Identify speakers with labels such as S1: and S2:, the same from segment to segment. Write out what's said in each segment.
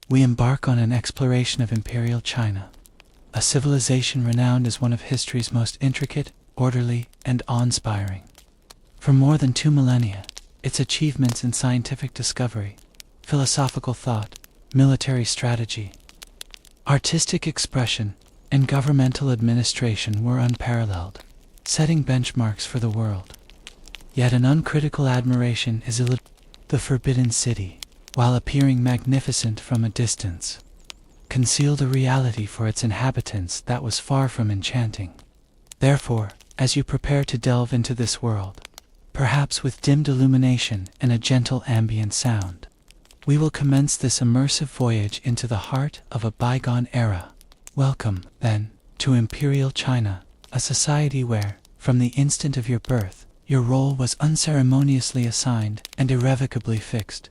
S1: we embark on an exploration of Imperial China, a civilization renowned as one of history's most intricate, orderly, and awe-inspiring. For more than 2 millennia, its achievements in scientific discovery, philosophical thought, military strategy, artistic expression, and governmental administration were unparalleled, setting benchmarks for the world. Yet an uncritical admiration is the Forbidden City, while appearing magnificent from a distance, concealed a reality for its inhabitants that was far from enchanting. Therefore, as you prepare to delve into this world, perhaps with dimmed illumination and a gentle ambient sound, we will commence this immersive voyage into the heart of a bygone era. Welcome, then, to Imperial China, a society where, from the instant of your birth, your role was unceremoniously assigned and irrevocably fixed.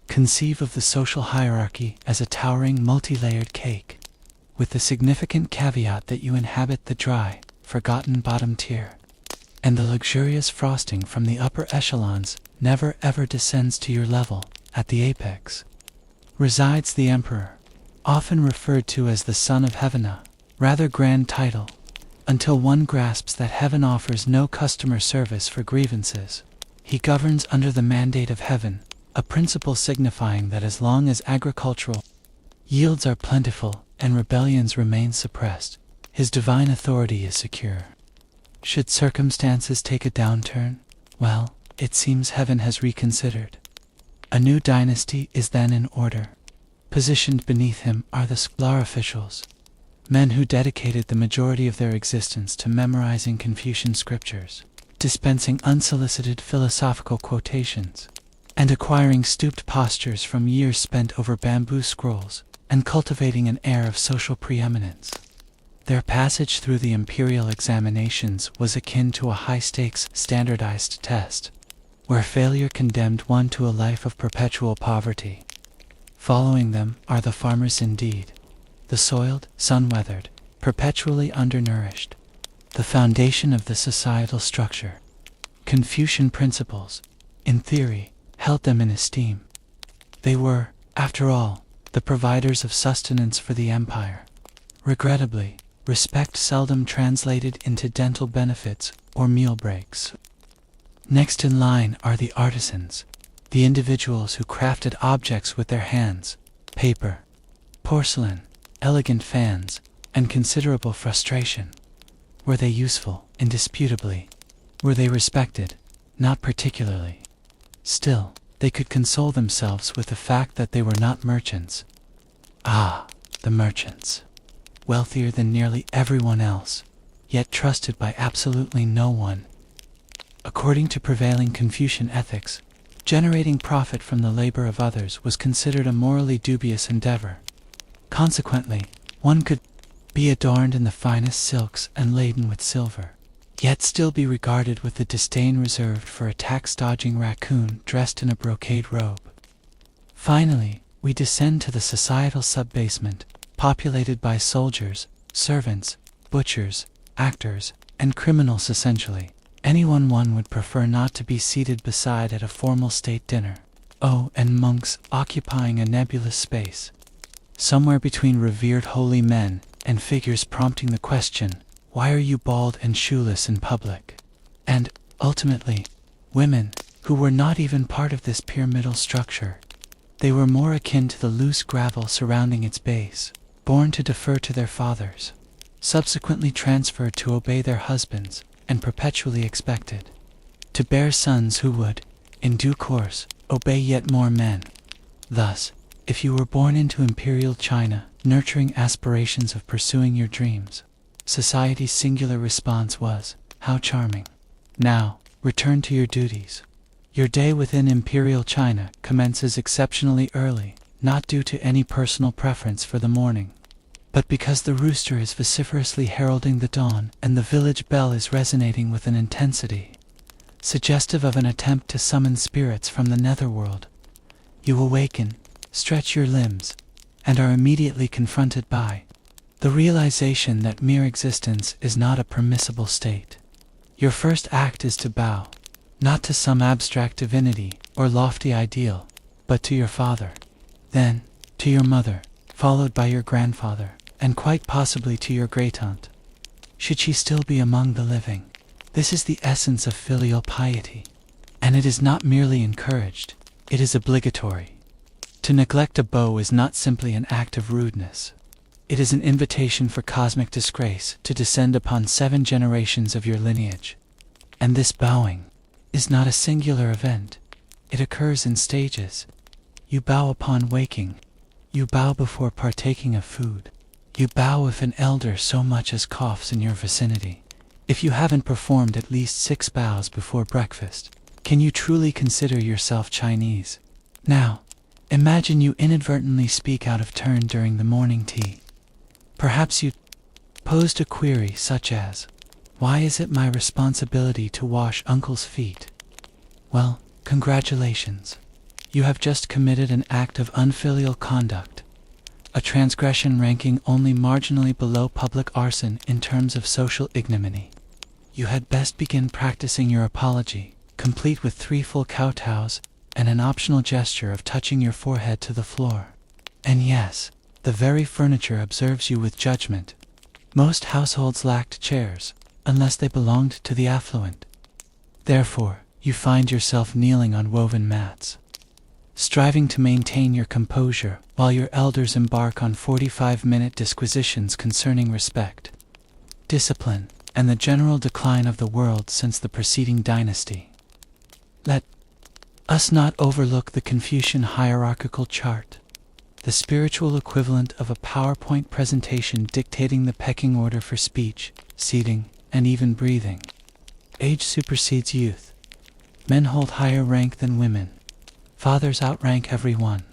S1: Conceive of the social hierarchy as a towering multi-layered cake, with the significant caveat that you inhabit the dry, forgotten bottom tier, and the luxurious frosting from the upper echelons never ever descends to your level. At the apex resides the Emperor, often referred to as the Son of Heaven, a rather grand title, until one grasps that heaven offers no customer service for grievances. He governs under the mandate of heaven, a principle signifying that as long as agricultural yields are plentiful and rebellions remain suppressed, his divine authority is secure. Should circumstances take a downturn, well, it seems heaven has reconsidered. A new dynasty is then in order. Positioned beneath him are the scholar officials, men who dedicated the majority of their existence to memorizing Confucian scriptures, dispensing unsolicited philosophical quotations, and acquiring stooped postures from years spent over bamboo scrolls, and cultivating an air of social preeminence. Their passage through the imperial examinations was akin to a high-stakes, standardized test, where failure condemned one to a life of perpetual poverty. Following them are the farmers indeed, the soiled, sun-weathered, perpetually undernourished, the foundation of the societal structure. Confucian principles, in theory, held them in esteem. They were, after all, the providers of sustenance for the empire. Regrettably, respect seldom translated into dental benefits or meal breaks. Next in line are the artisans, the individuals who crafted objects with their hands, paper, porcelain, elegant fans, and considerable frustration. Were they useful? Indisputably. Were they respected? Not particularly. Still, they could console themselves with the fact that they were not merchants. Ah, the merchants. Wealthier than nearly everyone else, yet trusted by absolutely no one. According to prevailing Confucian ethics, generating profit from the labor of others was considered a morally dubious endeavor. Consequently, one could be adorned in the finest silks and laden with silver, yet still be regarded with the disdain reserved for a tax-dodging raccoon dressed in a brocade robe. Finally, we descend to the societal sub-basement, populated by soldiers, servants, butchers, actors, and criminals essentially. Anyone one would prefer not to be seated beside at a formal state dinner. Oh, and monks occupying a nebulous space, somewhere between revered holy men and figures prompting the question, why are you bald and shoeless in public? And, ultimately, women, who were not even part of this pyramidal structure. They were more akin to the loose gravel surrounding its base, born to defer to their fathers, subsequently transferred to obey their husbands, and perpetually expected to bear sons who would, in due course, obey yet more men. Thus, if you were born into Imperial China, nurturing aspirations of pursuing your dreams, society's singular response was, how charming. Now, return to your duties. Your day within Imperial China commences exceptionally early, not due to any personal preference for the morning, but because the rooster is vociferously heralding the dawn and the village bell is resonating with an intensity suggestive of an attempt to summon spirits from the netherworld. You awaken, stretch your limbs, and are immediately confronted by the realization that mere existence is not a permissible state. Your first act is to bow, not to some abstract divinity or lofty ideal, but to your father. Then, to to your mother, followed by your grandfather, and quite possibly to your great-aunt, should she still be among the living. This is the essence of filial piety, and it is not merely encouraged, it is obligatory. To neglect a beau is not simply an act of rudeness. It is an invitation for cosmic disgrace to descend upon 7 generations of your lineage. And this bowing is not a singular event. It occurs in stages. You bow upon waking. You bow before partaking of food. You bow if an elder so much as coughs in your vicinity. If you haven't performed at least 6 bows before breakfast, can you truly consider yourself Chinese? Now, imagine you inadvertently speak out of turn during the morning tea. Perhaps you posed a query such as, "Why is it my responsibility to wash uncle's feet?" Well, congratulations. You have just committed an act of unfilial conduct, a transgression ranking only marginally below public arson in terms of social ignominy. You had best begin practicing your apology, complete with 3 full kowtows and an optional gesture of touching your forehead to the floor. And yes, the very furniture observes you with judgment. Most households lacked chairs, unless they belonged to the affluent. Therefore, you find yourself kneeling on woven mats, striving to maintain your composure while your elders embark on 45-minute disquisitions concerning respect, discipline, and the general decline of the world since the preceding dynasty. Let us not overlook the Confucian hierarchical chart, the spiritual equivalent of a PowerPoint presentation dictating the pecking order for speech, seating, and even breathing. Age supersedes youth. Men hold higher rank than women. Fathers outrank everyone.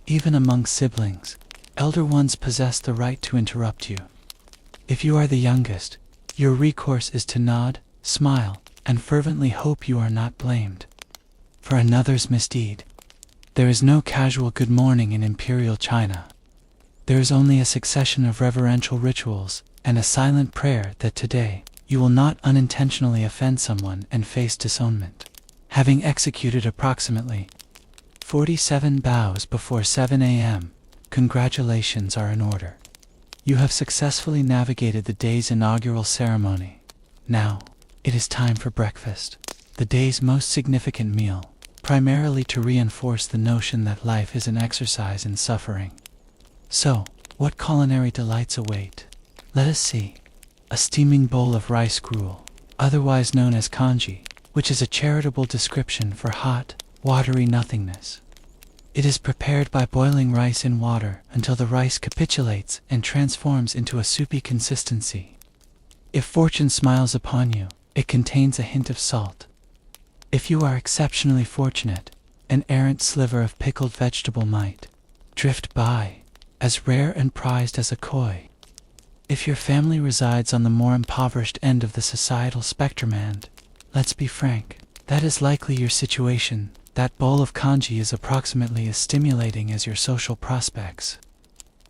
S1: Even among siblings, elder ones possess the right to interrupt you. If you are the youngest, your recourse is to nod, smile, and fervently hope you are not blamed for another's misdeed. There is no casual good morning in Imperial China. There is only a succession of reverential rituals and a silent prayer that today you will not unintentionally offend someone and face disownment. Having executed approximately 47 bows before 7 a.m., congratulations are in order. You have successfully navigated the day's inaugural ceremony. Now, it is time for breakfast, the day's most significant meal, primarily to reinforce the notion that life is an exercise in suffering. So, what culinary delights await? Let us see. A steaming bowl of rice gruel, otherwise known as congee, which is a charitable description for hot, watery nothingness. It is prepared by boiling rice in water until the rice capitulates and transforms into a soupy consistency. If fortune smiles upon you, it contains a hint of salt. If you are exceptionally fortunate, an errant sliver of pickled vegetable might drift by, as rare and prized as a koi. If your family resides on the more impoverished end of the societal spectrum and, let's be frank, that is likely your situation, that bowl of congee is approximately as stimulating as your social prospects.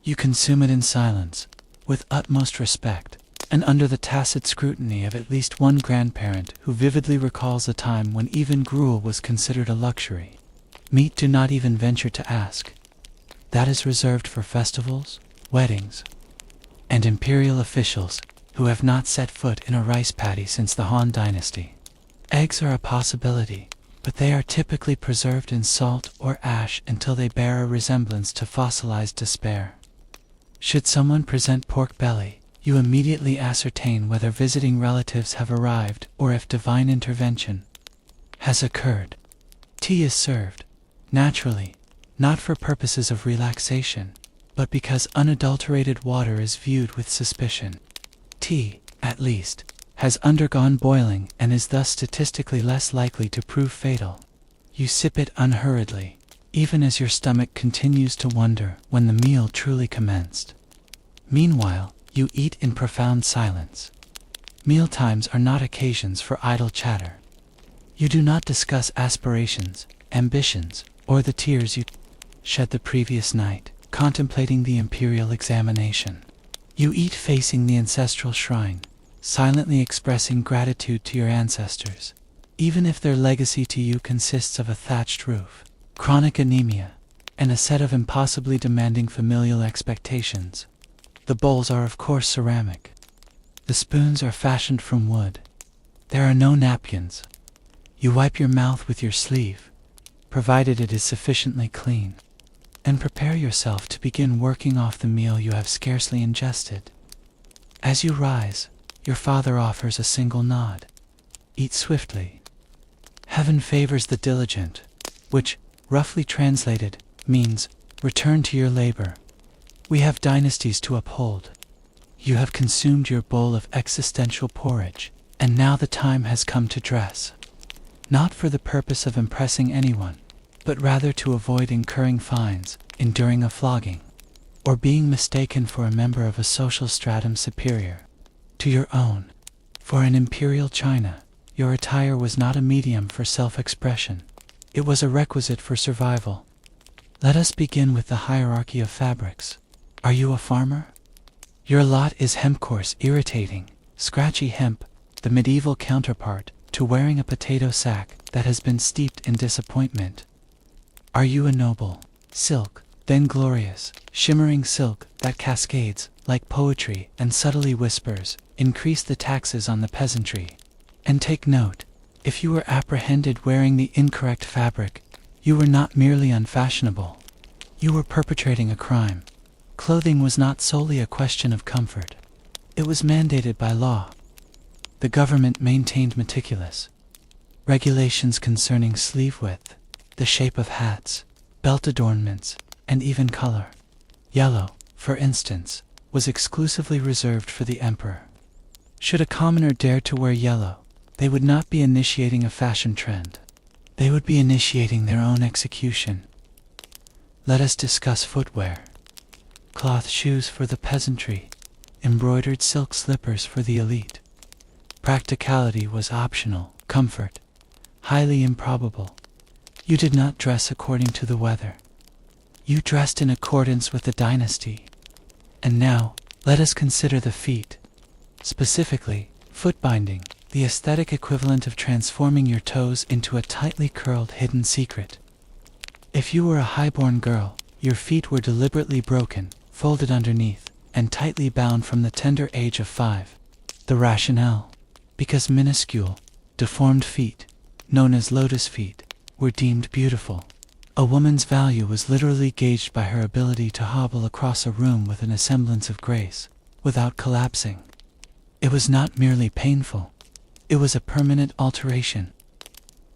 S1: You consume it in silence, with utmost respect, and under the tacit scrutiny of at least one grandparent who vividly recalls a time when even gruel was considered a luxury. Meat do not even venture to ask. That is reserved for festivals, weddings, and imperial officials who have not set foot in a rice paddy since the Han Dynasty. Eggs are a possibility, but they are typically preserved in salt or ash until they bear a resemblance to fossilized despair. Should someone present pork belly, you immediately ascertain whether visiting relatives have arrived or if divine intervention has occurred. Tea is served, naturally, not for purposes of relaxation, but because unadulterated water is viewed with suspicion. Tea, at least, has undergone boiling and is thus statistically less likely to prove fatal. You sip it unhurriedly, even as your stomach continues to wonder when the meal truly commenced. Meanwhile, you eat in profound silence. Mealtimes are not occasions for idle chatter. You do not discuss aspirations, ambitions, or the tears you shed the previous night, contemplating the imperial examination. You eat facing the ancestral shrine, silently expressing gratitude to your ancestors, even if their legacy to you consists of a thatched roof, chronic anemia, and a set of impossibly demanding familial expectations. The bowls are of course ceramic. The spoons are fashioned from wood. There are no napkins. You wipe your mouth with your sleeve, provided it is sufficiently clean, and prepare yourself to begin working off the meal you have scarcely ingested. As you rise, your father offers a single nod. Eat swiftly. Heaven favors the diligent, which, roughly translated, means return to your labor. We have dynasties to uphold. You have consumed your bowl of existential porridge, and now the time has come to dress. Not for the purpose of impressing anyone, but rather to avoid incurring fines, enduring a flogging, or being mistaken for a member of a social stratum superior to your own. For in Imperial China, your attire was not a medium for self-expression. It was a requisite for survival. Let us begin with the hierarchy of fabrics. Are you a farmer? Your lot is hempcoarse, irritating, scratchy hemp, the medieval counterpart to wearing a potato sack that has been steeped in disappointment. Are you a noble? Silk, then glorious, shimmering silk that cascades, like poetry, and subtly whispers, increase the taxes on the peasantry. And take note, if you were apprehended wearing the incorrect fabric, you were not merely unfashionable. You were perpetrating a crime. Clothing was not solely a question of comfort. It was mandated by law. The government maintained meticulous regulations concerning sleeve width, the shape of hats, belt adornments, and even color. Yellow, for instance, was exclusively reserved for the emperor. Should a commoner dare to wear yellow, they would not be initiating a fashion trend. They would be initiating their own execution. Let us discuss footwear. Cloth shoes for the peasantry, embroidered silk slippers for the elite. Practicality was optional, comfort, highly improbable. You did not dress according to the weather. You dressed in accordance with the dynasty. And now, let us consider the feet. Specifically, foot binding, the aesthetic equivalent of transforming your toes into a tightly curled hidden secret. If you were a highborn girl, your feet were deliberately broken, folded underneath, and tightly bound from the tender age of 5. The rationale: because minuscule, deformed feet, known as lotus feet, were deemed beautiful. A woman's value was literally gauged by her ability to hobble across a room with an semblance of grace, without collapsing. It was not merely painful. It was a permanent alteration.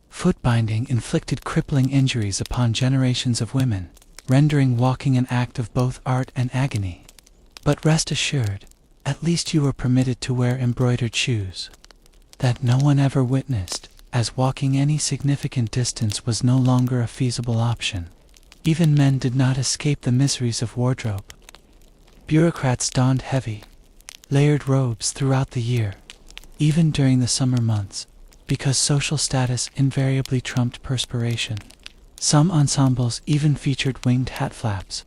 S1: Foot binding inflicted crippling injuries upon generations of women, rendering walking an act of both art and agony. But rest assured, at least you were permitted to wear embroidered shoes. That no one ever witnessed, as walking any significant distance was no longer a feasible option. Even men did not escape the miseries of wardrobe. Bureaucrats donned heavy, layered robes throughout the year, even during the summer months, because social status invariably trumped perspiration. Some ensembles even featured winged hat flaps,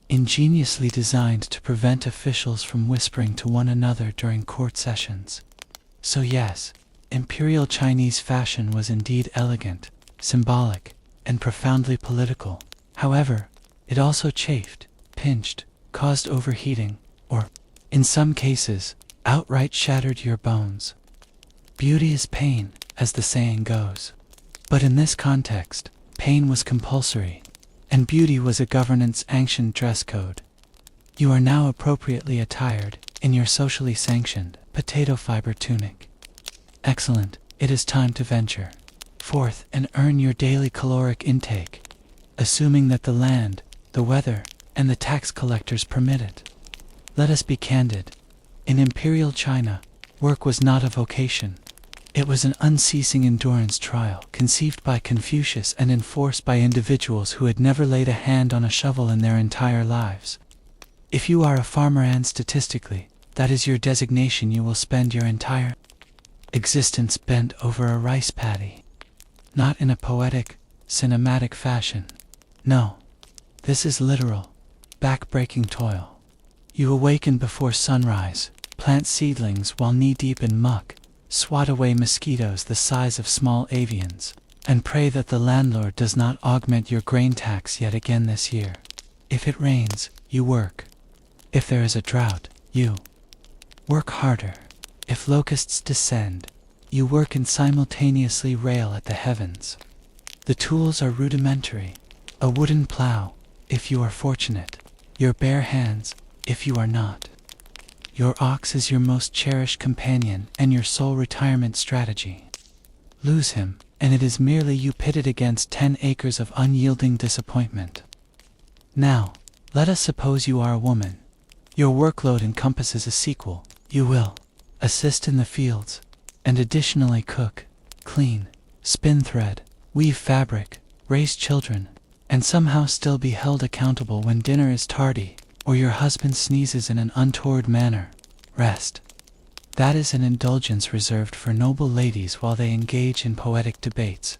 S1: ingeniously designed to prevent officials from whispering to one another during court sessions. So yes, Imperial Chinese fashion was indeed elegant, symbolic, and profoundly political. However, it also chafed, pinched, caused overheating, or, in some cases, outright shattered your bones. Beauty is pain, as the saying goes. But in this context, pain was compulsory, and beauty was a governance-sanctioned dress code. You are now appropriately attired, in your socially sanctioned, potato fiber tunic. Excellent, it is time to venture forth and earn your daily caloric intake, assuming that the land, the weather, and the tax collectors permit it. Let us be candid. In Imperial China, work was not a vocation. It was an unceasing endurance trial, conceived by Confucius and enforced by individuals who had never laid a hand on a shovel in their entire lives. If you are a farmer and statistically, that is your designation, you will spend your entire existence bent over a rice paddy. Not in a poetic, cinematic fashion. No, this is literal, back-breaking toil. You awaken before sunrise, plant seedlings while knee-deep in muck, swat away mosquitoes the size of small avians, and pray that the landlord does not augment your grain tax yet again this year. If it rains, you work. If there is a drought, you work harder. If locusts descend, you work and simultaneously rail at the heavens. The tools are rudimentary. A wooden plow, if you are fortunate. Your bare hands, if you are not. Your ox is your most cherished companion and your sole retirement strategy. Lose him, and it is merely you pitted against 10 acres of unyielding disappointment. Now, let us suppose you are a woman. Your workload encompasses a sequel. You will assist in the fields, and additionally cook, clean, spin thread, weave fabric, raise children, and somehow still be held accountable when dinner is tardy, or your husband sneezes in an untoward manner. Rest. That is an indulgence reserved for noble ladies while they engage in poetic debates.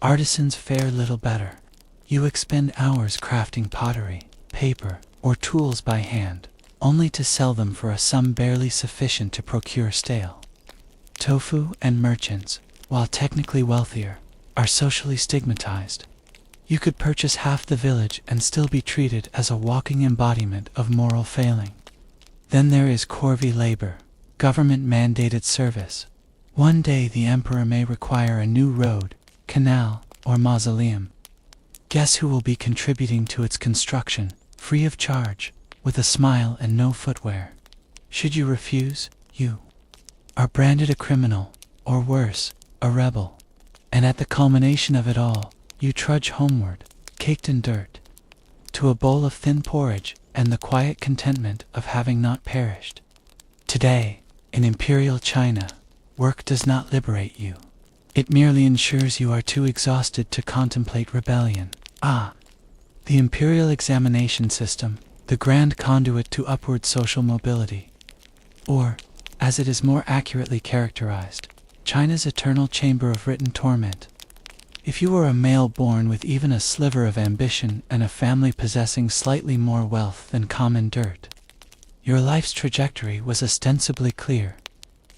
S1: Artisans fare little better. You expend hours crafting pottery, paper, or tools by hand, only to sell them for a sum barely sufficient to procure stale tofu, and merchants, while technically wealthier, are socially stigmatized. You could purchase half the village and still be treated as a walking embodiment of moral failing. Then there is corvée labor, government-mandated service. One day the emperor may require a new road, canal, or mausoleum. Guess who will be contributing to its construction, free of charge, with a smile and no footwear? Should you refuse, you are branded a criminal, or worse, a rebel. And at the culmination of it all, you trudge homeward, caked in dirt, to a bowl of thin porridge and the quiet contentment of having not perished. Today, in Imperial China, work does not liberate you. It merely ensures you are too exhausted to contemplate rebellion. The Imperial examination system, the grand conduit to upward social mobility. Or, as it is more accurately characterized, China's eternal chamber of written torment. If you were a male born with even a sliver of ambition and a family possessing slightly more wealth than common dirt, your life's trajectory was ostensibly clear.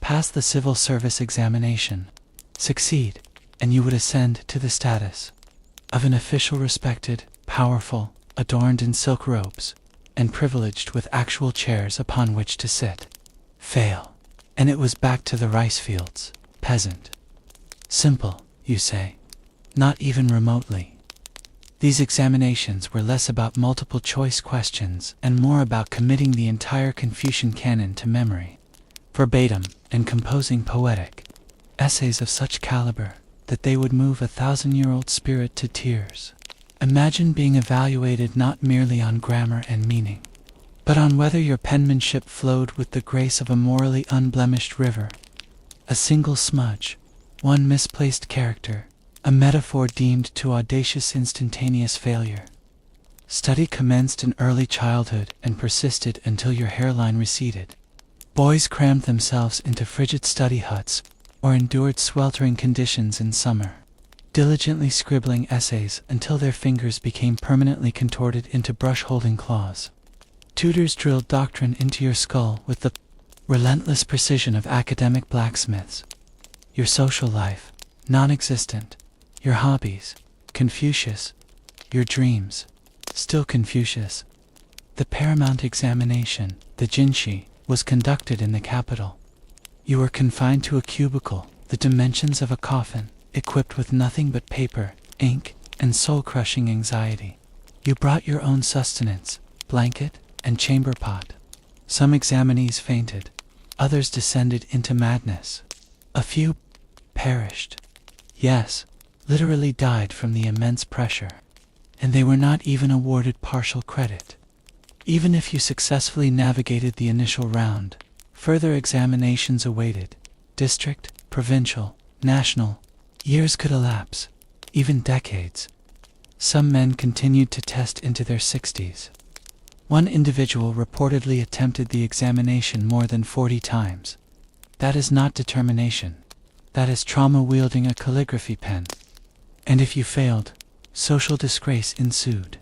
S1: Pass the civil service examination, succeed, and you would ascend to the status of an official respected, powerful, adorned in silk robes, and privileged with actual chairs upon which to sit. Fail, and it was back to the rice fields, peasant. Simple, you say. Not even remotely. These examinations were less about multiple choice questions and more about committing the entire Confucian canon to memory, verbatim, and composing poetic essays of such caliber that they would move a 1,000-year-old spirit to tears. Imagine being evaluated not merely on grammar and meaning, but on whether your penmanship flowed with the grace of a morally unblemished river. A single smudge, one misplaced character, a metaphor deemed too audacious, instantaneous failure. Study commenced in early childhood and persisted until your hairline receded. Boys crammed themselves into frigid study huts or endured sweltering conditions in summer, diligently scribbling essays until their fingers became permanently contorted into brush-holding claws. Tutors drilled doctrine into your skull with the relentless precision of academic blacksmiths. Your social life, non-existent. Your hobbies, Confucius. Your dreams, still Confucius. The paramount examination, the jinshi, was conducted in the capital. You were confined to a cubicle, the dimensions of a coffin, equipped with nothing but paper, ink, and soul-crushing anxiety. You brought your own sustenance, blanket, and chamber pot. Some examinees fainted, others descended into madness. A few perished. Yes, literally died from the immense pressure. And they were not even awarded partial credit. Even if you successfully navigated the initial round, further examinations awaited. District, provincial, national. Years could elapse, even decades. Some men continued to test into their 60s. One individual reportedly attempted the examination more than 40 times. That is not determination. That is trauma wielding a calligraphy pen. And if you failed, social disgrace ensued.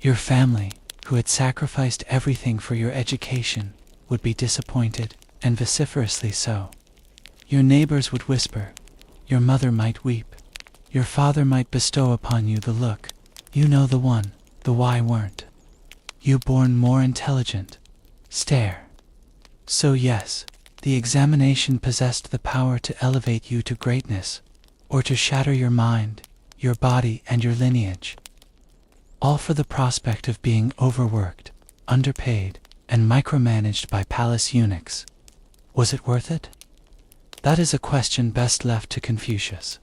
S1: Your family, who had sacrificed everything for your education, would be disappointed, and vociferously so. Your neighbors would whisper. Your mother might weep. your father might bestow upon you the look, you know the one, the why weren't you born more intelligent? Stare. So yes, the examination possessed the power to elevate you to greatness, or to shatter your mind, your body, and your lineage. All for the prospect of being overworked, underpaid, and micromanaged by palace eunuchs. Was it worth it? That is a question best left to Confucius.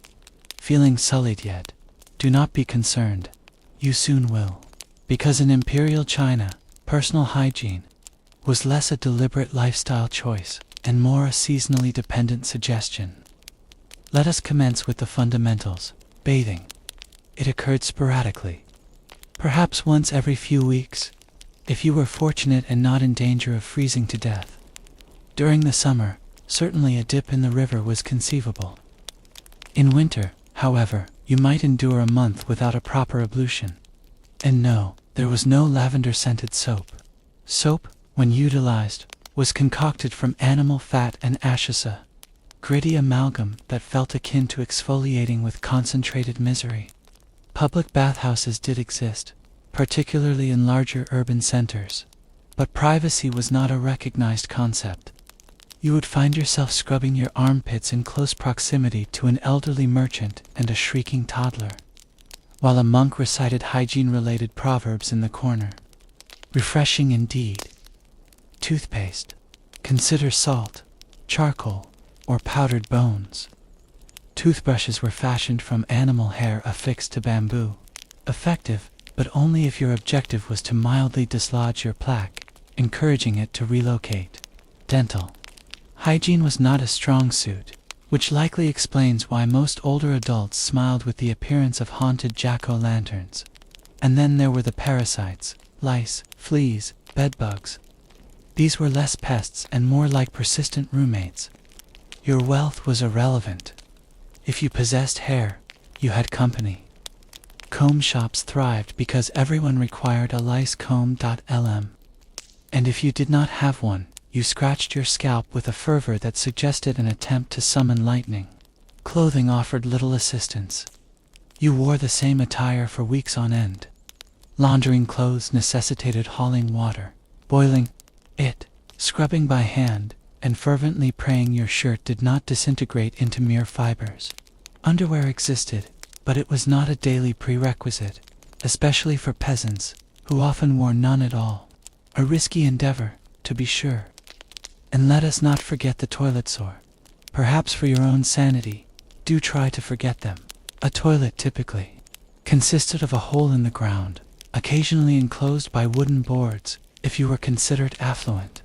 S1: Feeling sullied yet? Do not be concerned. You soon will. Because in Imperial China, personal hygiene was less a deliberate lifestyle choice and more a seasonally dependent suggestion. Let us commence with the fundamentals. Bathing. It occurred sporadically, perhaps once every few weeks, if you were fortunate and not in danger of freezing to death. During the summer, certainly a dip in the river was conceivable. In winter, however, you might endure a month without a proper ablution. And no, there was no lavender-scented soap. Soap, when utilized, was concocted from animal fat and ashesa, gritty amalgam that felt akin to exfoliating with concentrated misery. Public bathhouses did exist, particularly in larger urban centers, but privacy was not a recognized concept. You would find yourself scrubbing your armpits in close proximity to an elderly merchant and a shrieking toddler, while a monk recited hygiene-related proverbs in the corner. Refreshing indeed. Toothpaste. Consider salt, charcoal, or powdered bones. Toothbrushes were fashioned from animal hair affixed to bamboo. Effective, but only if your objective was to mildly dislodge your plaque, encouraging it to relocate. Dental. Hygiene was not a strong suit, which likely explains why most older adults smiled with the appearance of haunted jack-o'-lanterns. And then there were the parasites, lice, fleas, bedbugs. These were less pests and more like persistent roommates. Your wealth was irrelevant. If you possessed hair, you had company. Comb shops thrived because everyone required a lice comb.lm. And if you did not have one, you scratched your scalp with a fervor that suggested an attempt to summon lightning. Clothing offered little assistance. You wore the same attire for weeks on end. Laundering clothes necessitated hauling water, boiling it, scrubbing by hand, and fervently praying your shirt did not disintegrate into mere fibers. Underwear existed, but it was not a daily prerequisite, especially for peasants, who often wore none at all. A risky endeavor, to be sure. And let us not forget the toilet sore. Perhaps for your own sanity, do try to forget them. A toilet typically consisted of a hole in the ground, occasionally enclosed by wooden boards, if you were considered affluent.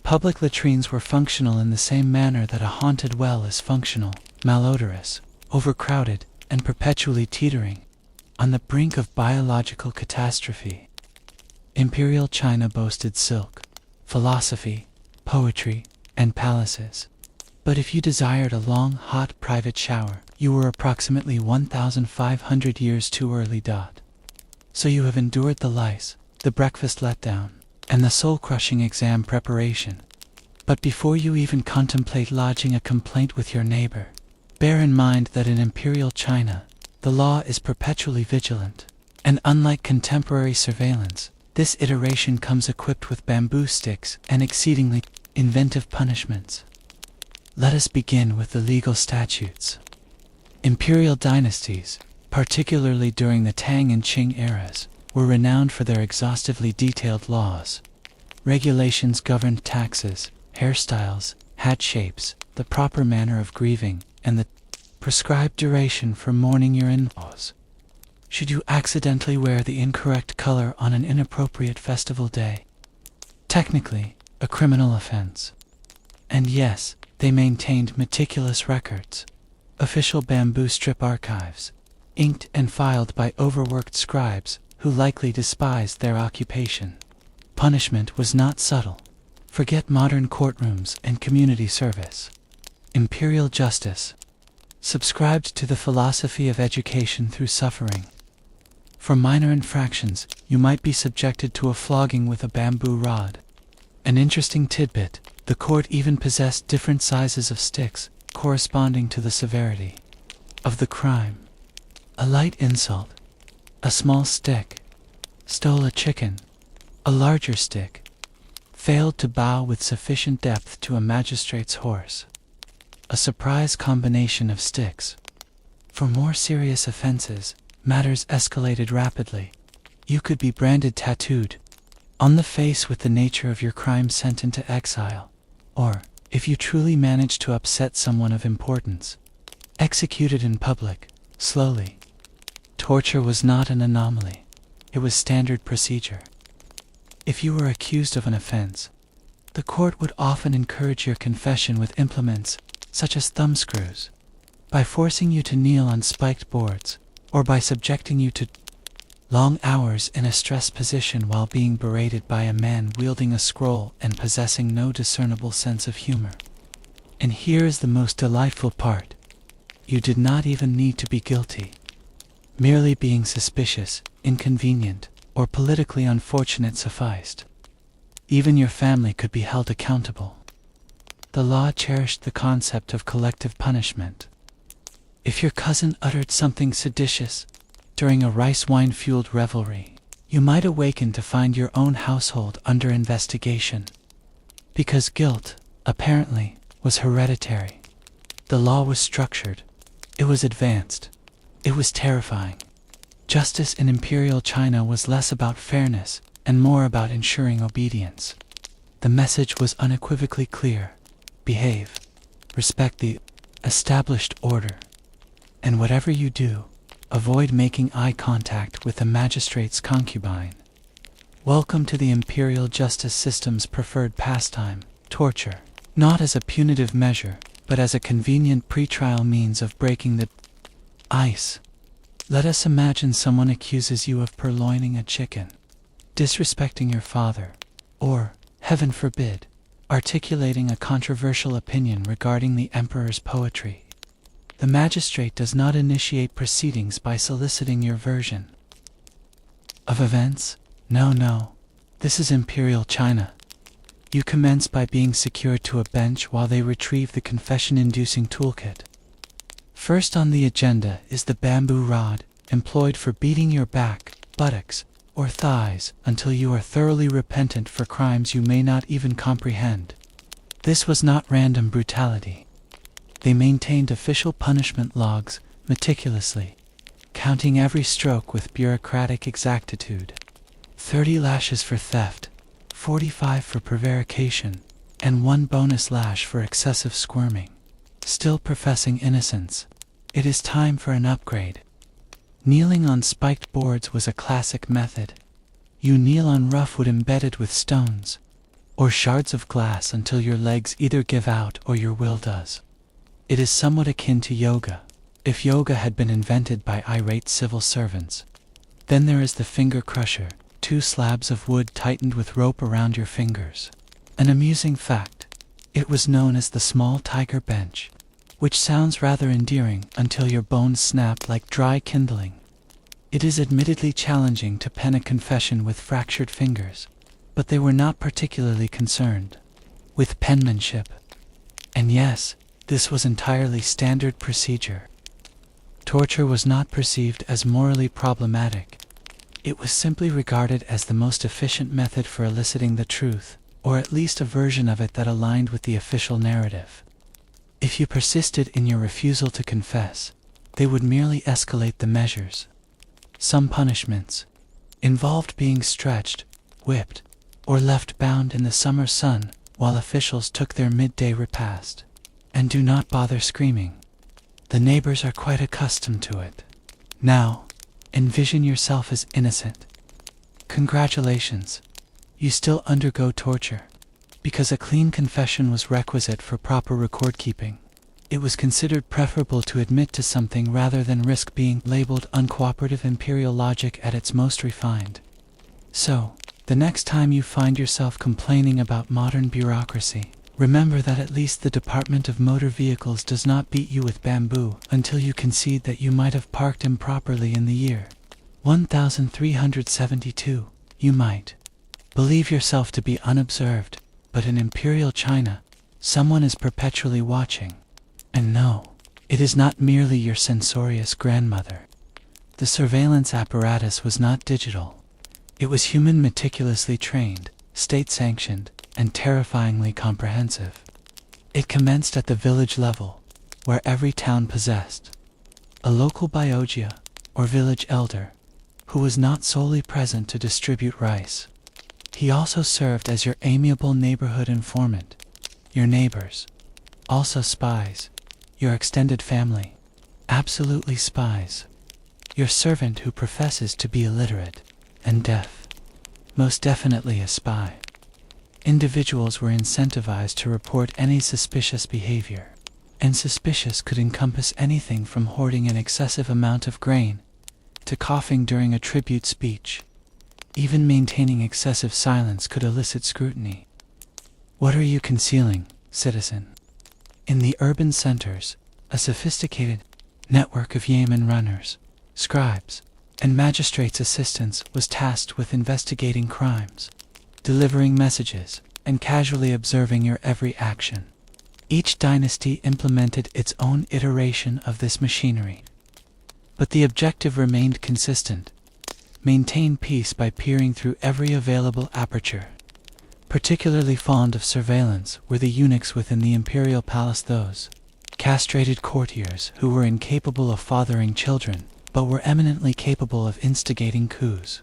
S1: Public latrines were functional in the same manner that a haunted well is functional, malodorous, overcrowded, and perpetually teetering, on the brink of biological catastrophe. Imperial China boasted silk, philosophy, poetry, and palaces. But if you desired a long, hot private shower, you were approximately 1,500 years too early. So you have endured the lice, the breakfast letdown, and the soul-crushing exam preparation. But before you even contemplate lodging a complaint with your neighbor, bear in mind that in Imperial China, the law is perpetually vigilant, and unlike contemporary surveillance, this iteration comes equipped with bamboo sticks and exceedingly inventive punishments. Let us begin with the legal statutes. Imperial dynasties, particularly during the Tang and Qing eras, were renowned for their exhaustively detailed laws. Regulations governed taxes, hairstyles, hat shapes, the proper manner of grieving, and the prescribed duration for mourning your in-laws. Should you accidentally wear the incorrect color on an inappropriate festival day? Technically, a criminal offense. And yes, they maintained meticulous records. Official bamboo strip archives, inked and filed by overworked scribes who likely despised their occupation. Punishment was not subtle. Forget modern courtrooms and community service. Imperial justice subscribed to the philosophy of education through suffering. For minor infractions, you might be subjected to a flogging with a bamboo rod. An interesting tidbit, the court even possessed different sizes of sticks, corresponding to the severity of the crime. A light insult, a small stick, stole a chicken, a larger stick, failed to bow with sufficient depth to a magistrate's horse. A surprise combination of sticks. For more serious offenses, matters escalated rapidly. You could be branded tattooed on the face with the nature of your crime sent into exile, or, if you truly managed to upset someone of importance, executed in public, slowly. Torture was not an anomaly. It was standard procedure. If you were accused of an offense, the court would often encourage your confession with implements such as thumbscrews, by forcing you to kneel on spiked boards, or by subjecting you to long hours in a stressed position while being berated by a man wielding a scroll and possessing no discernible sense of humor. And here is the most delightful part. You did not even need to be guilty. Merely being suspicious, inconvenient, or politically unfortunate sufficed. Even your family could be held accountable. The law cherished the concept of collective punishment. If your cousin uttered something seditious during a rice wine-fueled revelry, you might awaken to find your own household under investigation. Because guilt, apparently, was hereditary. The law was structured. It was advanced. It was terrifying. Justice in Imperial China was less about fairness and more about ensuring obedience. The message was unequivocally clear. Behave. Respect the established order. And whatever you do, avoid making eye contact with the magistrate's concubine. Welcome to the imperial justice system's preferred pastime, torture. Not as a punitive measure, but as a convenient pretrial means of breaking the ice. Let us imagine someone accuses you of purloining a chicken, disrespecting your father, or, heaven forbid, articulating a controversial opinion regarding the emperor's poetry. The magistrate does not initiate proceedings by soliciting your version of events. No. This is Imperial China. You commence by being secured to a bench while they retrieve the confession-inducing toolkit. First on the agenda is the bamboo rod, employed for beating your back, buttocks, or thighs until you are thoroughly repentant for crimes you may not even comprehend. This was not random brutality. They maintained official punishment logs meticulously, counting every stroke with bureaucratic exactitude. 30 lashes for theft, 45 for prevarication, and 1 bonus lash for excessive squirming. Still professing innocence, it is time for an upgrade. Kneeling on spiked boards was a classic method. You kneel on rough wood embedded with stones, or shards of glass until your legs either give out or your will does. It is somewhat akin to yoga, if yoga had been invented by irate civil servants. Then there is the finger crusher, 2 slabs of wood tightened with rope around your fingers. An amusing fact, it was known as the small tiger bench, which sounds rather endearing until your bones snap like dry kindling. It is admittedly challenging to pen a confession with fractured fingers, but they were not particularly concerned with penmanship. And yes, this was entirely standard procedure. Torture was not perceived as morally problematic. It was simply regarded as the most efficient method for eliciting the truth, or at least a version of it that aligned with the official narrative. If you persisted in your refusal to confess, they would merely escalate the measures. Some punishments involved being stretched, whipped, or left bound in the summer sun while officials took their midday repast. And do not bother screaming. The neighbors are quite accustomed to it. Now, envision yourself as innocent. Congratulations. You still undergo torture, because a clean confession was requisite for proper record keeping. It was considered preferable to admit to something rather than risk being labeled uncooperative imperial logic at its most refined. So, the next time you find yourself complaining about modern bureaucracy, remember that at least the Department of Motor Vehicles does not beat you with bamboo until you concede that you might have parked improperly in the year 1372. You might believe yourself to be unobserved, but in Imperial China, someone is perpetually watching. And no, it is not merely your censorious grandmother. The surveillance apparatus was not digital. It was human, meticulously trained, state-sanctioned, and terrifyingly comprehensive. It commenced at the village level, where every town possessed a local biogia, or village elder, who was not solely present to distribute rice. He also served as your amiable neighborhood informant, your neighbors, also spies, your extended family, absolutely spies, your servant who professes to be illiterate and deaf, most definitely a spy. Individuals were incentivized to report any suspicious behavior, and suspicious could encompass anything from hoarding an excessive amount of grain to coughing during a tribute speech. Even maintaining excessive silence could elicit scrutiny. What are you concealing, citizen? In the urban centers, a sophisticated network of yeoman runners, scribes, and magistrates' assistants was tasked with investigating crimes, delivering messages, and casually observing your every action. Each dynasty implemented its own iteration of this machinery, but the objective remained consistent: maintain peace by peering through every available aperture. Particularly fond of surveillance were the eunuchs within the imperial palace, those castrated courtiers who were incapable of fathering children, but were eminently capable of instigating coups.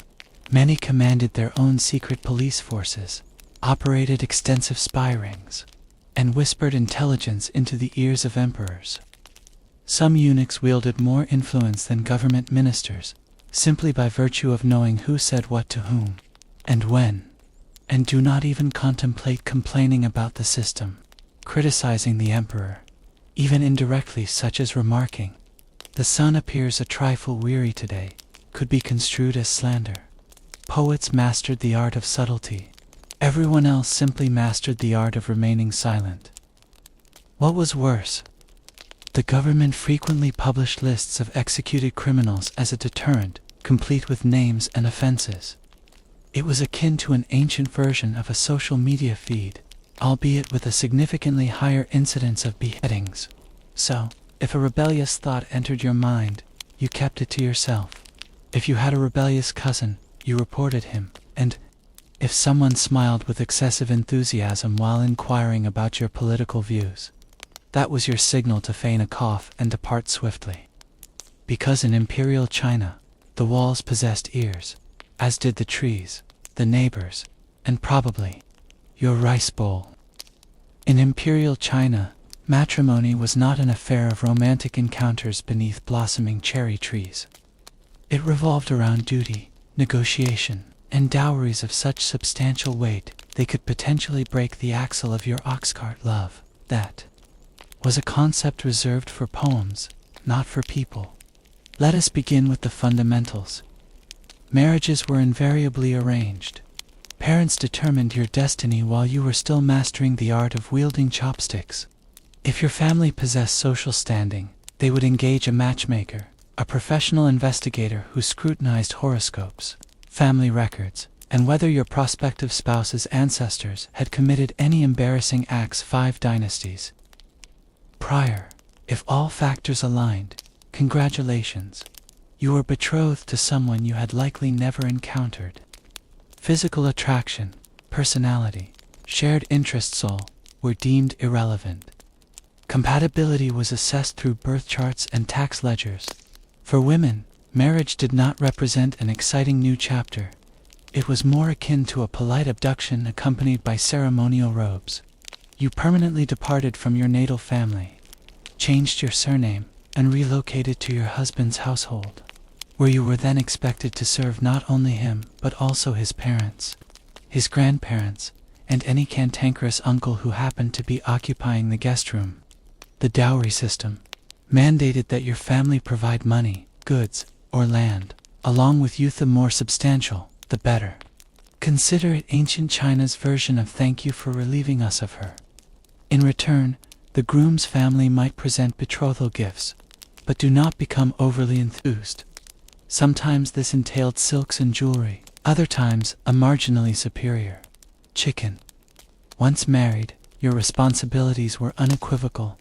S1: Many commanded their own secret police forces, operated extensive spy rings, and whispered intelligence into the ears of emperors. Some eunuchs wielded more influence than government ministers, simply by virtue of knowing who said what to whom, and when, and do not even contemplate complaining about the system, criticizing the emperor, even indirectly, such as remarking, "The sun appears a trifle weary today," could be construed as slander. Poets mastered the art of subtlety. Everyone else simply mastered the art of remaining silent. What was worse, the government frequently published lists of executed criminals as a deterrent, complete with names and offenses. It was akin to an ancient version of a social media feed, albeit with a significantly higher incidence of beheadings. So, if a rebellious thought entered your mind, you kept it to yourself. If you had a rebellious cousin, you reported him, and if someone smiled with excessive enthusiasm while inquiring about your political views, that was your signal to feign a cough and depart swiftly. Because in Imperial China, the walls possessed ears, as did the trees, the neighbors, and probably your rice bowl. In Imperial China, matrimony was not an affair of romantic encounters beneath blossoming cherry trees. It revolved around duty, negotiation, and dowries of such substantial weight they could potentially break the axle of your oxcart. Love, that was a concept reserved for poems, not for people. Let us begin with the fundamentals. Marriages were invariably arranged. Parents determined your destiny while you were still mastering the art of wielding chopsticks. If your family possessed social standing, they would engage a matchmaker, a professional investigator who scrutinized horoscopes, family records, and whether your prospective spouse's ancestors had committed any embarrassing acts 5 dynasties prior. If all factors aligned, congratulations. You were betrothed to someone you had likely never encountered. Physical attraction, personality, shared interests all were deemed irrelevant. Compatibility was assessed through birth charts and tax ledgers. For women, marriage did not represent an exciting new chapter. It was more akin to a polite abduction accompanied by ceremonial robes. You permanently departed from your natal family, changed your surname, and relocated to your husband's household, where you were then expected to serve not only him but also his parents, his grandparents, and any cantankerous uncle who happened to be occupying the guest room. The dowry system mandated that your family provide money, goods, or land, along with youth. The more substantial, the better. Consider it ancient China's version of thank you for relieving us of her. In return, the groom's family might present betrothal gifts, but do not become overly enthused. Sometimes this entailed silks and jewelry, other times a marginally superior chicken. Once married, your responsibilities were unequivocal: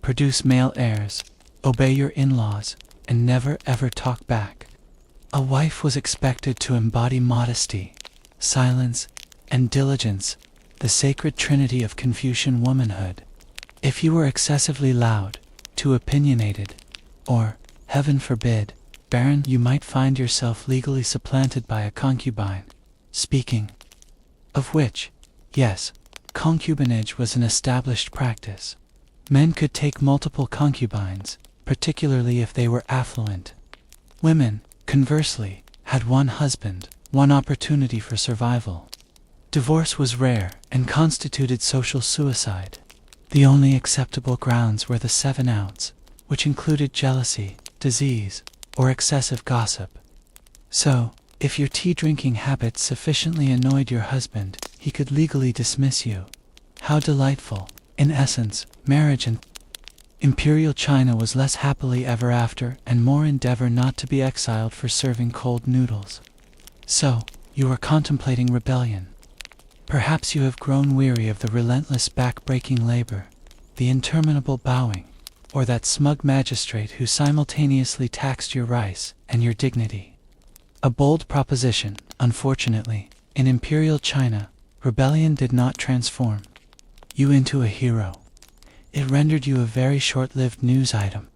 S1: produce male heirs, obey your in-laws, and never ever talk back. A wife was expected to embody modesty, silence, and diligence, the sacred trinity of Confucian womanhood. If you were excessively loud, too opinionated, or, heaven forbid, barren, you might find yourself legally supplanted by a concubine. Speaking of which, yes, concubinage was an established practice. Men could take multiple concubines, particularly if they were affluent. Women, conversely, had one husband, one opportunity for survival. Divorce was rare and constituted social suicide. The only acceptable grounds were the 7 outs, which included jealousy, disease, or excessive gossip. So, if your tea-drinking habits sufficiently annoyed your husband, he could legally dismiss you. How delightful, in essence, marriage in Imperial China was less happily ever after and more endeavor not to be exiled for serving cold noodles. So, you are contemplating rebellion. Perhaps you have grown weary of the relentless back-breaking labor, the interminable bowing, or that smug magistrate who simultaneously taxed your rice and your dignity. A bold proposition, unfortunately. In Imperial China, rebellion did not transform you into a hero. It rendered you a very short-lived news item.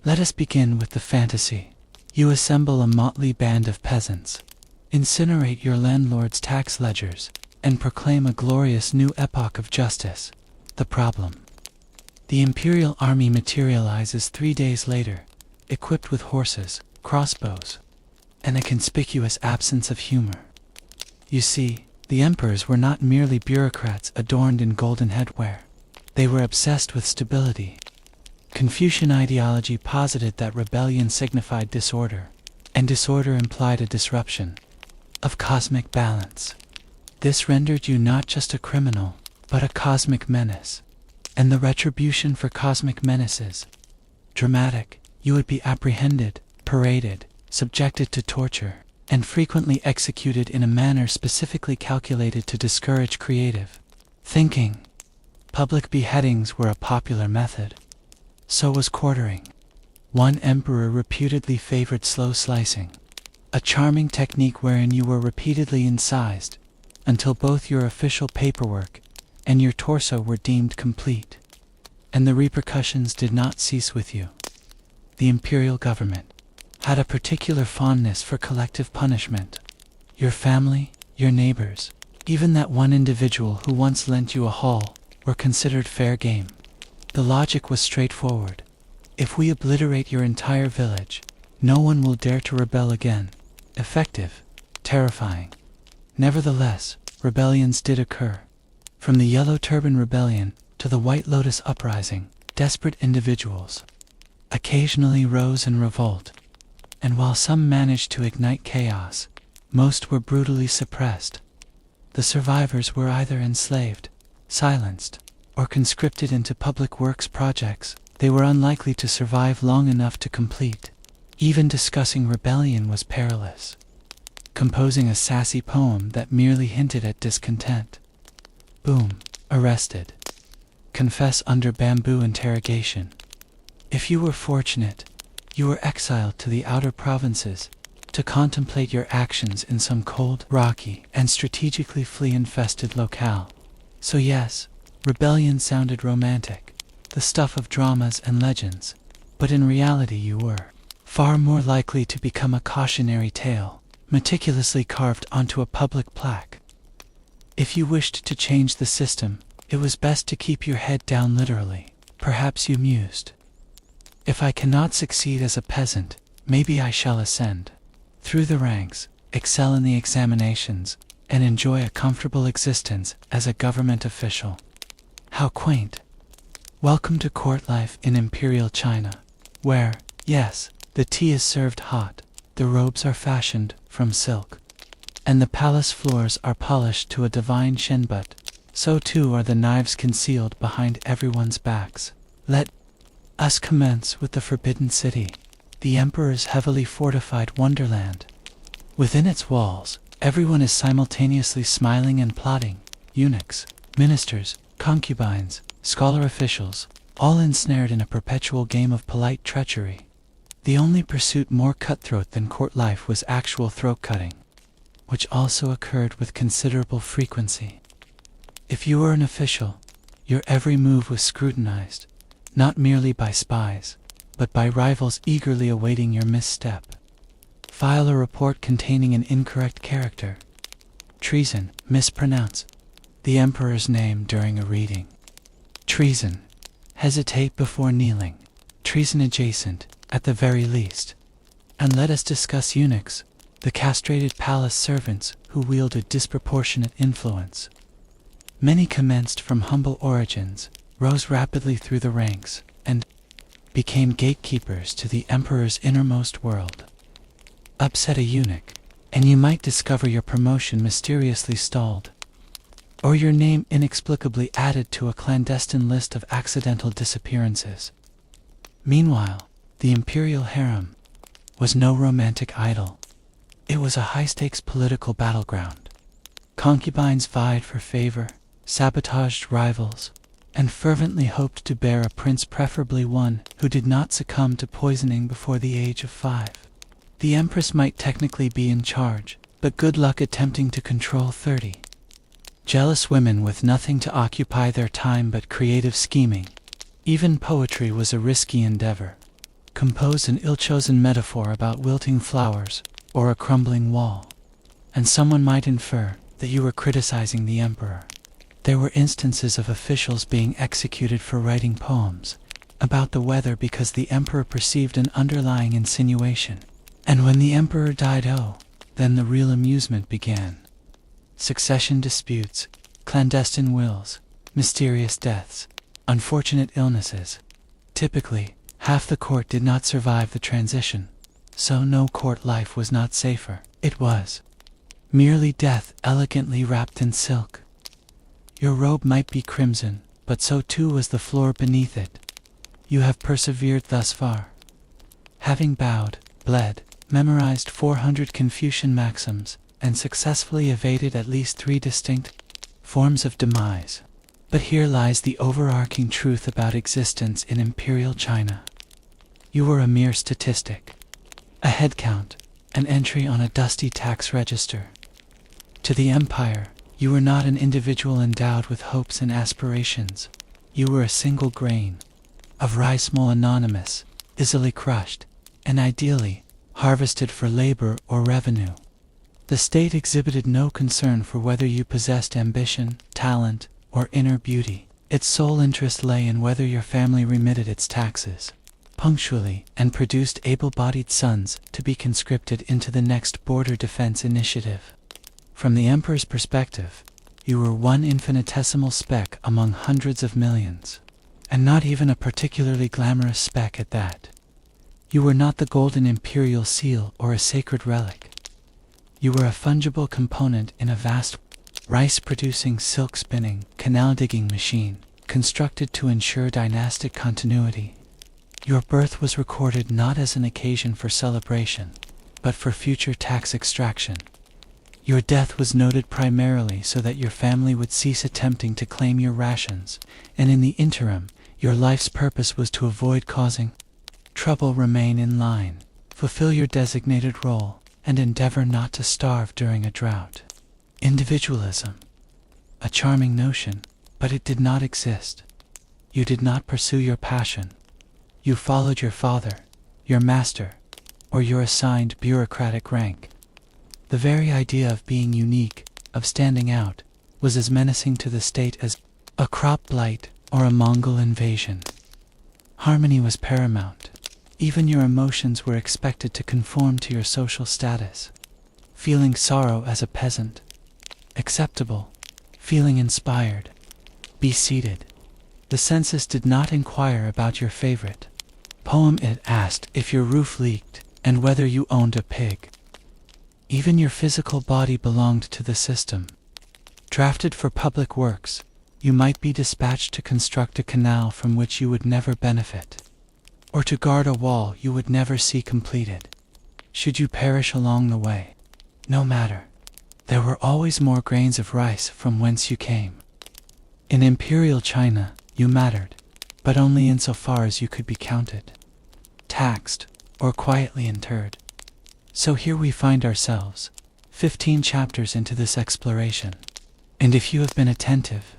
S1: Let us begin with the fantasy. You assemble a motley band of peasants, incinerate your landlord's tax ledgers, and proclaim a glorious new epoch of justice. The problem. The Imperial army materializes 3 days later, equipped with horses, crossbows, and a conspicuous absence of humor. You see, the emperors were not merely bureaucrats adorned in golden headwear. They were obsessed with stability. Confucian ideology posited that rebellion signified disorder, and disorder implied a disruption of cosmic balance. This rendered you not just a criminal, but a cosmic menace. And the retribution for cosmic menaces. Dramatic, you would be apprehended, paraded, subjected to torture, and frequently executed in a manner specifically calculated to discourage creative thinking. Public beheadings were a popular method. So was quartering. One emperor reputedly favored slow slicing, a charming technique wherein you were repeatedly incised until both your official paperwork and your torso were deemed complete. And the repercussions did not cease with you. The imperial government had a particular fondness for collective punishment. Your family, your neighbors, even that one individual who once lent you a haul, were considered fair game. The logic was straightforward. If we obliterate your entire village, no one will dare to rebel again. Effective, terrifying. Nevertheless, rebellions did occur. From the Yellow Turban Rebellion to the White Lotus Uprising, desperate individuals occasionally rose in revolt. And while some managed to ignite chaos, most were brutally suppressed. The survivors were either enslaved, silenced, or conscripted into public works projects they were unlikely to survive long enough to complete. Even discussing rebellion was perilous. Composing a sassy poem that merely hinted at discontent. Boom, arrested. Confess under bamboo interrogation. If you were fortunate, you were exiled to the outer provinces to contemplate your actions in some cold, rocky, and strategically flea-infested locale. So yes, rebellion sounded romantic, the stuff of dramas and legends, but in reality you were far more likely to become a cautionary tale, meticulously carved onto a public plaque. If you wished to change the system, it was best to keep your head down literally. Perhaps you mused. If I cannot succeed as a peasant, maybe I shall ascend through the ranks, excel in the examinations, and enjoy a comfortable existence as a government official. How quaint. Welcome to court life in Imperial China, where, yes, the tea is served hot, the robes are fashioned from silk, and the palace floors are polished to a divine shin, but so too are the knives concealed behind everyone's backs. Let us commence with the Forbidden City, the Emperor's heavily fortified wonderland. Within its walls, everyone is simultaneously smiling and plotting. Eunuchs, ministers, concubines, scholar officials, all ensnared in a perpetual game of polite treachery. The only pursuit more cutthroat than court life was actual throat cutting, which also occurred with considerable frequency. If you were an official, your every move was scrutinized, not merely by spies, but by rivals eagerly awaiting your misstep. File a report containing an incorrect character. Treason, mispronounce the emperor's name during a reading. Treason, hesitate before kneeling. Treason adjacent, at the very least. And let us discuss eunuchs, the castrated palace servants who wielded disproportionate influence. Many commenced from humble origins, rose rapidly through the ranks, and became gatekeepers to the emperor's innermost world. Upset a eunuch, and you might discover your promotion mysteriously stalled, or your name inexplicably added to a clandestine list of accidental disappearances. Meanwhile, the imperial harem was no romantic idyll. It was a high-stakes political battleground. Concubines vied for favor, sabotaged rivals, and fervently hoped to bear a prince, preferably one who did not succumb to poisoning before the age of 5. The empress might technically be in charge, but good luck attempting to control 30. Jealous women with nothing to occupy their time but creative scheming. Even poetry was a risky endeavor. Compose an ill-chosen metaphor about wilting flowers or a crumbling wall, and someone might infer that you were criticizing the emperor. There were instances of officials being executed for writing poems about the weather because the emperor perceived an underlying insinuation. And when the emperor died, then the real amusement began. Succession disputes, clandestine wills, mysterious deaths, unfortunate illnesses. Typically, half the court did not survive the transition, so no court life was not safer. It was merely death elegantly wrapped in silk. Your robe might be crimson, but so too was the floor beneath it. You have persevered thus far. Having bowed, bled, memorized 400 Confucian maxims, and successfully evaded at least 3 distinct forms of demise. But here lies the overarching truth about existence in Imperial China. You were a mere statistic, a head count, an entry on a dusty tax register. To the empire, you were not an individual endowed with hopes and aspirations. You were a single grain of rice, small, anonymous, easily crushed, and ideally harvested for labor or revenue. The state exhibited no concern for whether you possessed ambition, talent, or inner beauty. Its sole interest lay in whether your family remitted its taxes punctually and produced able-bodied sons to be conscripted into the next border defense initiative. From the emperor's perspective, you were one infinitesimal speck among hundreds of millions, and not even a particularly glamorous speck at that. You were not the golden imperial seal or a sacred relic. You were a fungible component in a vast rice-producing, silk-spinning, canal-digging machine, constructed to ensure dynastic continuity. Your birth was recorded not as an occasion for celebration, but for future tax extraction. Your death was noted primarily so that your family would cease attempting to claim your rations, and in the interim, your life's purpose was to avoid causing trouble, remain in line, fulfill your designated role, and endeavor not to starve during a drought. Individualism. A charming notion, but it did not exist. You did not pursue your passion. You followed your father, your master, or your assigned bureaucratic rank. The very idea of being unique, of standing out, was as menacing to the state as a crop blight or a Mongol invasion. Harmony was paramount. Even your emotions were expected to conform to your social status. Feeling sorrow as a peasant. Acceptable. Feeling inspired. Be seated. The census did not inquire about your favorite poem. It asked if your roof leaked and whether you owned a pig. Even your physical body belonged to the system. Drafted for public works, you might be dispatched to construct a canal from which you would never benefit, or to guard a wall you would never see completed. Should you perish along the way, no matter. There were always more grains of rice from whence you came. In Imperial China, you mattered, but only insofar as you could be counted. Taxed, or quietly interred. So here we find ourselves, 15 chapters into this exploration. And if you have been attentive,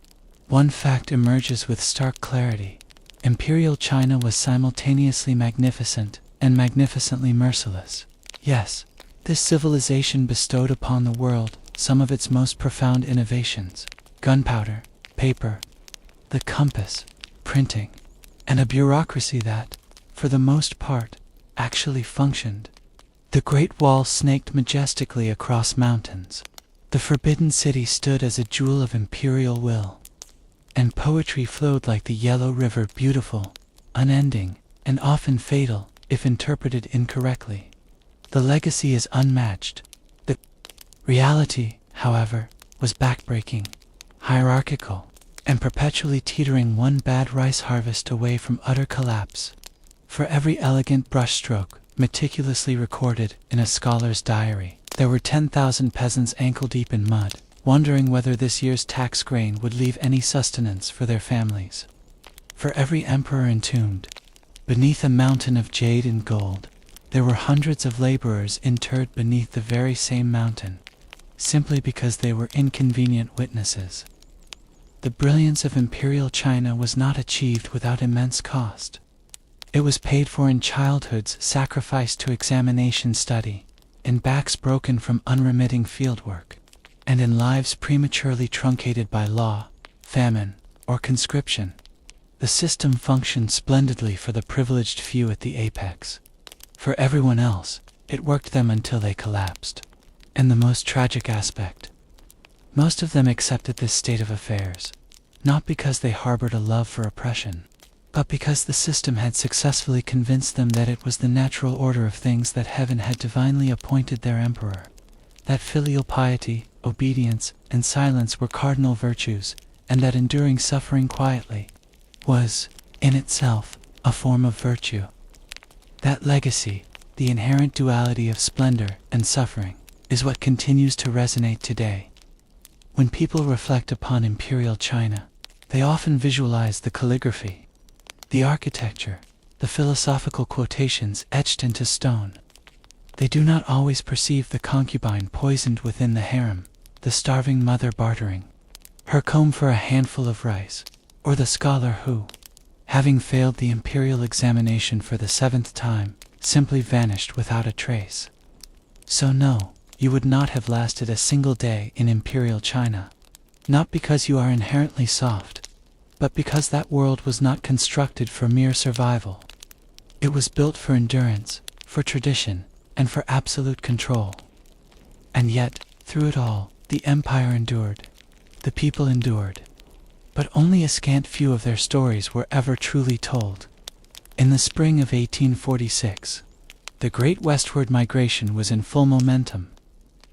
S1: one fact emerges with stark clarity. Imperial China was simultaneously magnificent and magnificently merciless. Yes, this civilization bestowed upon the world some of its most profound innovations: gunpowder, paper, the compass, printing, and a bureaucracy that, for the most part, actually functioned. The Great Wall snaked majestically across mountains. The Forbidden City stood as a jewel of imperial will. And poetry flowed like the Yellow River, beautiful, unending, and often fatal if interpreted incorrectly. The legacy is unmatched. The reality, however, was backbreaking, hierarchical, and perpetually teetering one bad rice harvest away from utter collapse. For every elegant brushstroke, meticulously recorded in a scholar's diary, there were 10,000 peasants ankle-deep in mud, wondering whether this year's tax grain would leave any sustenance for their families. For every emperor entombed beneath a mountain of jade and gold, there were hundreds of laborers interred beneath the very same mountain, simply because they were inconvenient witnesses. The brilliance of Imperial China was not achieved without immense cost. It was paid for in childhoods sacrificed to examination study, in backs broken from unremitting fieldwork, and in lives prematurely truncated by law, famine, or conscription. The system functioned splendidly for the privileged few at the apex. For everyone else, it worked them until they collapsed. And the most tragic aspect: most of them accepted this state of affairs, not because they harbored a love for oppression, but because the system had successfully convinced them that it was the natural order of things, that heaven had divinely appointed their emperor, that filial piety, obedience, and silence were cardinal virtues, and that enduring suffering quietly was, in itself, a form of virtue. That legacy, the inherent duality of splendor and suffering, is what continues to resonate today. When people reflect upon Imperial China, they often visualize the calligraphy, the architecture, the philosophical quotations etched into stone. They do not always perceive the concubine poisoned within the harem, the starving mother bartering her comb for a handful of rice, or the scholar who, having failed the imperial examination for the 7th time, simply vanished without a trace. So no, you would not have lasted a single day in Imperial China, not because you are inherently soft, but because that world was not constructed for mere survival. It was built for endurance, for tradition, and for absolute control. And yet, through it all, the empire endured, the people endured, but only a scant few of their stories were ever truly told. In the spring of 1846, the great westward migration was in full momentum.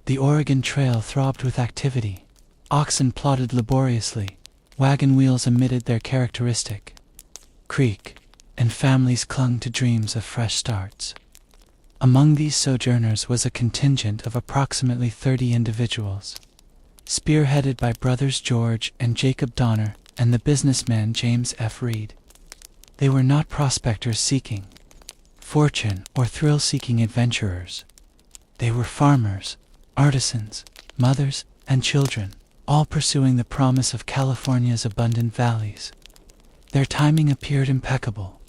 S1: The Oregon Trail throbbed with activity. Oxen plodded laboriously, wagon wheels emitted their characteristic creak, and families clung to dreams of fresh starts. Among these sojourners was a contingent of approximately 30 individuals, spearheaded by brothers George and Jacob Donner and the businessman James F. Reed. They were not prospectors seeking fortune or thrill-seeking adventurers. They were farmers, artisans, mothers, and children, all pursuing the promise of California's abundant valleys. Their timing appeared impeccable.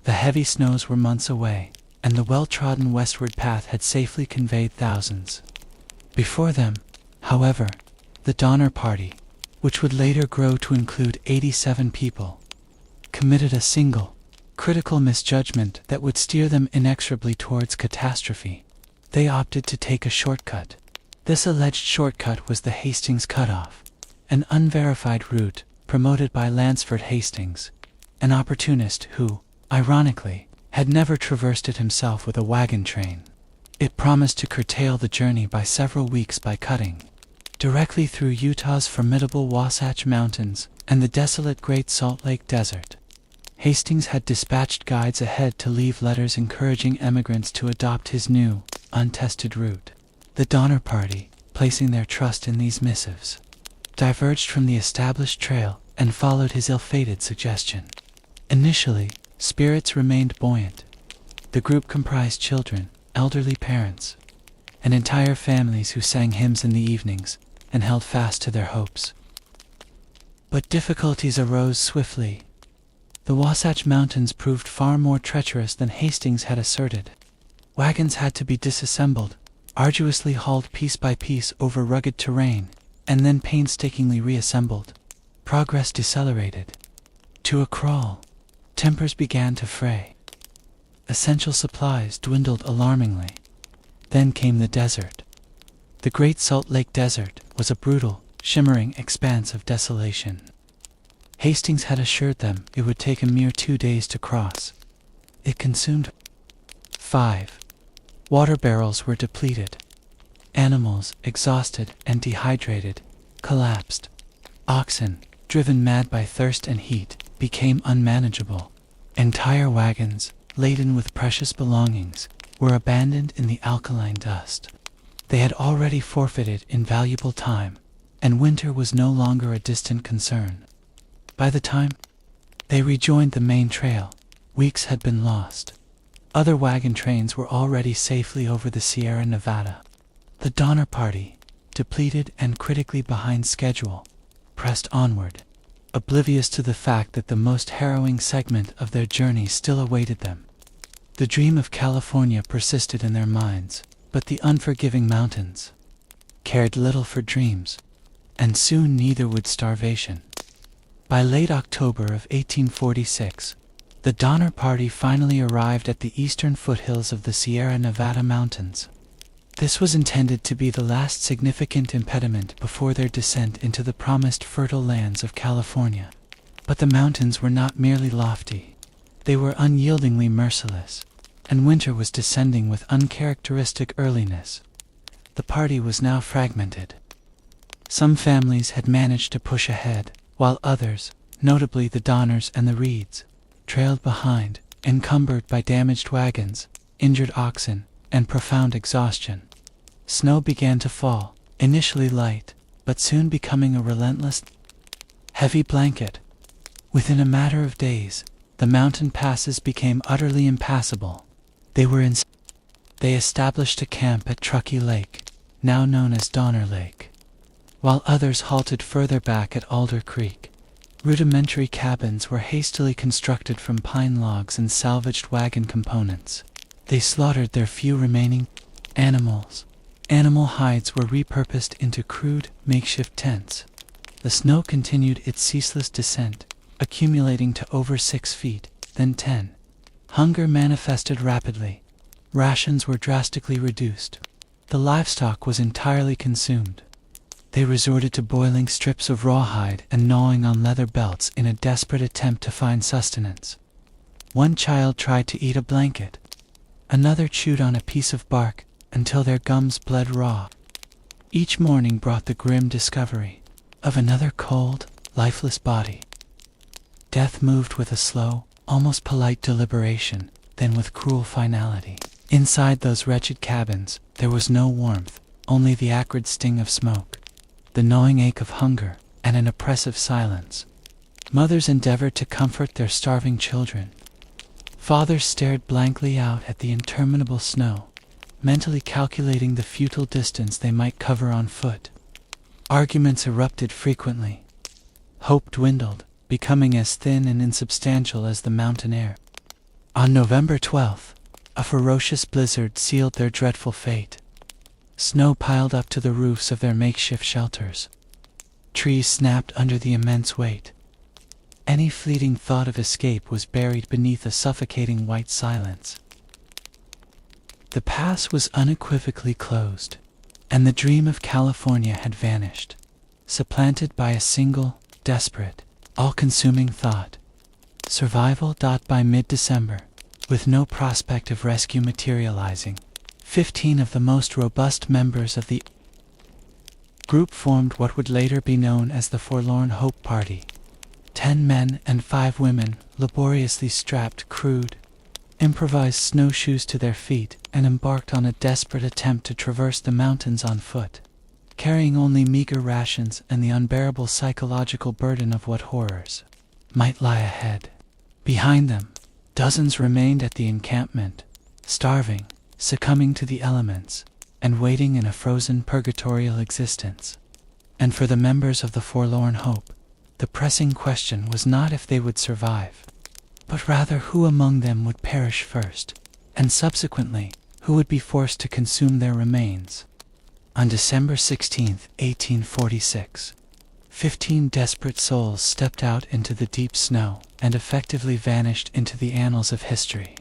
S1: The heavy snows were months away, and the well-trodden westward path had safely conveyed thousands. Before them, however, the Donner Party, which would later grow to include 87 people, committed a single, critical misjudgment that would steer them inexorably towards catastrophe. They opted to take a shortcut. This alleged shortcut was the Hastings Cutoff, an unverified route promoted by Lansford Hastings, an opportunist who, ironically, had never traversed it himself with a wagon train. It promised to curtail the journey by several weeks by cutting directly through Utah's formidable Wasatch Mountains and the desolate Great Salt Lake Desert. Hastings had dispatched guides ahead to leave letters encouraging emigrants to adopt his new, untested route. The Donner Party, placing their trust in these missives, diverged from the established trail and followed his ill-fated suggestion. Initially, spirits remained buoyant. The group comprised children, elderly parents, and entire families who sang hymns in the evenings and held fast to their hopes. But difficulties arose swiftly. The Wasatch Mountains proved far more treacherous than Hastings had asserted. Wagons had to be disassembled, arduously hauled piece by piece over rugged terrain, and then painstakingly reassembled. Progress decelerated to a crawl. Tempers began to fray. Essential supplies dwindled alarmingly. Then came the desert. The Great Salt Lake Desert was a brutal, shimmering expanse of desolation. Hastings had assured them it would take a mere 2 days to cross. It consumed 5. Water barrels were depleted. Animals, exhausted and dehydrated, collapsed. Oxen, driven mad by thirst and heat, became unmanageable. Entire wagons, laden with precious belongings, were abandoned in the alkaline dust. They had already forfeited invaluable time, and winter was no longer a distant concern. By the time they rejoined the main trail, weeks had been lost. Other wagon trains were already safely over the Sierra Nevada. The Donner Party, depleted and critically behind schedule, pressed onward, oblivious to the fact that the most harrowing segment of their journey still awaited them. The dream of California persisted in their minds, but the unforgiving mountains cared little for dreams, and soon neither would starvation. By late October of 1846, the Donner Party finally arrived at the eastern foothills of the Sierra Nevada mountains. This was intended to be the last significant impediment before their descent into the promised fertile lands of California. But the mountains were not merely lofty. They were unyieldingly merciless, and winter was descending with uncharacteristic earliness. The party was now fragmented. Some families had managed to push ahead, while others, notably the Donners and the Reeds, trailed behind, encumbered by damaged wagons, injured oxen, and profound exhaustion. Snow began to fall, initially light, but soon becoming a relentless, heavy blanket. Within a matter of days, the mountain passes became utterly impassable. They established a camp at Truckee Lake, now known as Donner Lake, while others halted further back at Alder Creek. Rudimentary cabins were hastily constructed from pine logs and salvaged wagon components. They slaughtered their few remaining animals. Animal hides were repurposed into crude, makeshift tents. The snow continued its ceaseless descent, accumulating to over 6 feet, then 10. Hunger manifested rapidly. Rations were drastically reduced. The livestock was entirely consumed. They resorted to boiling strips of rawhide and gnawing on leather belts in a desperate attempt to find sustenance. One child tried to eat a blanket. Another chewed on a piece of bark until their gums bled raw. Each morning brought the grim discovery of another cold, lifeless body. Death moved with a slow, almost polite deliberation, then with cruel finality. Inside those wretched cabins, there was no warmth, only the acrid sting of smoke, the gnawing ache of hunger, and an oppressive silence. Mothers endeavored to comfort their starving children. Fathers stared blankly out at the interminable snow, mentally calculating the futile distance they might cover on foot. Arguments erupted frequently. Hope dwindled, becoming as thin and insubstantial as the mountain air. On November 12th, a ferocious blizzard sealed their dreadful fate. Snow piled up to the roofs of their makeshift shelters. Trees snapped under the immense weight. Any fleeting thought of escape was buried beneath a suffocating white silence. The pass was unequivocally closed, and the dream of California had vanished, supplanted by a single, desperate, all-consuming thought: survival. By mid-December, with no prospect of rescue materializing, 15 of the most robust members of the group formed what would later be known as the Forlorn Hope Party. 10 men and 5 women laboriously strapped crude, improvised snowshoes to their feet and embarked on a desperate attempt to traverse the mountains on foot, carrying only meager rations and the unbearable psychological burden of what horrors might lie ahead. Behind them, dozens remained at the encampment, starving, succumbing to the elements, and waiting in a frozen purgatorial existence. And for the members of the Forlorn Hope, the pressing question was not if they would survive, but rather who among them would perish first, and subsequently, who would be forced to consume their remains. On December 16, 1846, 15 desperate souls stepped out into the deep snow and effectively vanished into the annals of history.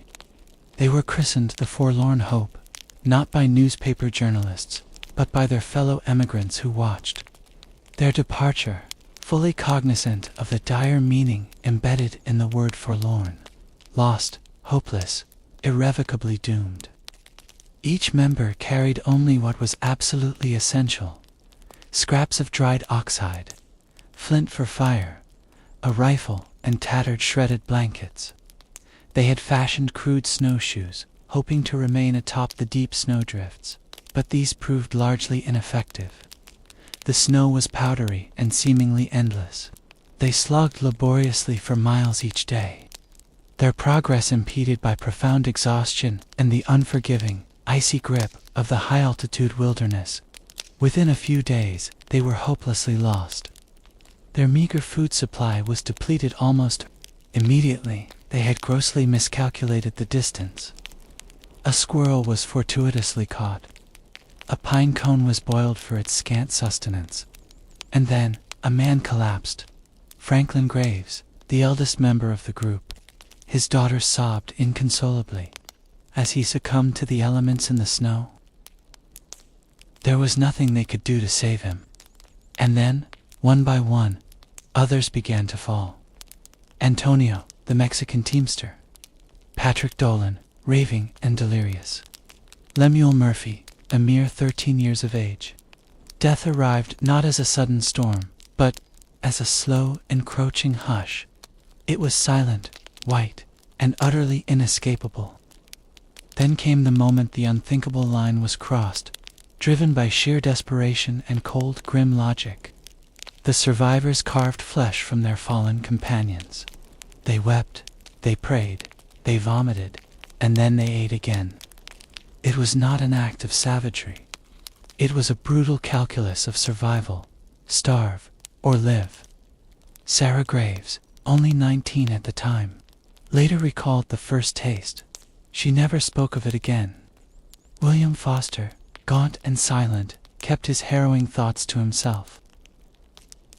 S1: They were christened the Forlorn Hope, not by newspaper journalists, but by their fellow emigrants who watched. Their departure, fully cognizant of the dire meaning embedded in the word forlorn, lost, hopeless, irrevocably doomed. Each member carried only what was absolutely essential: scraps of dried oxhide, flint for fire, a rifle, and tattered shredded blankets. They had fashioned crude snowshoes, hoping to remain atop the deep snowdrifts, but these proved largely ineffective. The snow was powdery and seemingly endless. They slogged laboriously for miles each day, their progress impeded by profound exhaustion and the unforgiving, icy grip of the high-altitude wilderness. Within a few days, they were hopelessly lost. Their meager food supply was depleted almost immediately. They had grossly miscalculated the distance. A squirrel was fortuitously caught. A pine cone was boiled for its scant sustenance. And then, a man collapsed. Franklin Graves, the eldest member of the group. His daughter sobbed inconsolably as he succumbed to the elements in the snow. There was nothing they could do to save him. And then, one by one, others began to fall. Antonio, the Mexican teamster. Patrick Dolan, raving and delirious. Lemuel Murphy, a mere 13 years of age. Death arrived not as a sudden storm, but as a slow, encroaching hush. It was silent, white, and utterly inescapable. Then came the moment the unthinkable line was crossed, driven by sheer desperation and cold, grim logic. The survivors carved flesh from their fallen companions. They wept, they prayed, they vomited, and then they ate again. It was not an act of savagery. It was a brutal calculus of survival, starve, or live. Sarah Graves, only 19 at the time, later recalled the first taste. She never spoke of it again. William Foster, gaunt and silent, kept his harrowing thoughts to himself.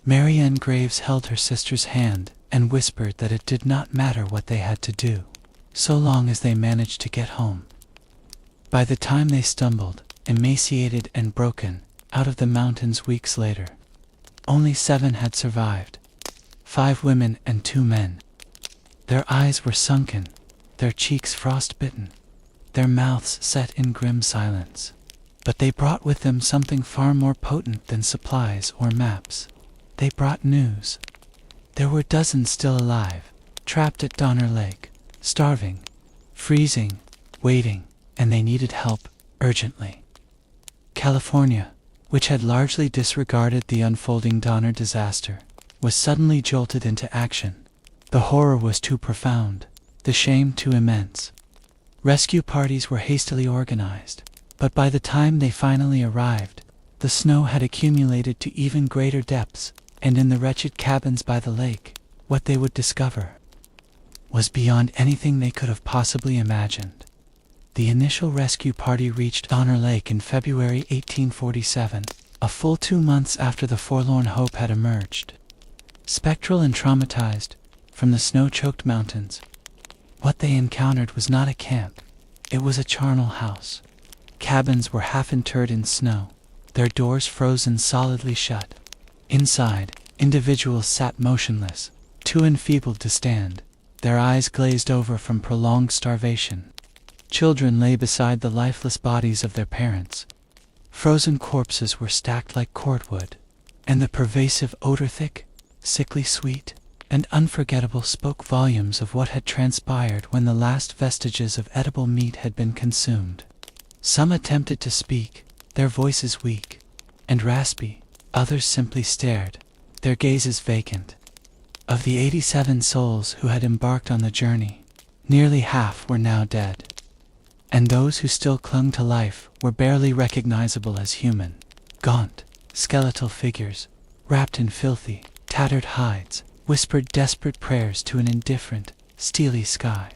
S1: Mary Ann Graves held her sister's hand and whispered that it did not matter what they had to do, so long as they managed to get home. By the time they stumbled, emaciated and broken, out of the mountains weeks later, only 7 had survived, 5 women and 2 men. Their eyes were sunken, their cheeks frostbitten, their mouths set in grim silence. But they brought with them something far more potent than supplies or maps. They brought news. There were dozens still alive, trapped at Donner Lake, starving, freezing, waiting, and they needed help urgently. California, which had largely disregarded the unfolding Donner disaster, was suddenly jolted into action. The horror was too profound, the shame too immense. Rescue parties were hastily organized, but by the time they finally arrived, the snow had accumulated to even greater depths, and in the wretched cabins by the lake, what they would discover was beyond anything they could have possibly imagined. The initial rescue party reached Donner Lake in February 1847, a full 2 months after the Forlorn Hope had emerged. Spectral and traumatized, from the snow-choked mountains, what they encountered was not a camp, it was a charnel house. Cabins were half interred in snow, their doors frozen solidly shut. Inside, individuals sat motionless, too enfeebled to stand, their eyes glazed over from prolonged starvation. Children lay beside the lifeless bodies of their parents. Frozen corpses were stacked like cordwood, and the pervasive odor, thick, sickly sweet, and unforgettable, spoke volumes of what had transpired when the last vestiges of edible meat had been consumed. Some attempted to speak, their voices weak and raspy. Others simply stared, their gazes vacant. Of the 87 souls who had embarked on the journey, nearly half were now dead. and those who still clung to life were barely recognizable as human. Gaunt, skeletal figures, wrapped in filthy, tattered hides, whispered desperate prayers to an indifferent, steely sky.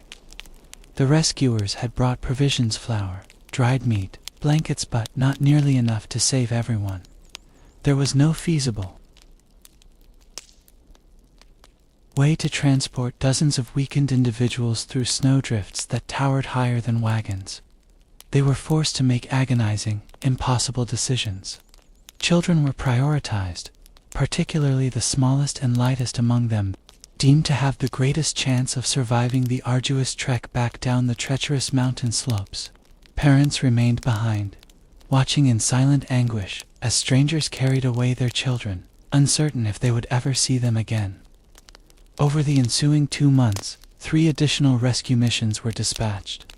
S1: The rescuers had brought provisions, flour, dried meat, blankets, but not nearly enough to save everyone. There was no feasible way to transport dozens of weakened individuals through snowdrifts that towered higher than wagons. They were forced to make agonizing, impossible decisions. Children were prioritized, particularly the smallest and lightest among them, deemed to have the greatest chance of surviving the arduous trek back down the treacherous mountain slopes. Parents remained behind, watching in silent anguish as strangers carried away their children, uncertain if they would ever see them again. Over the ensuing 2 months, 3 additional rescue missions were dispatched.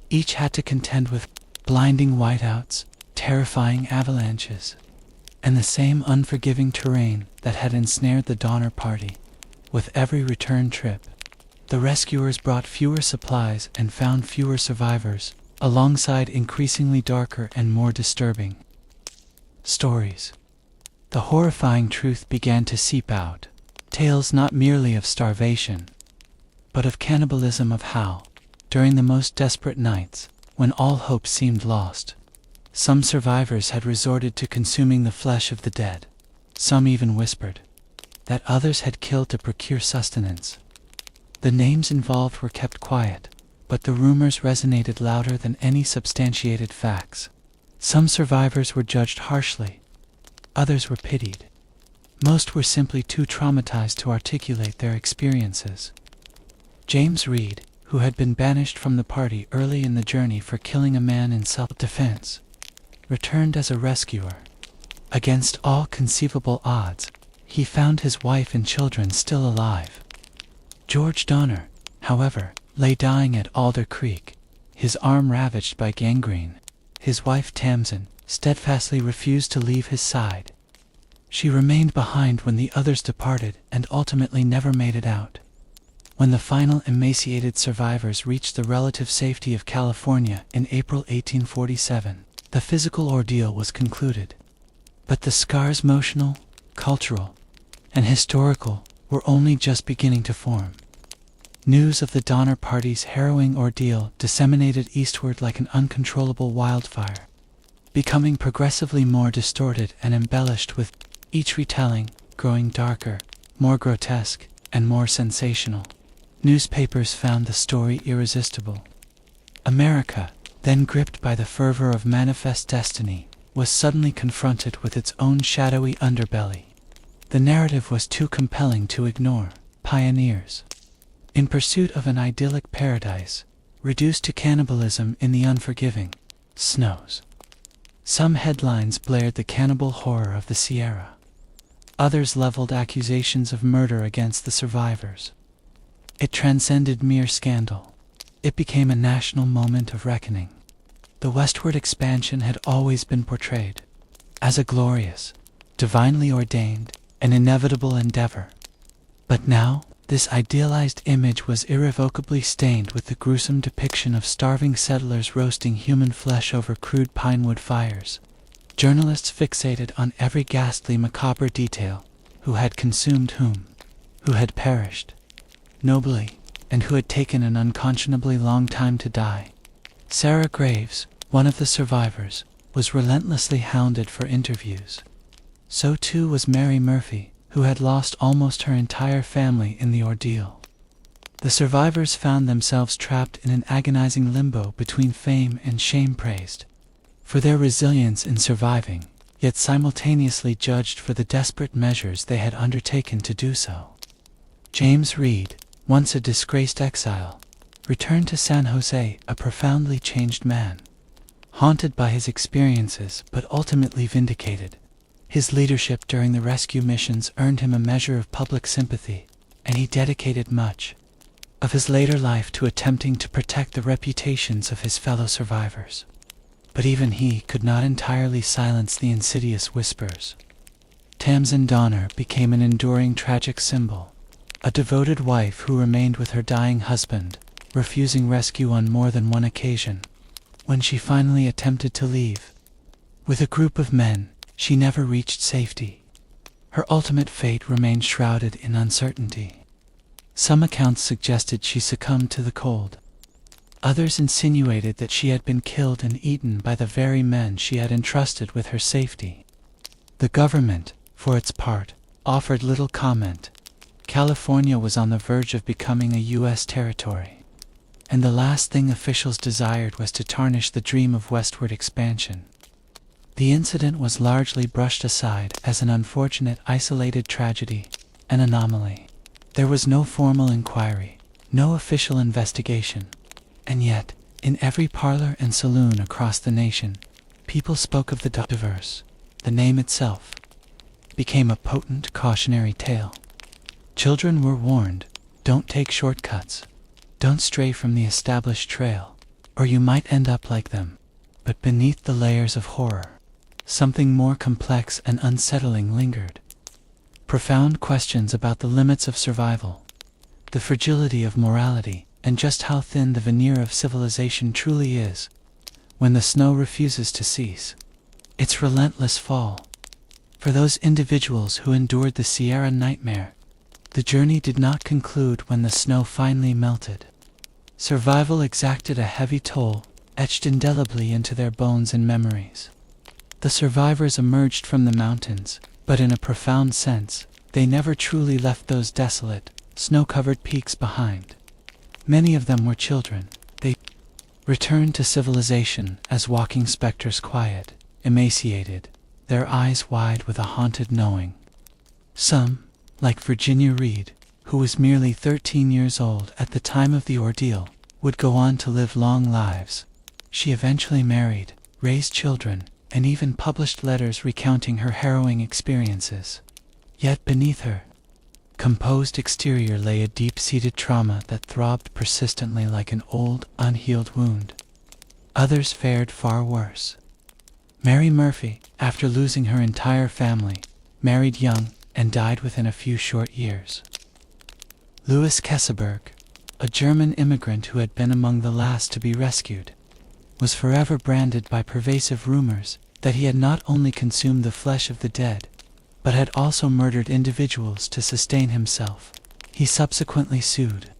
S1: Each had to contend with blinding whiteouts, terrifying avalanches, and the same unforgiving terrain that had ensnared the Donner Party. With every return trip, the rescuers brought fewer supplies and found fewer survivors, alongside increasingly darker and more disturbing stories. The horrifying truth began to seep out. Tales not merely of starvation, but of cannibalism, of how, during the most desperate nights, when all hope seemed lost, some survivors had resorted to consuming the flesh of the dead. Some even whispered that others had killed to procure sustenance. The names involved were kept quiet, but the rumors resonated louder than any substantiated facts. Some survivors were judged harshly, others were pitied. Most were simply too traumatized to articulate their experiences. James Reed, who had been banished from the party early in the journey for killing a man in self-defense, returned as a rescuer. Against all conceivable odds, he found his wife and children still alive. George Donner, however, lay dying at Alder Creek, his arm ravaged by gangrene. His wife Tamsin steadfastly refused to leave his side. She remained behind when the others departed and ultimately never made it out. When the final emaciated survivors reached the relative safety of California in April 1847, the physical ordeal was concluded. But the scars, emotional, cultural, and historical, were only just beginning to form. News of the Donner Party's harrowing ordeal disseminated eastward like an uncontrollable wildfire, becoming progressively more distorted and embellished, with each retelling growing darker, more grotesque, and more sensational. Newspapers found the story irresistible. America, then gripped by the fervor of manifest destiny, was suddenly confronted with its own shadowy underbelly. The narrative was too compelling to ignore. Pioneers, in pursuit of an idyllic paradise, reduced to cannibalism in the unforgiving snows. Some headlines blared the cannibal horror of the Sierra. Others leveled accusations of murder against the survivors. It transcended mere scandal. It became a national moment of reckoning. The westward expansion had always been portrayed as a glorious, divinely ordained, and inevitable endeavor. But now, this idealized image was irrevocably stained with the gruesome depiction of starving settlers roasting human flesh over crude pinewood fires. Journalists fixated on every ghastly, macabre detail: who had consumed whom, who had perished nobly, and who had taken an unconscionably long time to die. Sarah Graves, one of the survivors, was relentlessly hounded for interviews. So too was Mary Murphy, who had lost almost her entire family in the ordeal. The survivors found themselves trapped in an agonizing limbo between fame and shame, praised for their resilience in surviving, yet simultaneously judged for the desperate measures they had undertaken to do so. James Reed, once a disgraced exile, returned to San Jose a profoundly changed man. Haunted by his experiences but ultimately vindicated, his leadership during the rescue missions earned him a measure of public sympathy, and he dedicated much of his later life to attempting to protect the reputations of his fellow survivors. But even he could not entirely silence the insidious whispers. Tamsin Donner became an enduring tragic symbol, a devoted wife who remained with her dying husband, refusing rescue on more than one occasion. when she finally attempted to leave. With a group of men, she never reached safety. Her ultimate fate remained shrouded in uncertainty. Some accounts suggested she succumbed to the cold. Others insinuated that she had been killed and eaten by the very men she had entrusted with her safety. The government, for its part, offered little comment. California was on the verge of becoming a U.S. territory, and the last thing officials desired was to tarnish the dream of westward expansion. The incident was largely brushed aside as an unfortunate isolated tragedy, an anomaly. There was no formal inquiry, no official investigation, and yet, in every parlor and saloon across the nation, people spoke of the diverse. The name itself became a potent cautionary tale. Children were warned, don't take shortcuts, don't stray from the established trail, or you might end up like them. But beneath the layers of horror, something more complex and unsettling lingered. Profound questions about the limits of survival, the fragility of morality, and just how thin the veneer of civilization truly is when the snow refuses to cease its relentless fall. For those individuals who endured the Sierra nightmare, the journey did not conclude when the snow finally melted. Survival exacted a heavy toll, etched indelibly into their bones and memories. The survivors emerged from the mountains, but in a profound sense, they never truly left those desolate, snow-covered peaks behind. Many of them were children. They returned to civilization as walking specters, quiet, emaciated, their eyes wide with a haunted knowing. Some, like Virginia Reed, who was merely 13 years old at the time of the ordeal, would go on to live long lives. She eventually married, raised children, and even published letters recounting her harrowing experiences. Yet beneath her composed exterior lay a deep-seated trauma that throbbed persistently like an old, unhealed wound. Others fared far worse. Mary Murphy, after losing her entire family, married young and died within a few short years. Louis Kesselberg, a German immigrant who had been among the last to be rescued, was forever branded by pervasive rumors that he had not only consumed the flesh of the dead, but had also murdered individuals to sustain himself. He subsequently sued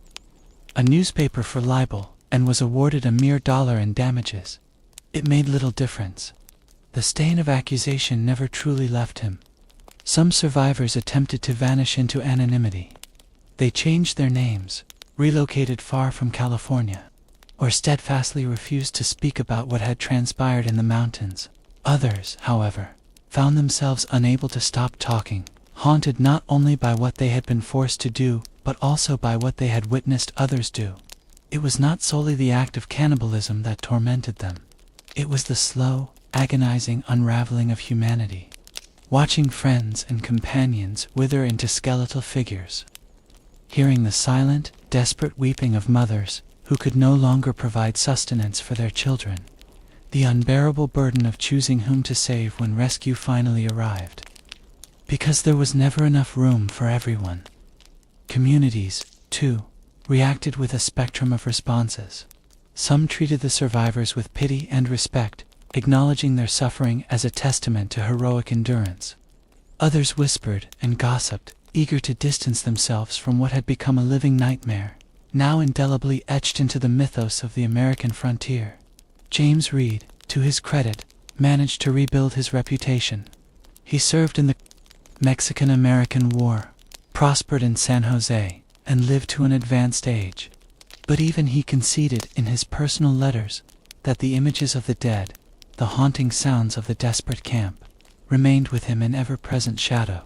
S1: a newspaper for libel and was awarded a mere $1 in damages. It made little difference. The stain of accusation never truly left him. Some survivors attempted to vanish into anonymity. They changed their names, relocated far from California, or steadfastly refused to speak about what had transpired in the mountains. Others, however, found themselves unable to stop talking, haunted not only by what they had been forced to do, but also by what they had witnessed others do. It was not solely the act of cannibalism that tormented them. It was the slow, agonizing unraveling of humanity, watching friends and companions wither into skeletal figures, hearing the silent, desperate weeping of mothers who could no longer provide sustenance for their children, the unbearable burden of choosing whom to save when rescue finally arrived. Because there was never enough room for everyone. Communities, too, reacted with a spectrum of responses. Some treated the survivors with pity and respect, acknowledging their suffering as a testament to heroic endurance. Others whispered and gossiped, eager to distance themselves from what had become a living nightmare, now indelibly etched into the mythos of the American frontier. James Reed, to his credit, managed to rebuild his reputation. He served in the Mexican-American War, prospered in San Jose, and lived to an advanced age. But even he conceded in his personal letters that the images of the dead, the haunting sounds of the desperate camp, remained with him in ever-present shadow.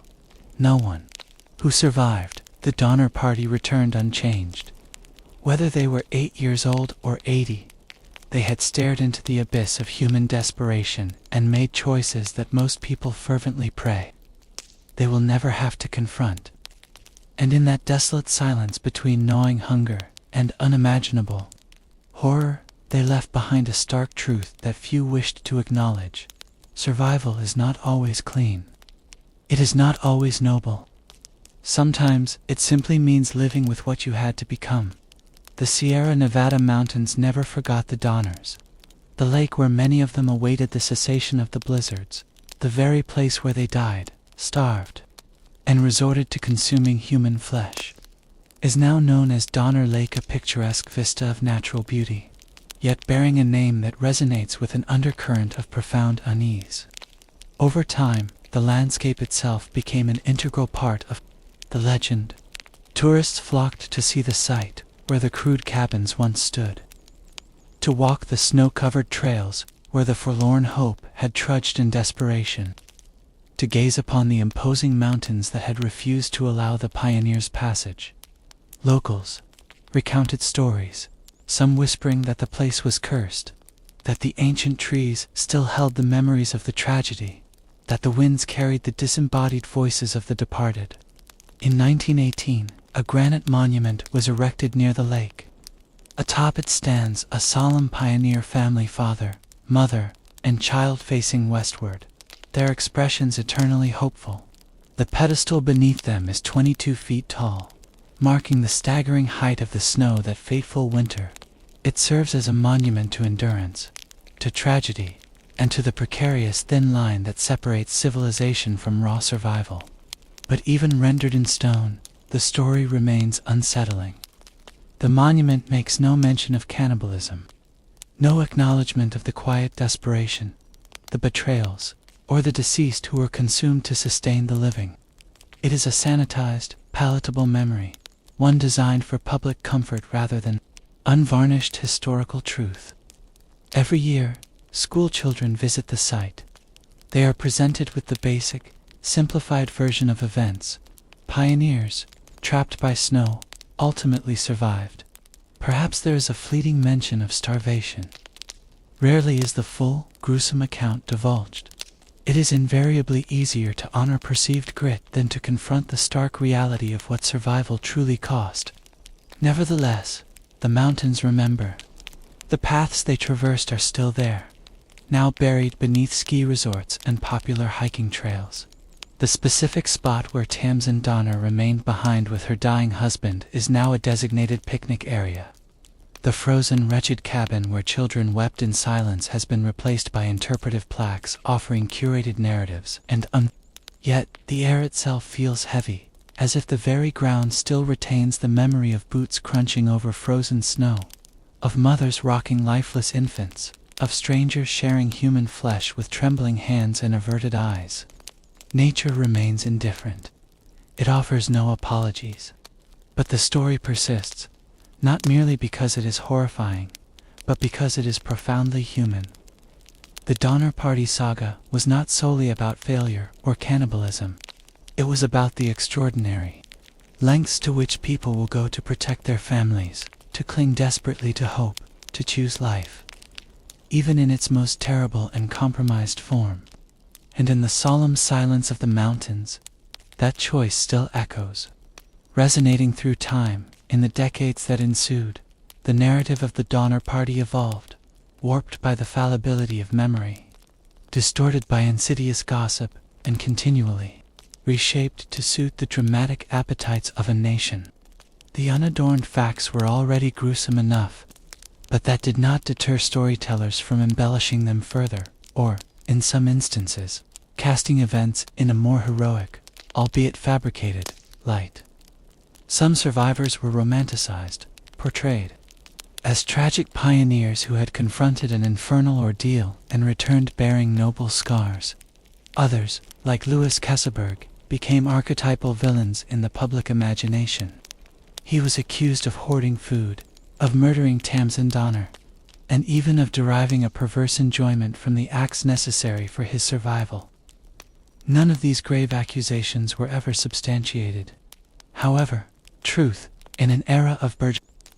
S1: No one who survived the Donner Party returned unchanged. Whether they were 8 years old or 80, they had stared into the abyss of human desperation and made choices that most people fervently pray they will never have to confront. And in that desolate silence between gnawing hunger and unimaginable horror, they left behind a stark truth that few wished to acknowledge. Survival is not always clean. It is not always noble. Sometimes it simply means living with what you had to become. The Sierra Nevada mountains never forgot the Donners. the lake where many of them awaited the cessation of the blizzards, the very place where they died, starved, and resorted to consuming human flesh, is now known as Donner Lake, a picturesque vista of natural beauty, yet bearing a name that resonates with an undercurrent of profound unease. Over time, the landscape itself became an integral part of the legend. Tourists flocked to see the site where the crude cabins once stood, to walk the snow-covered trails where the forlorn hope had trudged in desperation, to gaze upon the imposing mountains that had refused to allow the pioneers' passage. Locals recounted stories, some whispering that the place was cursed, that the ancient trees still held the memories of the tragedy, that the winds carried the disembodied voices of the departed. In 1918, a granite monument was erected near the lake. Atop it stands a solemn pioneer family, father, mother, and child facing westward, their expressions eternally hopeful. The pedestal beneath them is 22 feet tall, marking the staggering height of the snow that fateful winter. It serves as a monument to endurance, to tragedy, and to the precarious thin line that separates civilization from raw survival. But even rendered in stone, the story remains unsettling. The monument makes no mention of cannibalism, no acknowledgement of the quiet desperation, the betrayals, or the deceased who were consumed to sustain the living. It is a sanitized, palatable memory, one designed for public comfort rather than unvarnished historical truth. Every year, school children visit the site. They are presented with the basic, simplified version of events. Pioneers, trapped by snow, ultimately survived. Perhaps there is a fleeting mention of starvation. Rarely is the full, gruesome account divulged. It is invariably easier to honor perceived grit than to confront the stark reality of what survival truly cost. Nevertheless, the mountains remember. The paths they traversed are still there, now buried beneath ski resorts and popular hiking trails. The specific spot where Tamsin Donner remained behind with her dying husband is now a designated picnic area. The frozen, wretched cabin where children wept in silence has been replaced by interpretive plaques offering curated narratives, yet the air itself feels heavy, as if the very ground still retains the memory of boots crunching over frozen snow, of mothers rocking lifeless infants, of strangers sharing human flesh with trembling hands and averted eyes. Nature remains indifferent. It offers no apologies. But the story persists, not merely because it is horrifying, but because it is profoundly human. The Donner Party saga was not solely about failure or cannibalism. It was about the extraordinary lengths to which people will go to protect their families, to cling desperately to hope, to choose life, even in its most terrible and compromised form. And in the solemn silence of the mountains, that choice still echoes, resonating through time. In the decades that ensued, the narrative of the Donner Party evolved, warped by the fallibility of memory, distorted by insidious gossip, and continually reshaped to suit the dramatic appetites of a nation. The unadorned facts were already gruesome enough, but that did not deter storytellers from embellishing them further, or, in some instances, casting events in a more heroic, albeit fabricated, light. Some survivors were romanticized, portrayed as tragic pioneers who had confronted an infernal ordeal and returned bearing noble scars. Others, like Louis Kesselberg, became archetypal villains in the public imagination. He was accused of hoarding food, of murdering Tamsin Donner, and even of deriving a perverse enjoyment from the acts necessary for his survival. None of these grave accusations were ever substantiated. However, truth, in an era of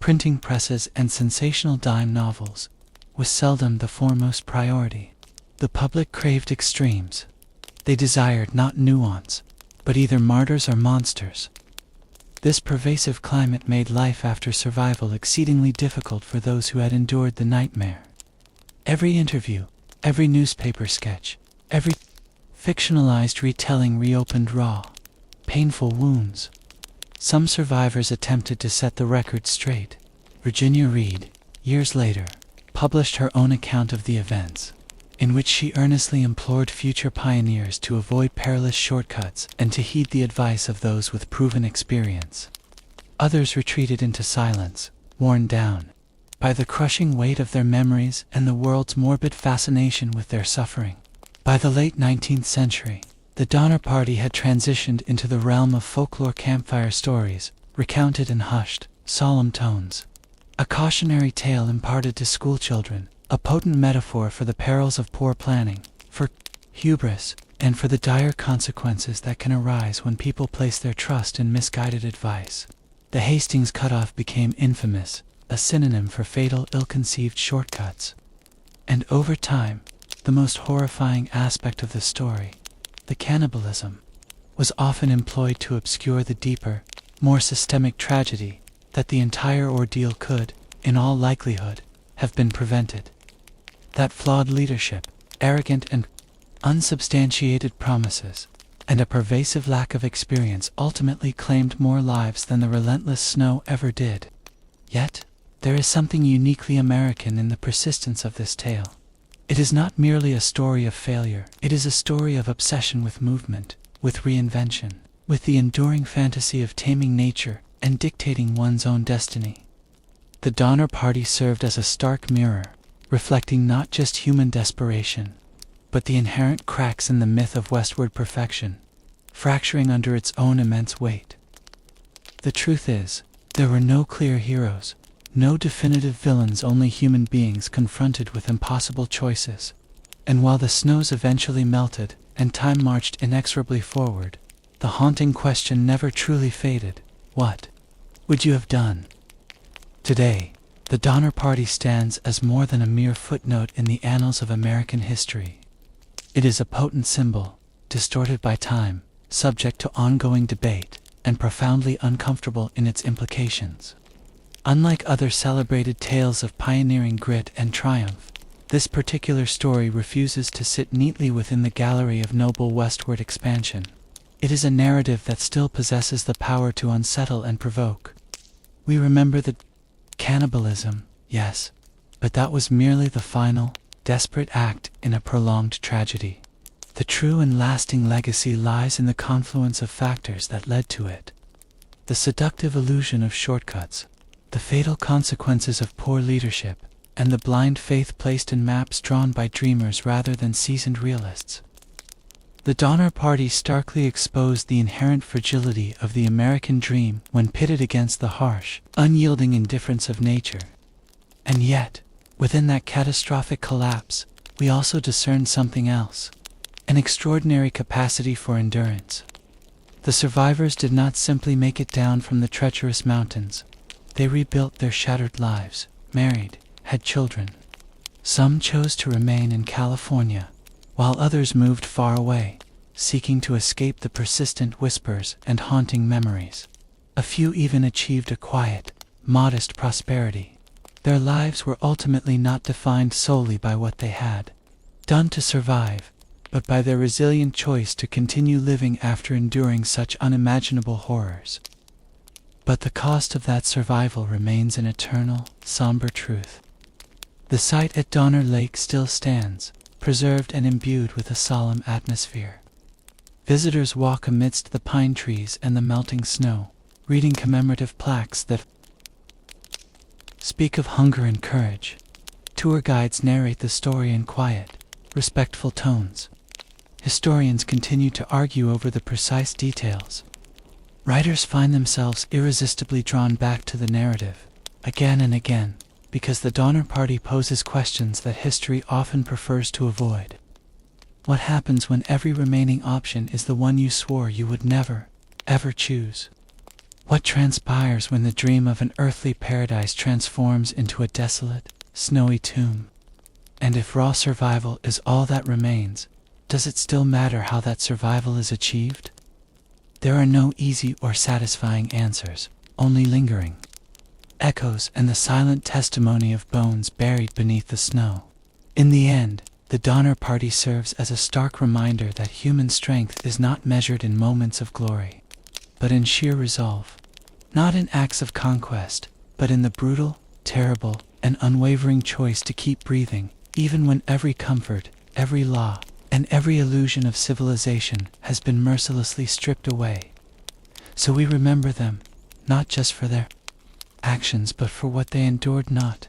S1: printing presses and sensational dime novels, was seldom the foremost priority. The public craved extremes. They desired not nuance, but either martyrs or monsters. This pervasive climate made life after survival exceedingly difficult for those who had endured the nightmare. Every interview, every newspaper sketch, every fictionalized retelling reopened raw, painful wounds. Some survivors attempted to set the record straight. Virginia Reed, years later, published her own account of the events, in which she earnestly implored future pioneers to avoid perilous shortcuts and to heed the advice of those with proven experience. Others retreated into silence, worn down by the crushing weight of their memories and the world's morbid fascination with their suffering. By the late 19th century, the Donner Party had transitioned into the realm of folklore campfire stories, recounted in hushed, solemn tones. A cautionary tale imparted to schoolchildren, a potent metaphor for the perils of poor planning, for hubris, and for the dire consequences that can arise when people place their trust in misguided advice. The Hastings cutoff became infamous, a synonym for fatal, ill-conceived shortcuts. And over time, the most horrifying aspect of the story, the cannibalism, was often employed to obscure the deeper, more systemic tragedy that the entire ordeal could, in all likelihood, have been prevented. That flawed leadership, arrogant and unsubstantiated promises, and a pervasive lack of experience ultimately claimed more lives than the relentless snow ever did. Yet, there is something uniquely American in the persistence of this tale. It is not merely a story of failure, it is a story of obsession with movement, with reinvention, with the enduring fantasy of taming nature and dictating one's own destiny. The Donner Party served as a stark mirror, reflecting not just human desperation, but the inherent cracks in the myth of westward perfection, fracturing under its own immense weight. The truth is, there were no clear heroes, no definitive villains, only human beings confronted with impossible choices. And while the snows eventually melted and time marched inexorably forward, the haunting question never truly faded: what would you have done? Today, the Donner Party stands as more than a mere footnote in the annals of American history. It is a potent symbol, distorted by time, subject to ongoing debate, and profoundly uncomfortable in its implications. Unlike other celebrated tales of pioneering grit and triumph, this particular story refuses to sit neatly within the gallery of noble westward expansion. It is a narrative that still possesses the power to unsettle and provoke. We remember the cannibalism, yes, but that was merely the final, desperate act in a prolonged tragedy. The true and lasting legacy lies in the confluence of factors that led to it. The seductive illusion of shortcuts, the fatal consequences of poor leadership, and the blind faith placed in maps drawn by dreamers rather than seasoned realists. The Donner Party starkly exposed the inherent fragility of the American dream when pitted against the harsh, unyielding indifference of nature. And yet, within that catastrophic collapse, we also discern something else: an extraordinary capacity for endurance. The survivors did not simply make it down from the treacherous mountains. They rebuilt their shattered lives, married, had children. Some chose to remain in California, while others moved far away, seeking to escape the persistent whispers and haunting memories. A few even achieved a quiet, modest prosperity. Their lives were ultimately not defined solely by what they had done to survive, but by their resilient choice to continue living after enduring such unimaginable horrors. But the cost of that survival remains an eternal, somber truth. The site at Donner Lake still stands, preserved and imbued with a solemn atmosphere. Visitors walk amidst the pine trees and the melting snow, reading commemorative plaques that speak of hunger and courage. Tour guides narrate the story in quiet, respectful tones. Historians continue to argue over the precise details. Writers find themselves irresistibly drawn back to the narrative, again and again, because the Donner Party poses questions that history often prefers to avoid. What happens when every remaining option is the one you swore you would never, ever choose? What transpires when the dream of an earthly paradise transforms into a desolate, snowy tomb? And if raw survival is all that remains, does it still matter how that survival is achieved? There are no easy or satisfying answers, only lingering echoes and the silent testimony of bones buried beneath the snow. In the end, the Donner Party serves as a stark reminder that human strength is not measured in moments of glory, but in sheer resolve. Not in acts of conquest, but in the brutal, terrible, an unwavering choice to keep breathing, even when every comfort, every law, and every illusion of civilization has been mercilessly stripped away. So we remember them, not just for their actions but for what they endured, not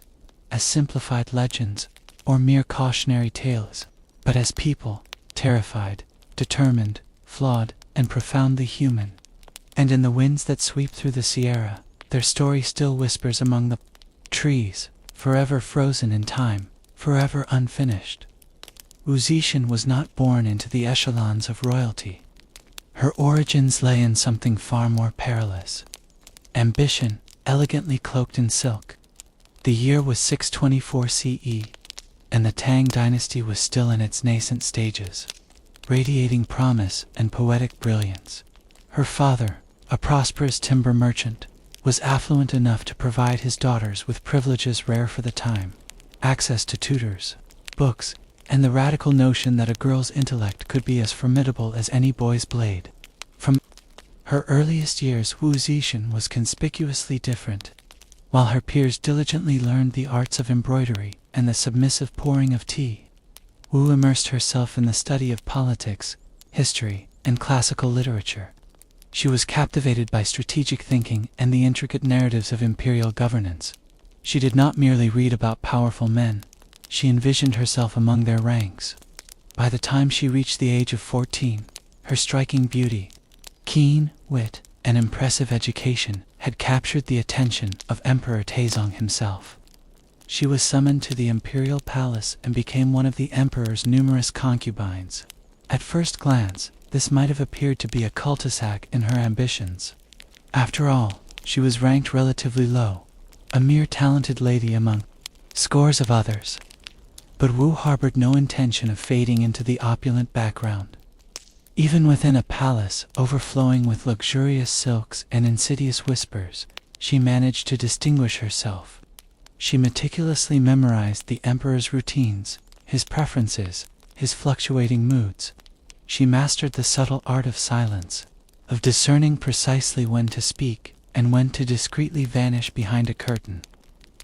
S1: as simplified legends or mere cautionary tales, but as people, terrified, determined, flawed, and profoundly human. And in the winds that sweep through the Sierra, their story still whispers among the trees, forever frozen in time, forever unfinished. Wu Zixin was not born into the echelons of royalty. Her origins lay in something far more perilous. Ambition, elegantly cloaked in silk. The year was 624 CE, and the Tang dynasty was still in its nascent stages, radiating promise and poetic brilliance. Her father, a prosperous timber merchant, was affluent enough to provide his daughters with privileges rare for the time: access to tutors, books, and the radical notion that a girl's intellect could be as formidable as any boy's blade. From her earliest years, Wu Zixin was conspicuously different. While her peers diligently learned the arts of embroidery and the submissive pouring of tea, Wu immersed herself in the study of politics, history, and classical literature. She was captivated by strategic thinking and the intricate narratives of imperial governance. She did not merely read about powerful men, she envisioned herself among their ranks. By the time she reached the age of 14, her striking beauty, keen wit, and impressive education had captured the attention of Emperor Taizong himself. She was summoned to the imperial palace and became one of the emperor's numerous concubines. At first glance, this might have appeared to be a cul-de-sac in her ambitions. After all, she was ranked relatively low, a mere talented lady among scores of others. But Wu harbored no intention of fading into the opulent background. Even within a palace overflowing with luxurious silks and insidious whispers, she managed to distinguish herself. She meticulously memorized the emperor's routines, his preferences, his fluctuating moods. She mastered the subtle art of silence, of discerning precisely when to speak and when to discreetly vanish behind a curtain.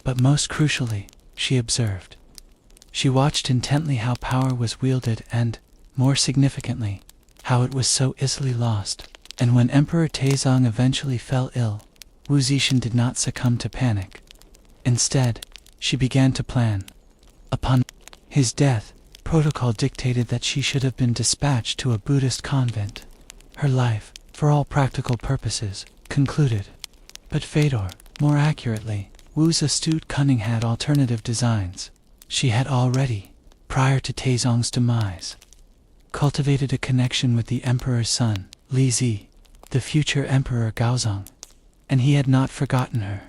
S1: But most crucially, she observed. She watched intently how power was wielded and, more significantly, how it was so easily lost. And when Emperor Taizong eventually fell ill, Wu Zixin did not succumb to panic. Instead, she began to plan. Upon his death, protocol dictated that she should have been dispatched to a Buddhist convent. Her life, for all practical purposes, concluded. But Fedor, more accurately, Wu's astute cunning had alternative designs. She had already, prior to Taizong's demise, cultivated a connection with the emperor's son, Li Zi, the future emperor Gaozong, and he had not forgotten her.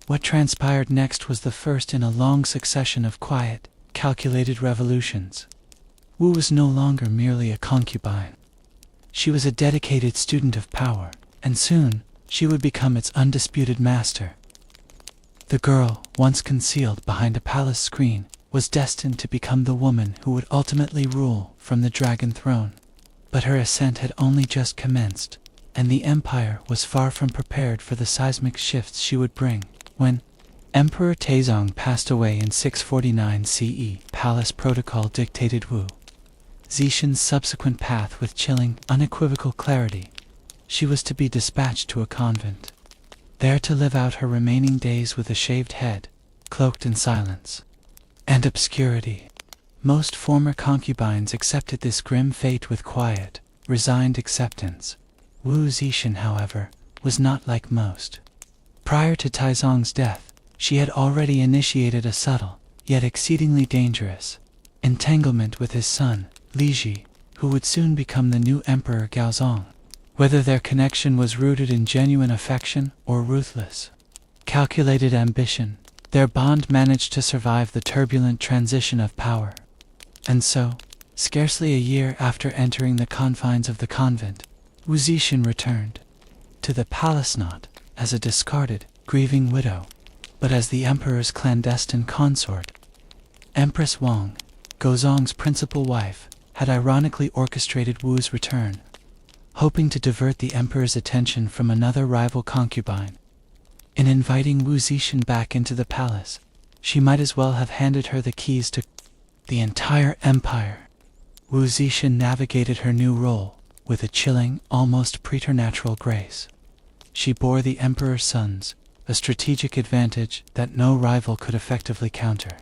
S1: What transpired next was the first in a long succession of quiet, calculated revolutions. Wu was no longer merely a concubine. She was a dedicated student of power, and soon she would become its undisputed master. The girl, once concealed behind a palace screen, was destined to become the woman who would ultimately rule from the dragon throne. But her ascent had only just commenced, and the empire was far from prepared for the seismic shifts she would bring. When Emperor Taizong passed away in 649 CE, palace protocol dictated Wu Zixin's subsequent path with chilling, unequivocal clarity. She was to be dispatched to a convent, there to live out her remaining days with a shaved head, cloaked in silence and obscurity. Most former concubines accepted this grim fate with quiet, resigned acceptance. Wu Zixin, however, was not like most. Prior to Taizong's death, she had already initiated a subtle, yet exceedingly dangerous, entanglement with his son, Li Ji, who would soon become the new Emperor Gaozong. Whether their connection was rooted in genuine affection or ruthless, calculated ambition, their bond managed to survive the turbulent transition of power. And so, scarcely a year after entering the confines of the convent, Wu Zixin returned to the palace, not as a discarded, grieving widow, but as the emperor's clandestine consort. Empress Wang, Gaozong's principal wife, had ironically orchestrated Wu's return, hoping to divert the emperor's attention from another rival concubine. In inviting Wu Zixin back into the palace, She might as well have handed her the keys to the entire empire. Wu Zixin navigated her new role with a chilling, almost preternatural grace. She bore the emperor's sons, a strategic advantage that no rival could effectively counter.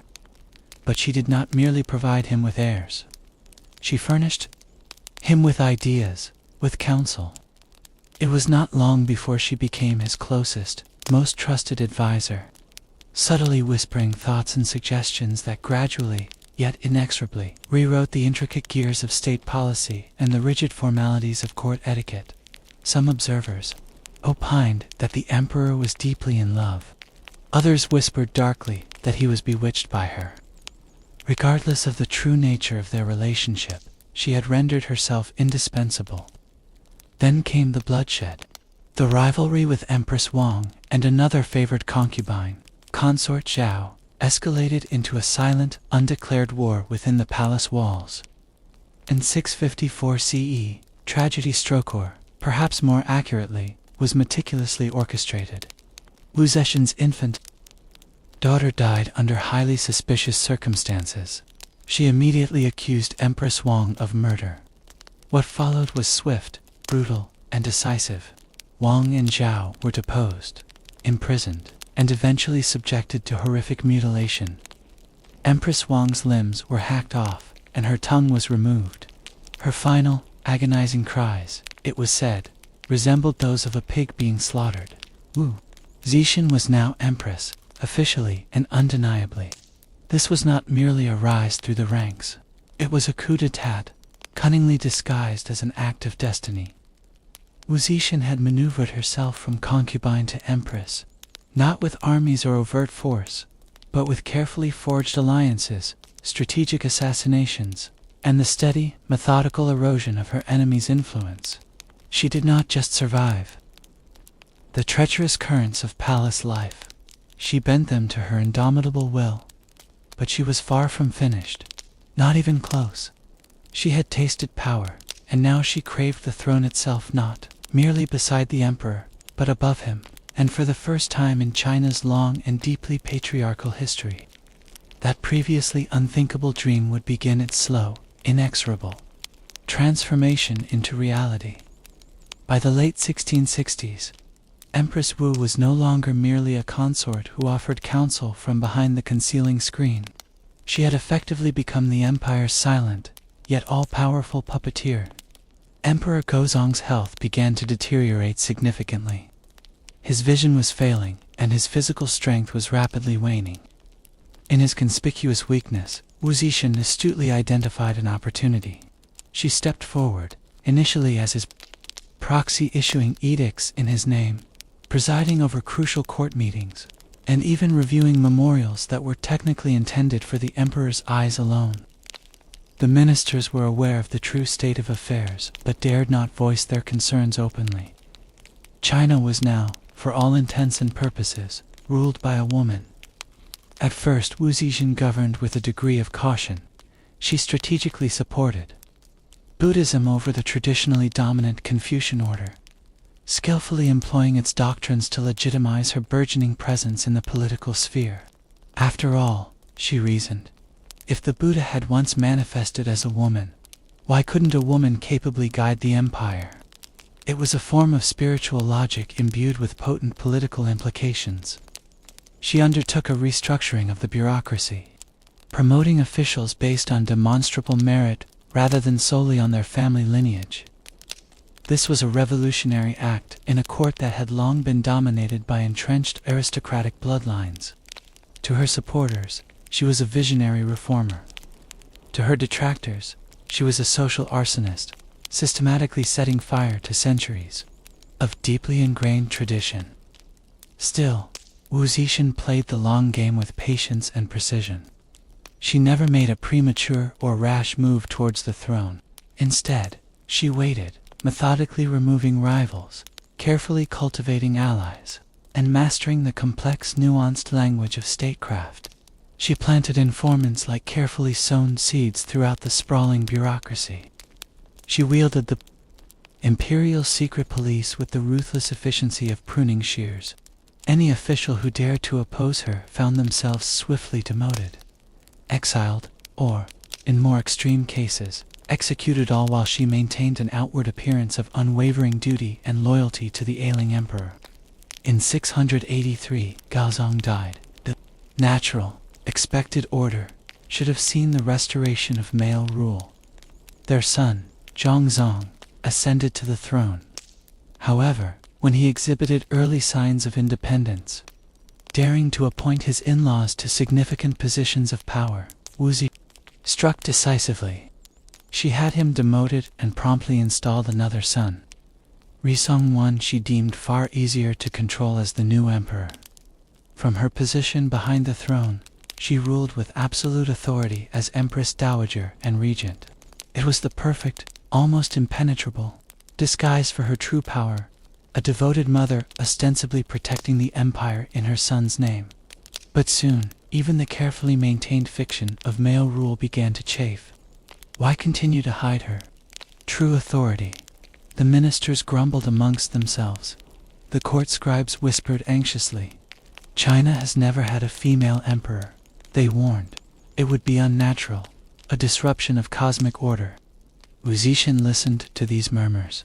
S1: But she did not merely provide him with heirs. She furnished him with ideas, with counsel. It was not long before she became his closest, most trusted advisor, subtly whispering thoughts and suggestions that gradually, yet inexorably, rewrote the intricate gears of state policy and the rigid formalities of court etiquette. Some observers opined that the emperor was deeply in love. Others whispered darkly that he was bewitched by her. Regardless of the true nature of their relationship, she had rendered herself indispensable. Then came the bloodshed. The rivalry with Empress Wang and another favored concubine, Consort Zhao, escalated into a silent, undeclared war within the palace walls. In 654 CE, tragedy struck, or, perhaps more accurately, was meticulously orchestrated. Wu Zixin's infant daughter died under highly suspicious circumstances. She immediately accused Empress Wang of murder. What followed was swift, brutal, and decisive. Wang and Zhao were deposed, imprisoned, and eventually subjected to horrific mutilation. Empress Wang's limbs were hacked off, and her tongue was removed. Her final, agonizing cries, it was said, resembled those of a pig being slaughtered. Wu Zixin was now empress, officially and undeniably. This was not merely a rise through the ranks. It was a coup d'etat, cunningly disguised as an act of destiny. Wu Zixin had maneuvered herself from concubine to empress, not with armies or overt force, but with carefully forged alliances, strategic assassinations, and the steady, methodical erosion of her enemy's influence. She did not just survive the treacherous currents of palace life. She bent them to her indomitable will. But she was far from finished, not even close. She had tasted power, and now she craved the throne itself, not merely beside the emperor, but above him, and for the first time in China's long and deeply patriarchal history. That previously unthinkable dream would begin its slow, inexorable transformation into reality. By the late 1660s, Empress Wu was no longer merely a consort who offered counsel from behind the concealing screen. She had effectively become the empire's silent, yet all-powerful puppeteer. Emperor Gozong's health began to deteriorate significantly. His vision was failing, and his physical strength was rapidly waning. In his conspicuous weakness, Wu Zixin astutely identified an opportunity. She stepped forward, initially as his proxy, issuing edicts in his name, presiding over crucial court meetings, and even reviewing memorials that were technically intended for the emperor's eyes alone. The ministers were aware of the true state of affairs, but dared not voice their concerns openly. China was now, for all intents and purposes, ruled by a woman. At first, Wu Zixin governed with a degree of caution. She strategically supported Buddhism over the traditionally dominant Confucian order, skillfully employing its doctrines to legitimize her burgeoning presence in the political sphere. After all, she reasoned, if the Buddha had once manifested as a woman, why couldn't a woman capably guide the empire? It was a form of spiritual logic imbued with potent political implications. She undertook a restructuring of the bureaucracy, promoting officials based on demonstrable merit rather than solely on their family lineage. This was a revolutionary act in a court that had long been dominated by entrenched aristocratic bloodlines. To her supporters, she was a visionary reformer. To her detractors, she was a social arsonist, systematically setting fire to centuries of deeply ingrained tradition. Still, Wu Zixin played the long game with patience and precision. She never made a premature or rash move towards the throne. Instead, she waited, methodically removing rivals, carefully cultivating allies, and mastering the complex, nuanced language of statecraft. She planted informants like carefully sown seeds throughout the sprawling bureaucracy. She wielded the Imperial secret police with the ruthless efficiency of pruning shears, Any official who dared to oppose her found themselves swiftly demoted, exiled, or, in more extreme cases, executed, all while she maintained an outward appearance of unwavering duty and loyalty to the ailing emperor. In 683, Gaozong died. The natural, expected order should have seen the restoration of male rule. Their son, Zhongzong, ascended to the throne. However, when he exhibited early signs of independence, daring to appoint his in-laws to significant positions of power, Wu Zi struck decisively. She had him demoted and promptly installed another son. Risong she deemed far easier to control as the new emperor. From her position behind the throne, she ruled with absolute authority as Empress Dowager and Regent. It was the perfect, almost impenetrable, disguise for her true power, a devoted mother ostensibly protecting the empire in her son's name. But soon, even the carefully maintained fiction of male rule began to chafe. Why continue to hide her true authority? The ministers grumbled amongst themselves. The court scribes whispered anxiously. China has never had a female emperor, they warned. It would be unnatural, a disruption of cosmic order. Wu Zixin listened to these murmurs.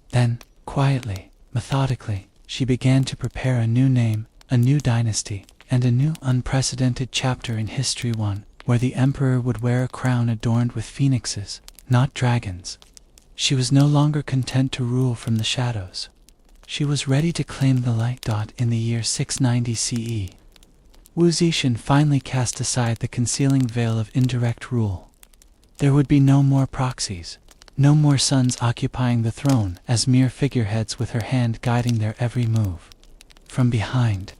S1: Then, quietly, methodically, she began to prepare a new name, a new dynasty, and a new unprecedented chapter in history, one where the emperor would wear a crown adorned with phoenixes, not dragons. She was no longer content to rule from the shadows. She was ready to claim the light. In the year 690 CE, Wu Zixin finally cast aside the concealing veil of indirect rule. There would be no more proxies, no more sons occupying the throne as mere figureheads with her hand guiding their every move. From behind,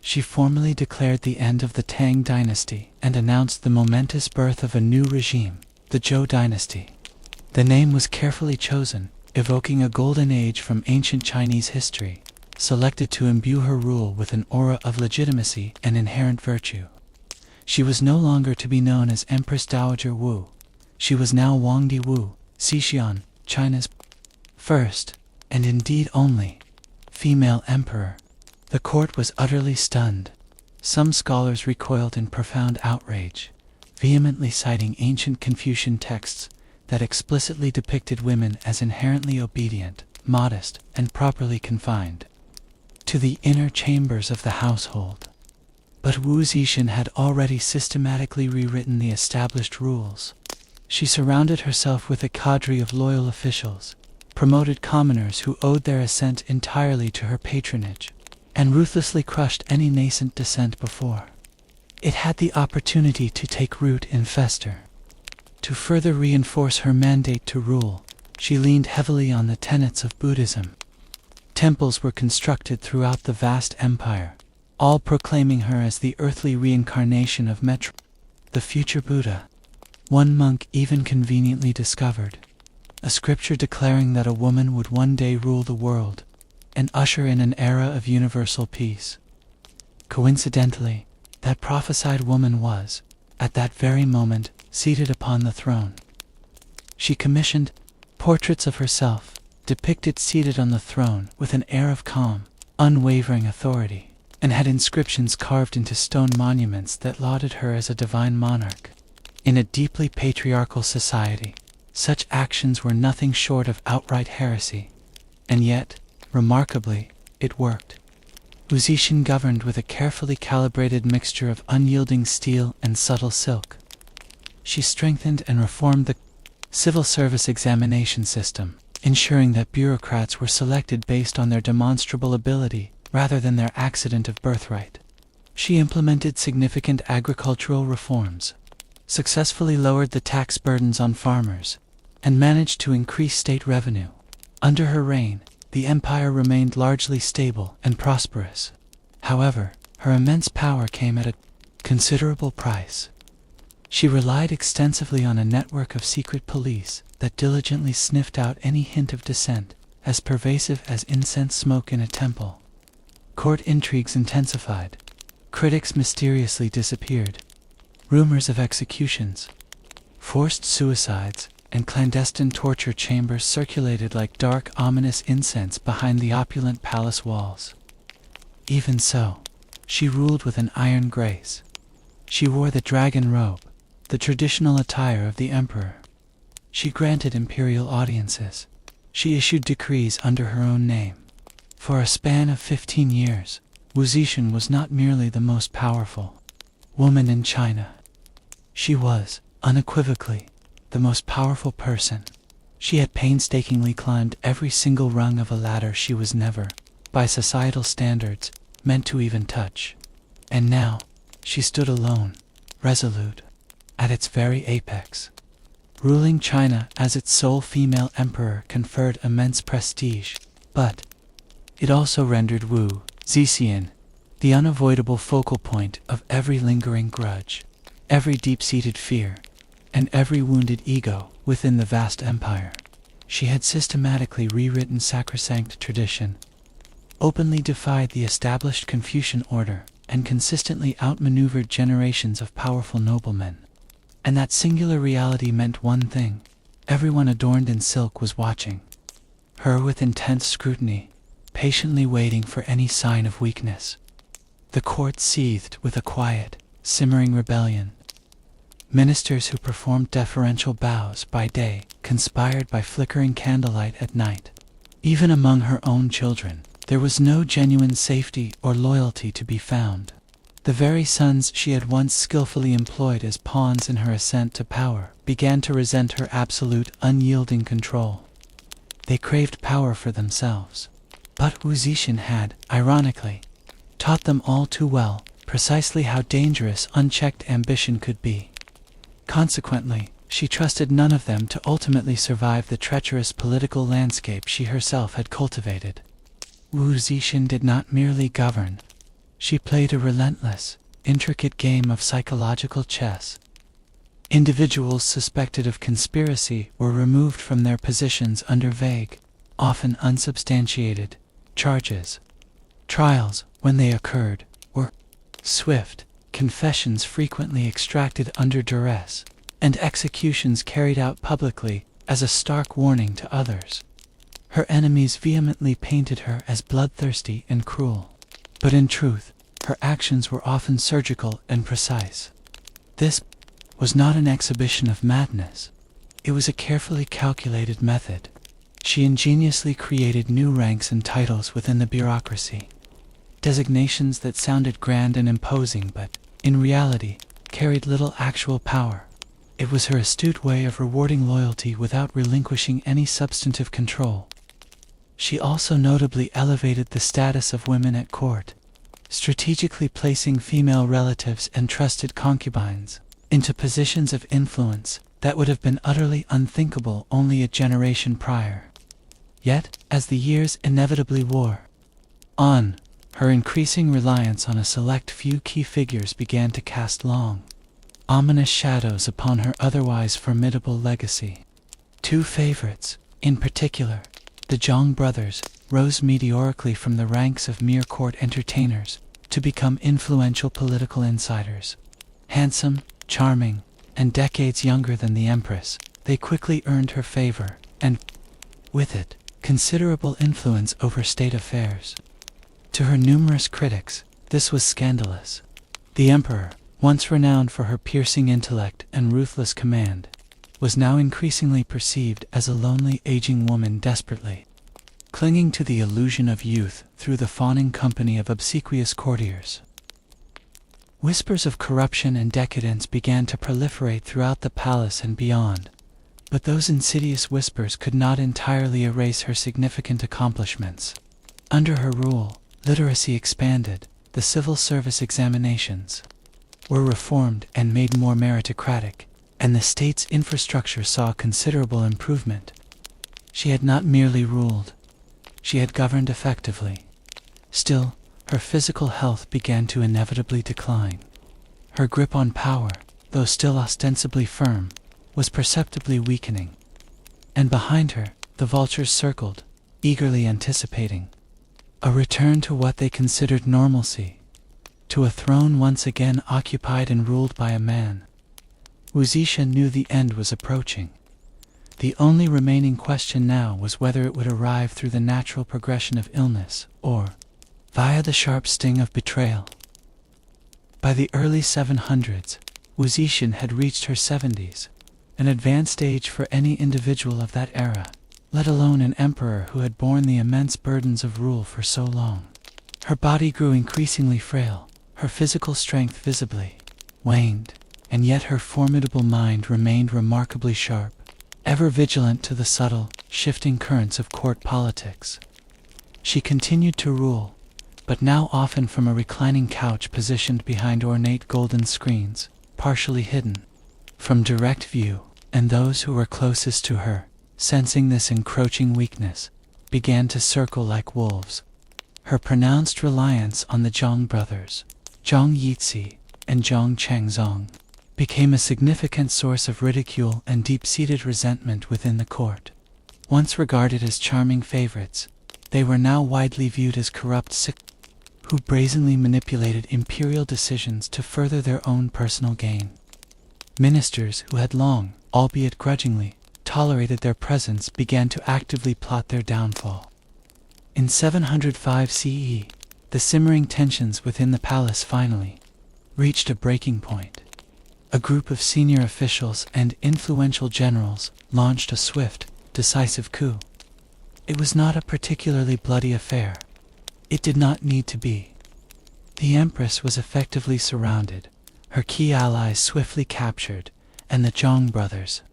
S1: she formally declared the end of the Tang dynasty and announced the momentous birth of a new regime, the Zhou dynasty. The name was carefully chosen, evoking a golden age from ancient Chinese history, selected to imbue her rule with an aura of legitimacy and inherent virtue. She was no longer to be known as Empress Dowager Wu. She was now Wangdi Wu, Xixian, China's first, and indeed only, female emperor. The court was utterly stunned. Some scholars recoiled in profound outrage, vehemently citing ancient Confucian texts that explicitly depicted women as inherently obedient, modest, and properly confined to the inner chambers of the household. But Wu Zixin had already systematically rewritten the established rules. She surrounded herself with a cadre of loyal officials, promoted commoners who owed their assent entirely to her patronage, and ruthlessly crushed any nascent dissent before it had the opportunity to take root and fester. To further reinforce her mandate to rule, she leaned heavily on the tenets of Buddhism. Temples were constructed throughout the vast empire, all proclaiming her as the earthly reincarnation of Metra, the future Buddha. One monk even conveniently discovered a scripture declaring that a woman would one day rule the world and usher in an era of universal peace. Coincidentally, that prophesied woman was, at that very moment, seated upon the throne. She commissioned portraits of herself, depicted seated on the throne with an air of calm, unwavering authority, and had inscriptions carved into stone monuments that lauded her as a divine monarch. In a deeply patriarchal society, such actions were nothing short of outright heresy. And yet, remarkably, it worked. Wu Zixin governed with a carefully calibrated mixture of unyielding steel and subtle silk. She strengthened and reformed the civil service examination system, ensuring that bureaucrats were selected based on their demonstrable ability rather than their accident of birthright. She implemented significant agricultural reforms, successfully lowered the tax burdens on farmers, and managed to increase state revenue. Under her reign, the empire remained largely stable and prosperous. However, her immense power came at a considerable price. She relied extensively on a network of secret police that diligently sniffed out any hint of dissent, as pervasive as incense smoke in a temple. Court intrigues intensified. Critics mysteriously disappeared. Rumors of executions, forced suicides, and clandestine torture chambers circulated like dark, ominous incense behind the opulent palace walls. Even so, she ruled with an iron grace. She wore the dragon robe, the traditional attire of the emperor. She granted imperial audiences. She issued decrees under her own name. For a span of 15 years, Wu Zixun was not merely the most powerful woman in China. She was, unequivocally, the most powerful person. She had painstakingly climbed every single rung of a ladder she was never, by societal standards, meant to even touch. And now, she stood alone, resolute, at its very apex. Ruling China as its sole female emperor conferred immense prestige, but it also rendered Wu Zixun the unavoidable focal point of every lingering grudge, every deep-seated fear, and every wounded ego within the vast empire. She had systematically rewritten sacrosanct tradition, openly defied the established Confucian order, and consistently outmaneuvered generations of powerful noblemen. And that singular reality meant one thing: everyone adorned in silk was watching her with intense scrutiny, patiently waiting for any sign of weakness. The court seethed with a quiet, simmering rebellion. Ministers who performed deferential bows by day conspired by flickering candlelight at night. Even among her own children, there was no genuine safety or loyalty to be found. The very sons she had once skillfully employed as pawns in her ascent to power began to resent her absolute, unyielding control. They craved power for themselves. But Wu Zixun had, ironically, taught them all too well precisely how dangerous unchecked ambition could be. Consequently, she trusted none of them to ultimately survive the treacherous political landscape she herself had cultivated. Wu Zixun did not merely govern. She played a relentless, intricate game of psychological chess. Individuals suspected of conspiracy were removed from their positions under vague, often unsubstantiated, charges. Trials, when they occurred, were swift, confessions frequently extracted under duress, and executions carried out publicly as a stark warning to others. Her enemies vehemently painted her as bloodthirsty and cruel. But in truth, her actions were often surgical and precise. This was not an exhibition of madness. It was a carefully calculated method. She ingeniously created new ranks and titles within the bureaucracy. Designations that sounded grand and imposing but, in reality, carried little actual power. It was her astute way of rewarding loyalty without relinquishing any substantive control. She also notably elevated the status of women at court, strategically placing female relatives and trusted concubines into positions of influence that would have been utterly unthinkable only a generation prior. Yet, as the years inevitably wore on, her increasing reliance on a select few key figures began to cast long, ominous shadows upon her otherwise formidable legacy. Two favorites, in particular, the Zhang brothers, rose meteorically from the ranks of mere court entertainers to become influential political insiders. Handsome, charming, and decades younger than the Empress, they quickly earned her favor, and, with it, considerable influence over state affairs. To her numerous critics, this was scandalous. The Emperor, once renowned for her piercing intellect and ruthless command, was now increasingly perceived as a lonely aging woman desperately clinging to the illusion of youth through the fawning company of obsequious courtiers. Whispers of corruption and decadence began to proliferate throughout the palace and beyond, but those insidious whispers could not entirely erase her significant accomplishments. Under her rule, literacy expanded, the civil service examinations were reformed and made more meritocratic, and the state's infrastructure saw considerable improvement. She had not merely ruled, she had governed effectively. Still, her physical health began to inevitably decline. Her grip on power, though still ostensibly firm, was perceptibly weakening. And behind her, the vultures circled, eagerly anticipating a return to what they considered normalcy, to a throne once again occupied and ruled by a man. Wu Zixun knew the end was approaching. The only remaining question now was whether it would arrive through the natural progression of illness, or via the sharp sting of betrayal. By the early 700s, Wu Zixin had reached her 70s, an advanced age for any individual of that era, let alone an emperor who had borne the immense burdens of rule for so long. Her body grew increasingly frail, her physical strength visibly waned, and yet her formidable mind remained remarkably sharp, ever vigilant to the subtle, shifting currents of court politics. She continued to rule, but now often from a reclining couch positioned behind ornate golden screens, partially hidden from direct view, and those who were closest to her, sensing this encroaching weakness, began to circle like wolves. Her pronounced reliance on the Zhang brothers, Zhang Yizi and Zhang Changzong, became a significant source of ridicule and deep-seated resentment within the court. Once regarded as charming favorites, they were now widely viewed as corrupt who brazenly manipulated imperial decisions to further their own personal gain. Ministers who had long, albeit grudgingly, tolerated their presence began to actively plot their downfall. In 705 CE, the simmering tensions within the palace finally reached a breaking point. A group of senior officials and influential generals launched a swift, decisive coup. It was not a particularly bloody affair. It did not need to be. The empress was effectively surrounded, her key allies swiftly captured, and the Zhang brothers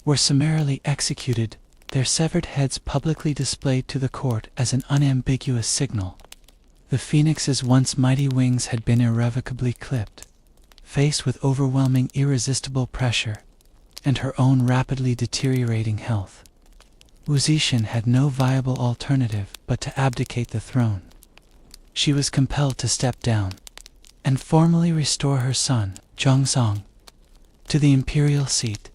S1: were summarily executed, their severed heads publicly displayed to the court as an unambiguous signal. The phoenix's once mighty wings had been irrevocably clipped. Faced with overwhelming irresistible pressure and her own rapidly deteriorating health, Wu Zixin had no viable alternative but to abdicate the throne. She was compelled to step down and formally restore her son, Zhongzong, to the imperial seat,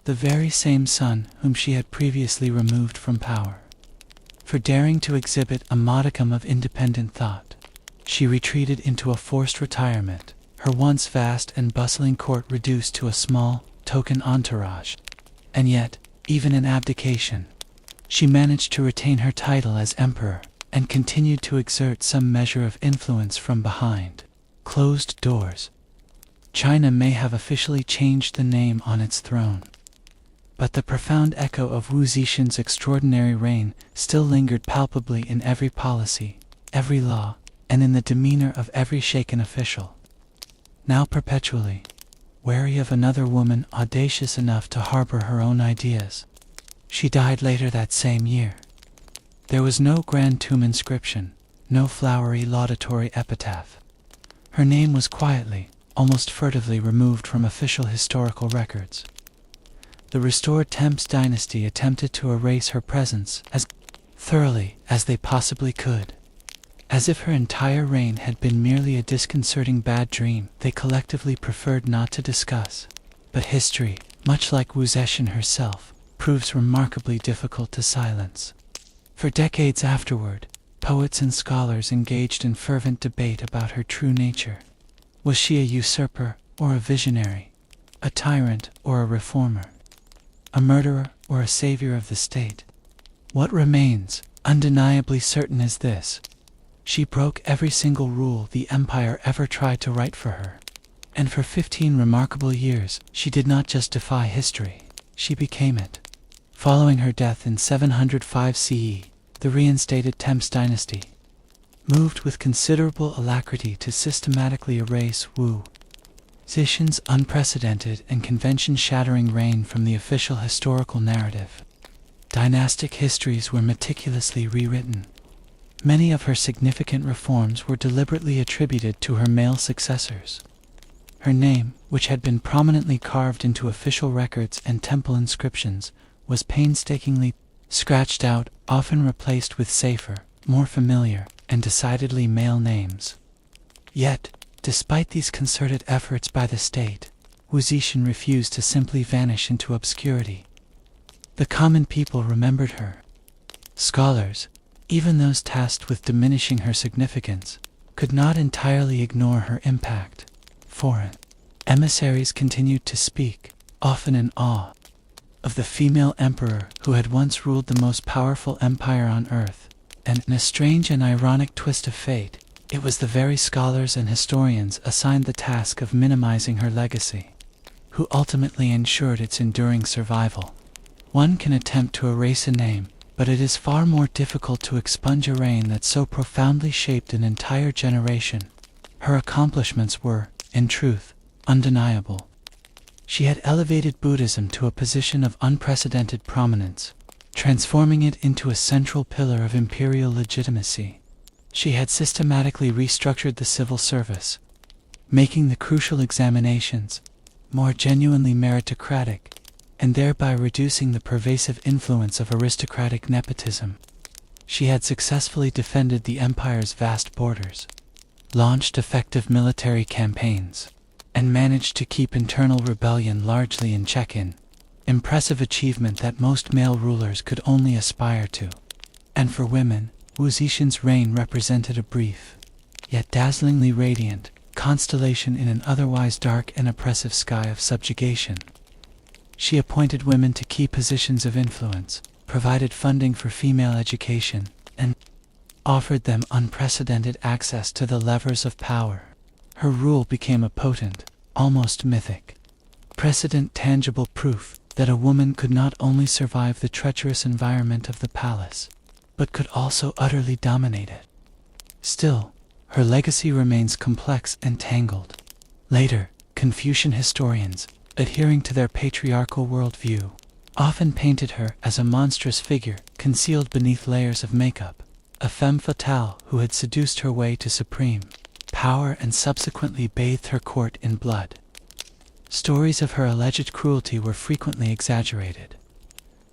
S1: the very same son whom she had previously removed from power. For daring to exhibit a modicum of independent thought, she retreated into a forced retirement, her once vast and bustling court reduced to a small, token entourage. And yet, even in abdication, she managed to retain her title as emperor and continued to exert some measure of influence from behind closed doors. China may have officially changed the name on its throne, but the profound echo of Wu Zixin's extraordinary reign still lingered palpably in every policy, every law, and in the demeanor of every shaken official. Now perpetually wary of another woman audacious enough to harbor her own ideas, she died later that same year. There was no grand tomb inscription, no flowery laudatory epitaph. Her name was quietly, almost furtively removed from official historical records. The restored Temps dynasty attempted to erase her presence as thoroughly as they possibly could. As if her entire reign had been merely a disconcerting bad dream they collectively preferred not to discuss. But history, much like Wu Zixin herself, proves remarkably difficult to silence. For decades afterward, poets and scholars engaged in fervent debate about her true nature. Was she a usurper or a visionary, a tyrant or a reformer, a murderer or a savior of the state? What remains undeniably certain is this: she broke every single rule the empire ever tried to write for her. And for 15 remarkable years, she did not just defy history, she became it. Following her death in 705 CE, the reinstated Temps dynasty moved with considerable alacrity to systematically erase Wu Zixin's unprecedented and convention-shattering reign from the official historical narrative. Dynastic histories were meticulously rewritten. Many of her significant reforms were deliberately attributed to her male successors. Her name, which had been prominently carved into official records and temple inscriptions, was painstakingly scratched out, often replaced with safer, more familiar, and decidedly male names. Yet, despite these concerted efforts by the state, Wu Zixin refused to simply vanish into obscurity. The common people remembered her. Scholars, even those tasked with diminishing her significance, could not entirely ignore her impact. Foreign emissaries continued to speak, often in awe, of the female emperor who had once ruled the most powerful empire on earth, and in a strange and ironic twist of fate, It was the very scholars and historians assigned the task of minimizing her legacy, who ultimately ensured its enduring survival. One can attempt to erase a name, but it is far more difficult to expunge a reign that so profoundly shaped an entire generation. Her accomplishments were, in truth, undeniable. She had elevated Buddhism to a position of unprecedented prominence, transforming it into a central pillar of imperial legitimacy. She had systematically restructured the civil service, making the crucial examinations more genuinely meritocratic, and thereby reducing the pervasive influence of aristocratic nepotism. She had successfully defended the empire's vast borders, launched effective military campaigns, and managed to keep internal rebellion largely in check. Impressive achievement that most male rulers could only aspire to. And for women, Wu Zixin's reign represented a brief, yet dazzlingly radiant, constellation in an otherwise dark and oppressive sky of subjugation. She appointed women to key positions of influence, provided funding for female education, and offered them unprecedented access to the levers of power. Her rule became a potent, almost mythic, precedent, tangible proof that a woman could not only survive the treacherous environment of the palace, but could also utterly dominate it. Still, her legacy remains complex and tangled. Later, Confucian historians, adhering to their patriarchal worldview, often painted her as a monstrous figure concealed beneath layers of makeup, a femme fatale who had seduced her way to supreme power and subsequently bathed her court in blood. Stories of her alleged cruelty were frequently exaggerated.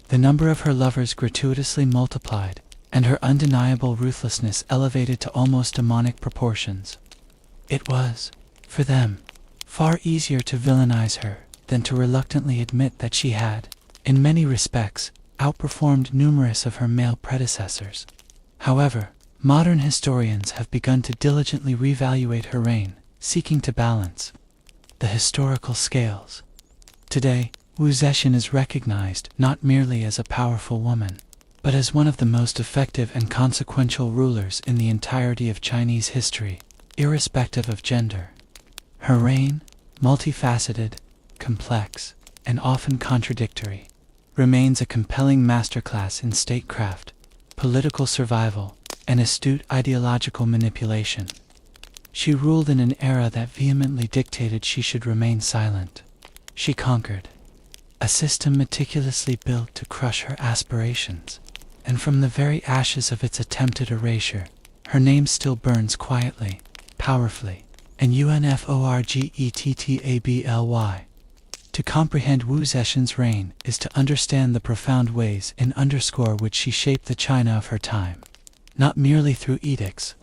S1: The number of her lovers gratuitously multiplied, and her undeniable ruthlessness elevated to almost demonic proportions. It was, for them, far easier to villainize her than to reluctantly admit that she had, in many respects, outperformed numerous of her male predecessors. However, modern historians have begun to diligently reevaluate her reign, seeking to balance the historical scales. Today, Wu Zixin is recognized not merely as a powerful woman, but as one of the most effective and consequential rulers in the entirety of Chinese history, irrespective of gender. Her reign, multifaceted, complex, and often contradictory, remains a compelling masterclass in statecraft, political survival, and astute ideological manipulation. She ruled in an era that vehemently dictated she should remain silent. She conquered a system meticulously built to crush her aspirations, and from the very ashes of its attempted erasure, her name still burns quietly, powerfully, and unforgettably. To comprehend Wu Zixin's reign is to understand the profound ways and underscore which she shaped the China of her time, not merely through edicts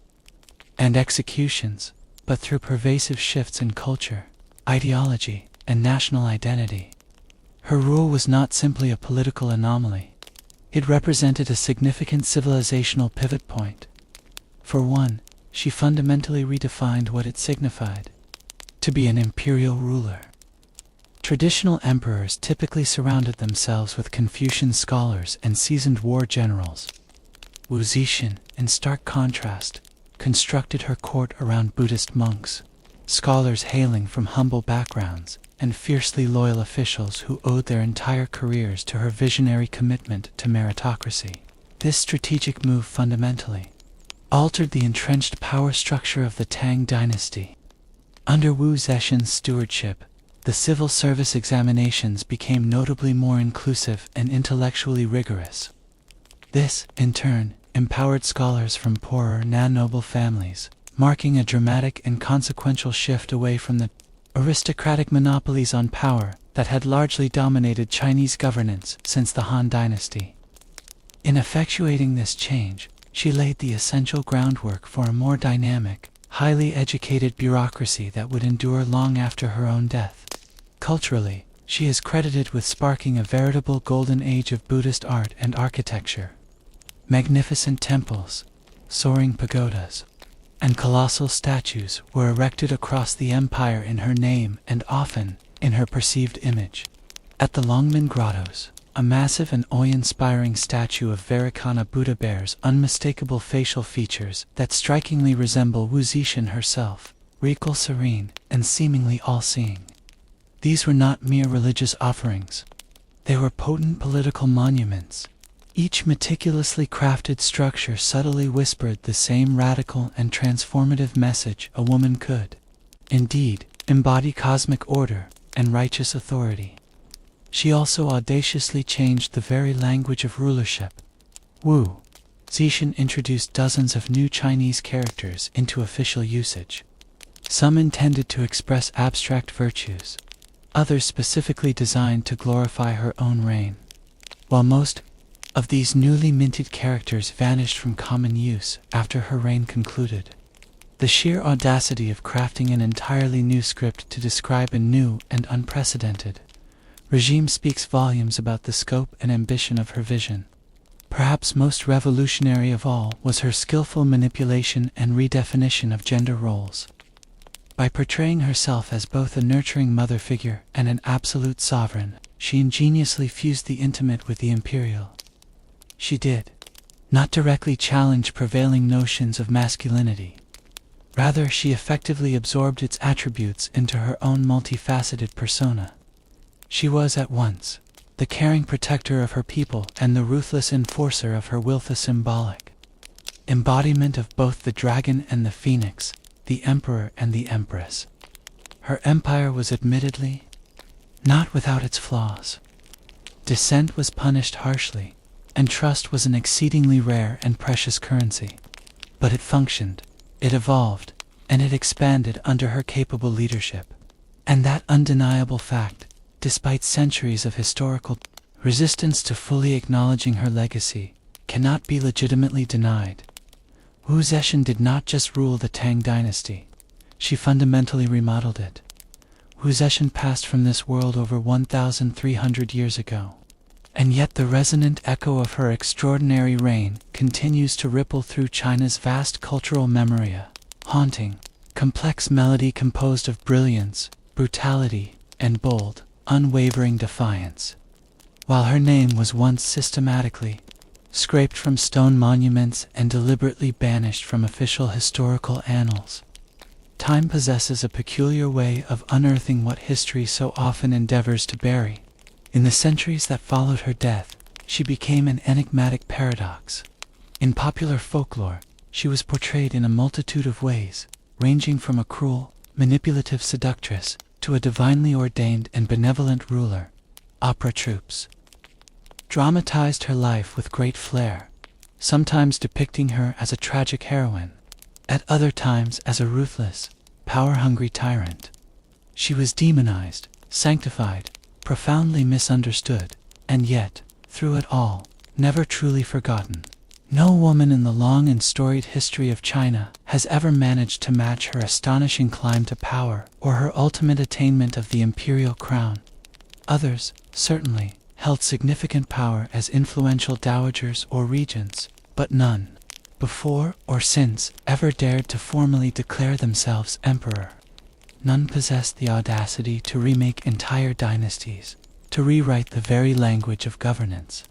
S1: and executions, but through pervasive shifts in culture, ideology, and national identity. Her rule was not simply a political anomaly. It represented a significant civilizational pivot point. For one, she fundamentally redefined what it signified to be an imperial ruler. Traditional emperors typically surrounded themselves with Confucian scholars and seasoned war generals. Wu Zixin, in stark contrast, constructed her court around Buddhist monks, scholars hailing from humble backgrounds, and fiercely loyal officials who owed their entire careers to her visionary commitment to meritocracy. This strategic move fundamentally altered the entrenched power structure of the Tang dynasty. Under Wu Zixin's stewardship, the civil service examinations became notably more inclusive and intellectually rigorous. This, in turn, empowered scholars from poorer, non-noble families, marking a dramatic and consequential shift away from the aristocratic monopolies on power that had largely dominated Chinese governance since the Han Dynasty. In effectuating this change, she laid the essential groundwork for a more dynamic, highly educated bureaucracy that would endure long after her own death. Culturally, she is credited with sparking a veritable golden age of Buddhist art and architecture. Magnificent temples, soaring pagodas, and colossal statues were erected across the empire in her name and often in her perceived image. At the Longmen Grottos, A massive and awe-inspiring statue of Vairocana Buddha bears unmistakable facial features that strikingly resemble Wu Zixin herself, regal, serene, and seemingly all-seeing. These were not mere religious offerings. They were potent political monuments. Each meticulously crafted structure subtly whispered the same radical and transformative message: a woman could, indeed, embody cosmic order and righteous authority. She also audaciously changed the very language of rulership. Wu Zixin introduced dozens of new Chinese characters into official usage. Some intended to express abstract virtues, others specifically designed to glorify her own reign. While most of these newly minted characters vanished from common use after her reign concluded, the sheer audacity of crafting an entirely new script to describe a new and unprecedented regime speaks volumes about the scope and ambition of her vision. Perhaps most revolutionary of all was her skillful manipulation and redefinition of gender roles. By portraying herself as both a nurturing mother figure and an absolute sovereign, she ingeniously fused the intimate with the imperial. She did not directly challenge prevailing notions of masculinity. Rather, she effectively absorbed its attributes into her own multifaceted persona. She was at once the caring protector of her people and the ruthless enforcer of her will, the symbolic embodiment of both the dragon and the phoenix, the emperor and the empress. Her empire was admittedly not without its flaws. Dissent was punished harshly, and trust was an exceedingly rare and precious currency. But it functioned, it evolved, and it expanded under her capable leadership. And that undeniable fact, despite centuries of historical resistance to fully acknowledging her legacy, cannot be legitimately denied. Wu Zixin did not just rule the Tang dynasty, she fundamentally remodeled it. Wu Zixin passed from this world over 1,300 years ago, and yet the resonant echo of her extraordinary reign continues to ripple through China's vast cultural memory, a haunting, complex melody composed of brilliance, brutality, and bold, unwavering defiance. While her name was once systematically scraped from stone monuments and deliberately banished from official historical annals, time possesses a peculiar way of unearthing what history so often endeavors to bury. In the centuries that followed her death, she became an enigmatic paradox. In popular folklore, she was portrayed in a multitude of ways, ranging from a cruel, manipulative seductress to a divinely ordained and benevolent ruler. Opera troupes dramatized her life with great flair, sometimes depicting her as a tragic heroine, at other times as a ruthless, power-hungry tyrant. She was demonized, sanctified, profoundly misunderstood, and yet, through it all, never truly forgotten. No woman in the long and storied history of China has ever managed to match her astonishing climb to power or her ultimate attainment of the imperial crown. Others, certainly, held significant power as influential dowagers or regents, but none, before or since, ever dared to formally declare themselves emperor. None possessed the audacity to remake entire dynasties, to rewrite the very language of governance,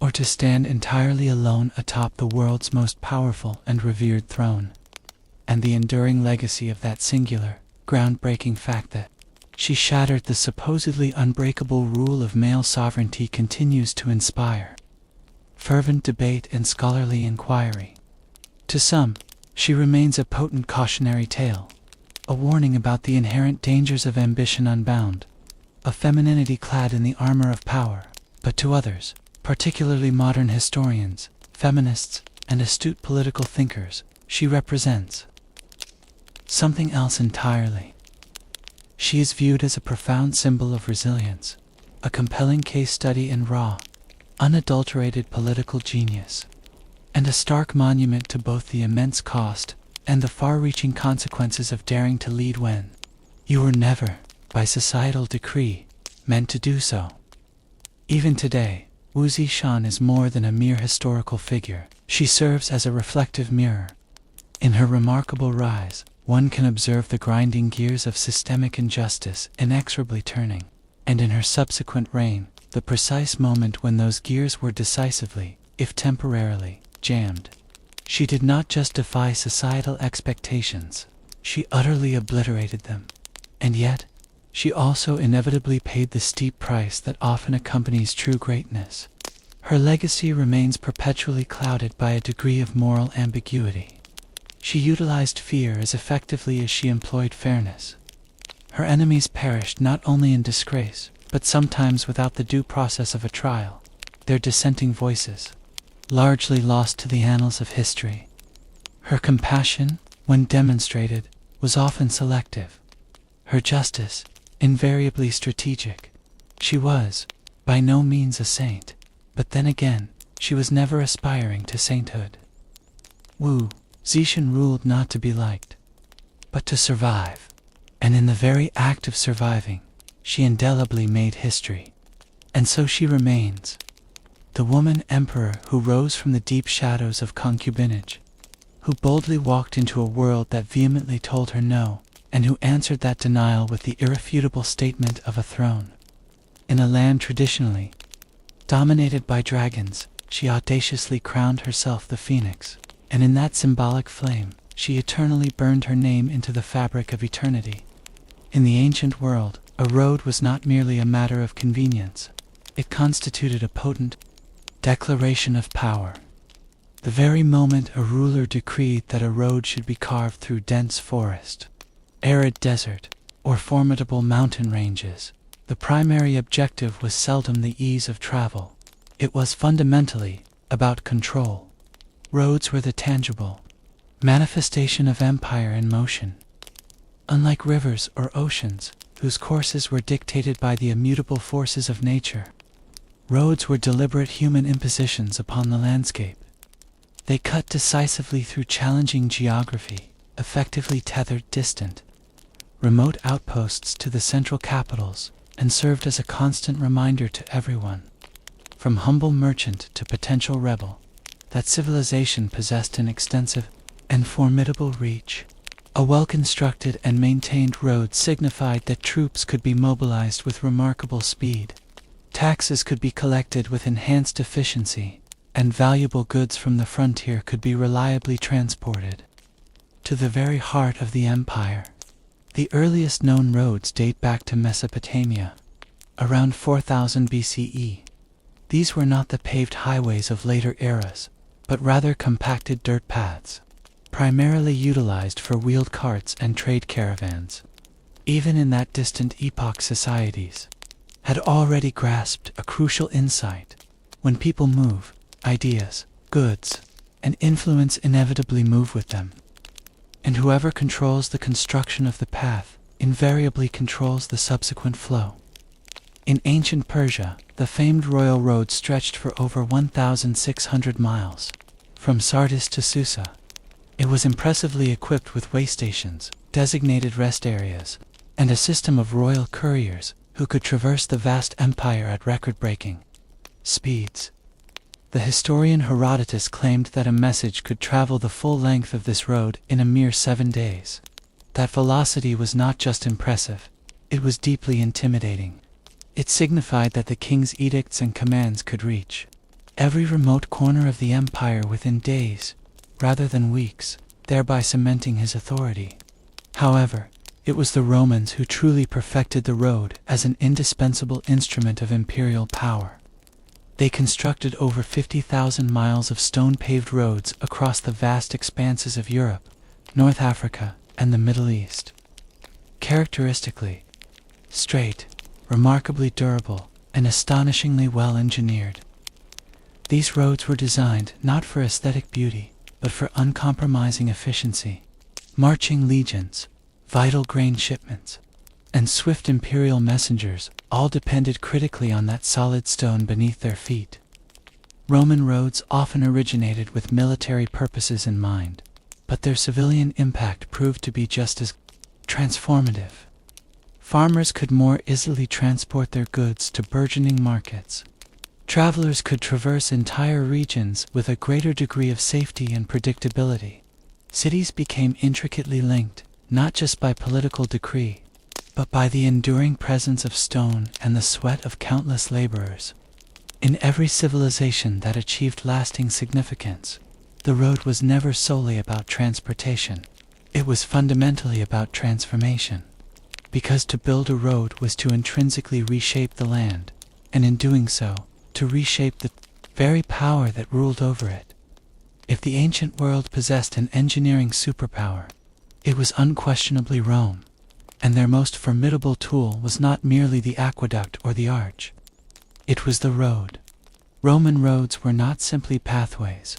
S1: or to stand entirely alone atop the world's most powerful and revered throne. And the enduring legacy of that singular, groundbreaking fact that she shattered the supposedly unbreakable rule of male sovereignty continues to inspire fervent debate and scholarly inquiry. To some, she remains a potent cautionary tale, a warning about the inherent dangers of ambition unbound, a femininity clad in the armor of power. But to others, particularly modern historians, feminists, and astute political thinkers, she represents something else entirely. She is viewed as a profound symbol of resilience, a compelling case study in raw, unadulterated political genius, and a stark monument to both the immense cost and the far-reaching consequences of daring to lead when you were never, by societal decree, meant to do so. Even today, Wu Zixin is more than a mere historical figure. She serves as a reflective mirror. In her remarkable rise, one can observe the grinding gears of systemic injustice inexorably turning, and in her subsequent reign, the precise moment when those gears were decisively, if temporarily, jammed. She did not just defy societal expectations, she utterly obliterated them. And yet, she also inevitably paid the steep price that often accompanies true greatness. Her legacy remains perpetually clouded by a degree of moral ambiguity. She utilized fear as effectively as she employed fairness. Her enemies perished not only in disgrace, but sometimes without the due process of a trial, their dissenting voices largely lost to the annals of history. Her compassion, when demonstrated, was often selective. Her justice, invariably strategic. She was, by no means a saint, but then again, she was never aspiring to sainthood. Wu Zetian ruled not to be liked, but to survive. And in the very act of surviving, she indelibly made history. And so she remains, the woman emperor who rose from the deep shadows of concubinage, who boldly walked into a world that vehemently told her no, and who answered that denial with the irrefutable statement of a throne. In a land traditionally dominated by dragons, she audaciously crowned herself the phoenix, and in that symbolic flame, she eternally burned her name into the fabric of eternity. In the ancient world, a road was not merely a matter of convenience. It constituted a potent declaration of power. The very moment a ruler decreed that a road should be carved through dense forest, arid desert, or formidable mountain ranges, the primary objective was seldom the ease of travel. It was fundamentally about control. Roads were the tangible manifestation of empire in motion. Unlike rivers or oceans, whose courses were dictated by the immutable forces of nature, roads were deliberate human impositions upon the landscape. They cut decisively through challenging geography, effectively tethered distant, remote outposts to the central capitals, and served as a constant reminder to everyone, from humble merchant to potential rebel, that civilization possessed an extensive and formidable reach. A well-constructed and maintained road signified that troops could be mobilized with remarkable speed, taxes could be collected with enhanced efficiency, and valuable goods from the frontier could be reliably transported to the very heart of the empire. The earliest known roads date back to Mesopotamia, around 4000 BCE. These were not the paved highways of later eras, but rather compacted dirt paths, primarily utilized for wheeled carts and trade caravans. Even in that distant epoch, societies had already grasped a crucial insight. When people move, ideas, goods, and influence inevitably move with them. And whoever controls the construction of the path invariably controls the subsequent flow. In ancient Persia, the famed royal road stretched for over 1,600 miles, from Sardis to Susa. It was impressively equipped with way stations, designated rest areas, and a system of royal couriers who could traverse the vast empire at record-breaking speeds. The historian Herodotus claimed that a message could travel the full length of this road in a mere 7 days. That velocity was not just impressive, it was deeply intimidating. It signified that the king's edicts and commands could reach every remote corner of the empire within days, rather than weeks, thereby cementing his authority. However, it was the Romans who truly perfected the road as an indispensable instrument of imperial power. They constructed over 50,000 miles of stone-paved roads across the vast expanses of Europe, North Africa, and the Middle East. Characteristically straight, remarkably durable, and astonishingly well-engineered. These roads were designed not for aesthetic beauty, but for uncompromising efficiency. Marching legions, vital grain shipments, and swift imperial messengers all depended critically on that solid stone beneath their feet. Roman roads often originated with military purposes in mind, but their civilian impact proved to be just as transformative. Farmers could more easily transport their goods to burgeoning markets. Travelers could traverse entire regions with a greater degree of safety and predictability. Cities became intricately linked, not just by political decree, but by the enduring presence of stone and the sweat of countless laborers. In every civilization that achieved lasting significance, the road was never solely about transportation. It was fundamentally about transformation. Because to build a road was to intrinsically reshape the land, and in doing so, to reshape the very power that ruled over it. If the ancient world possessed an engineering superpower, it was unquestionably Rome, and their most formidable tool was not merely the aqueduct or the arch. It was the road. Roman roads were not simply pathways.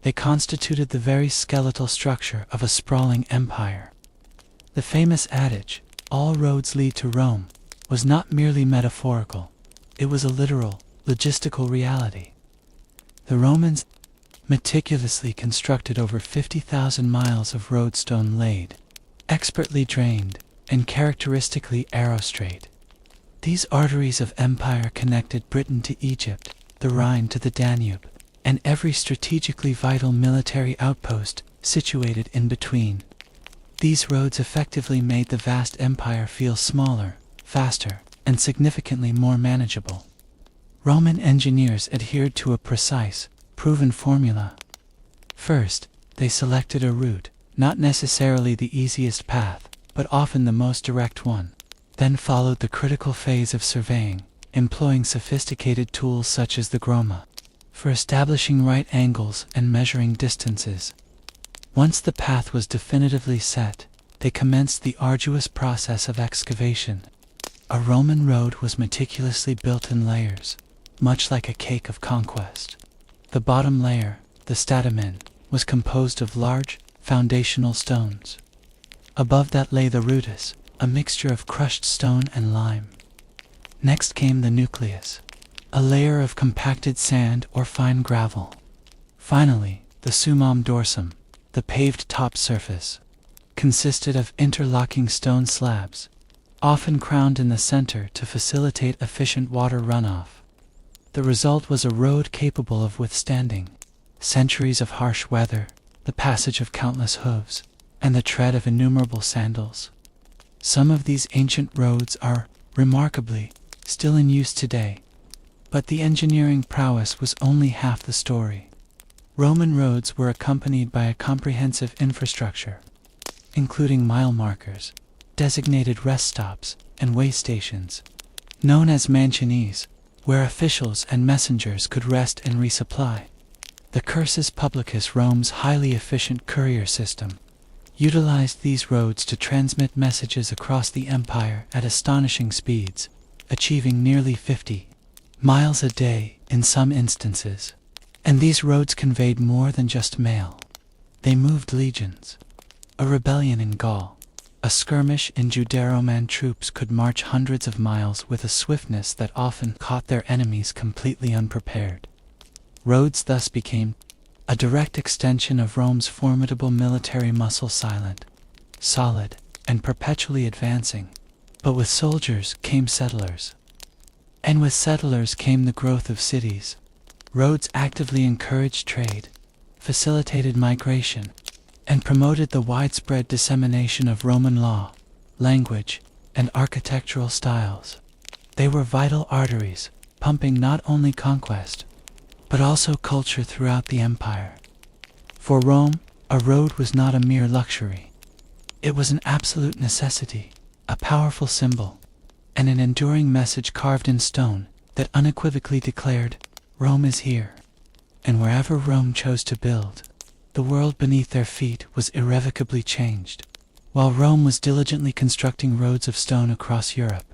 S1: They constituted the very skeletal structure of a sprawling empire. The famous adage, "All roads lead to Rome," was not merely metaphorical. It was a literal, logistical reality. The Romans meticulously constructed over 50,000 miles of roadstone laid, expertly drained, and characteristically arrow-straight. These arteries of empire connected Britain to Egypt, the Rhine to the Danube, and every strategically vital military outpost situated in between. These roads effectively made the vast empire feel smaller, faster, and significantly more manageable. Roman engineers adhered to a precise, proven formula. First, they selected a route, not necessarily the easiest path, but often the most direct one. Then followed the critical phase of surveying, employing sophisticated tools such as the groma, for establishing right angles and measuring distances. Once the path was definitively set, they commenced the arduous process of excavation. A Roman road was meticulously built in layers, much like a cake of conquest. The bottom layer, the stadamen, was composed of large, foundational stones. Above that lay the rudis, a mixture of crushed stone and lime. Next came the nucleus, a layer of compacted sand or fine gravel. Finally, the summum dorsum, the paved top surface, consisted of interlocking stone slabs, often crowned in the center to facilitate efficient water runoff. The result was a road capable of withstanding centuries of harsh weather, the passage of countless hooves, and the tread of innumerable sandals. Some of these ancient roads are, remarkably, still in use today, but the engineering prowess was only half the story. Roman roads were accompanied by a comprehensive infrastructure, including mile markers, designated rest stops, and way stations, known as mansiones, where officials and messengers could rest and resupply. The cursus publicus, Rome's highly efficient courier system, utilized these roads to transmit messages across the empire at astonishing speeds, achieving nearly 50 miles a day in some instances. And these roads conveyed more than just mail. They moved legions. A rebellion in Gaul, a skirmish in Judeo-Roman troops could march hundreds of miles with a swiftness that often caught their enemies completely unprepared. Roads thus became a direct extension of Rome's formidable military muscle, silent, solid, and perpetually advancing. But with soldiers came settlers. And with settlers came the growth of cities. Roads actively encouraged trade, facilitated migration, and promoted the widespread dissemination of Roman law, language, and architectural styles. They were vital arteries, pumping not only conquest, but also culture throughout the empire. For Rome, a road was not a mere luxury. It was an absolute necessity, a powerful symbol, and an enduring message carved in stone that unequivocally declared, Rome is here. And wherever Rome chose to build, the world beneath their feet was irrevocably changed. While Rome was diligently constructing roads of stone across Europe,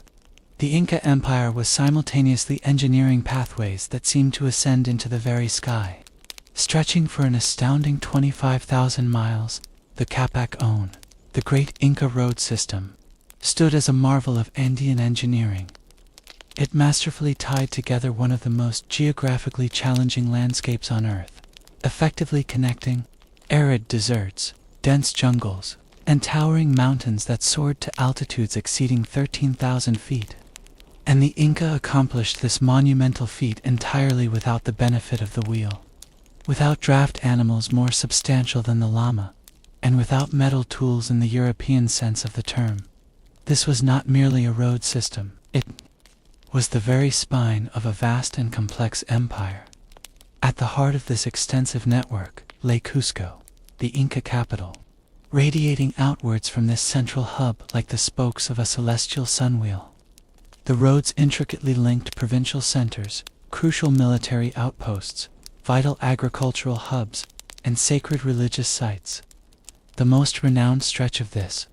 S1: the Inca Empire was simultaneously engineering pathways that seemed to ascend into the very sky. Stretching for an astounding 25,000 miles, the Capac-One, the great Inca road system, stood as a marvel of Andean engineering. It masterfully tied together one of the most geographically challenging landscapes on Earth, effectively connecting arid deserts, dense jungles, and towering mountains that soared to altitudes exceeding 13,000 feet. And the Inca accomplished this monumental feat entirely without the benefit of the wheel, without draft animals more substantial than the llama, and without metal tools in the European sense of the term. This was not merely a road system, it was the very spine of a vast and complex empire. At the heart of this extensive network lay Cusco, the Inca capital, radiating outwards from this central hub like the spokes of a celestial sunwheel. The roads intricately linked provincial centers, crucial military outposts, vital agricultural hubs, and sacred religious sites. The most renowned stretch of this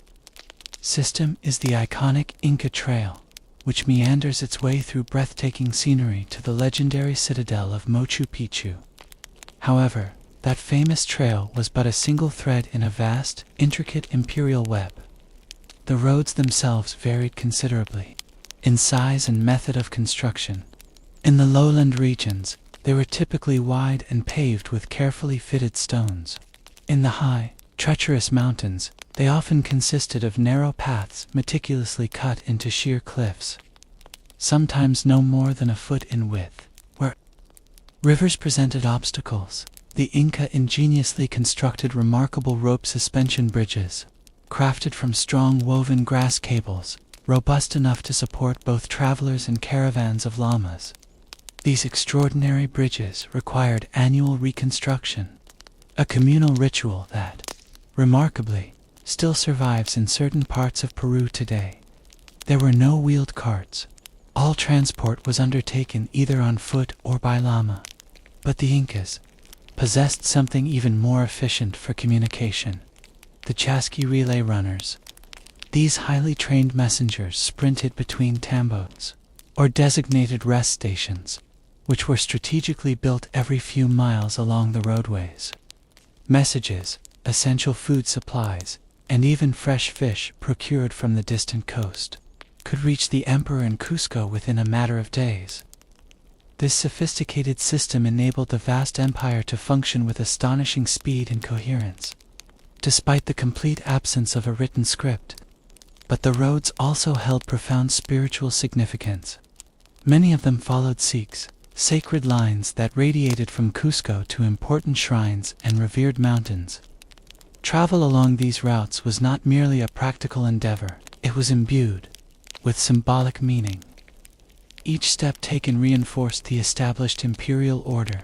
S1: system is the iconic Inca Trail, which meanders its way through breathtaking scenery to the legendary citadel of Machu Picchu. However, that famous trail was but a single thread in a vast, intricate imperial web. The roads themselves varied considerably in size and method of construction. In the lowland regions, they were typically wide and paved with carefully fitted stones. In the high, treacherous mountains, they often consisted of narrow paths meticulously cut into sheer cliffs, sometimes no more than a foot in width. Where rivers presented obstacles, the Inca ingeniously constructed remarkable rope suspension bridges, crafted from strong woven grass cables, robust enough to support both travelers and caravans of llamas. These extraordinary bridges required annual reconstruction, a communal ritual that, remarkably, still survives in certain parts of Peru today. There were no wheeled carts. All transport was undertaken either on foot or by llama. But the Incas possessed something even more efficient for communication: the chasqui relay runners. These highly trained messengers sprinted between tambos, or designated rest stations, which were strategically built every few miles along the roadways. Messages, essential food supplies, and even fresh fish procured from the distant coast could reach the emperor in Cusco within a matter of days. This sophisticated system enabled the vast empire to function with astonishing speed and coherence, despite the complete absence of a written script. But the roads also held profound spiritual significance. Many of them followed Sikhs, sacred lines that radiated from Cusco to important shrines and revered mountains. Travel along these routes was not merely a practical endeavor, it was imbued with symbolic meaning. Each step taken reinforced the established imperial order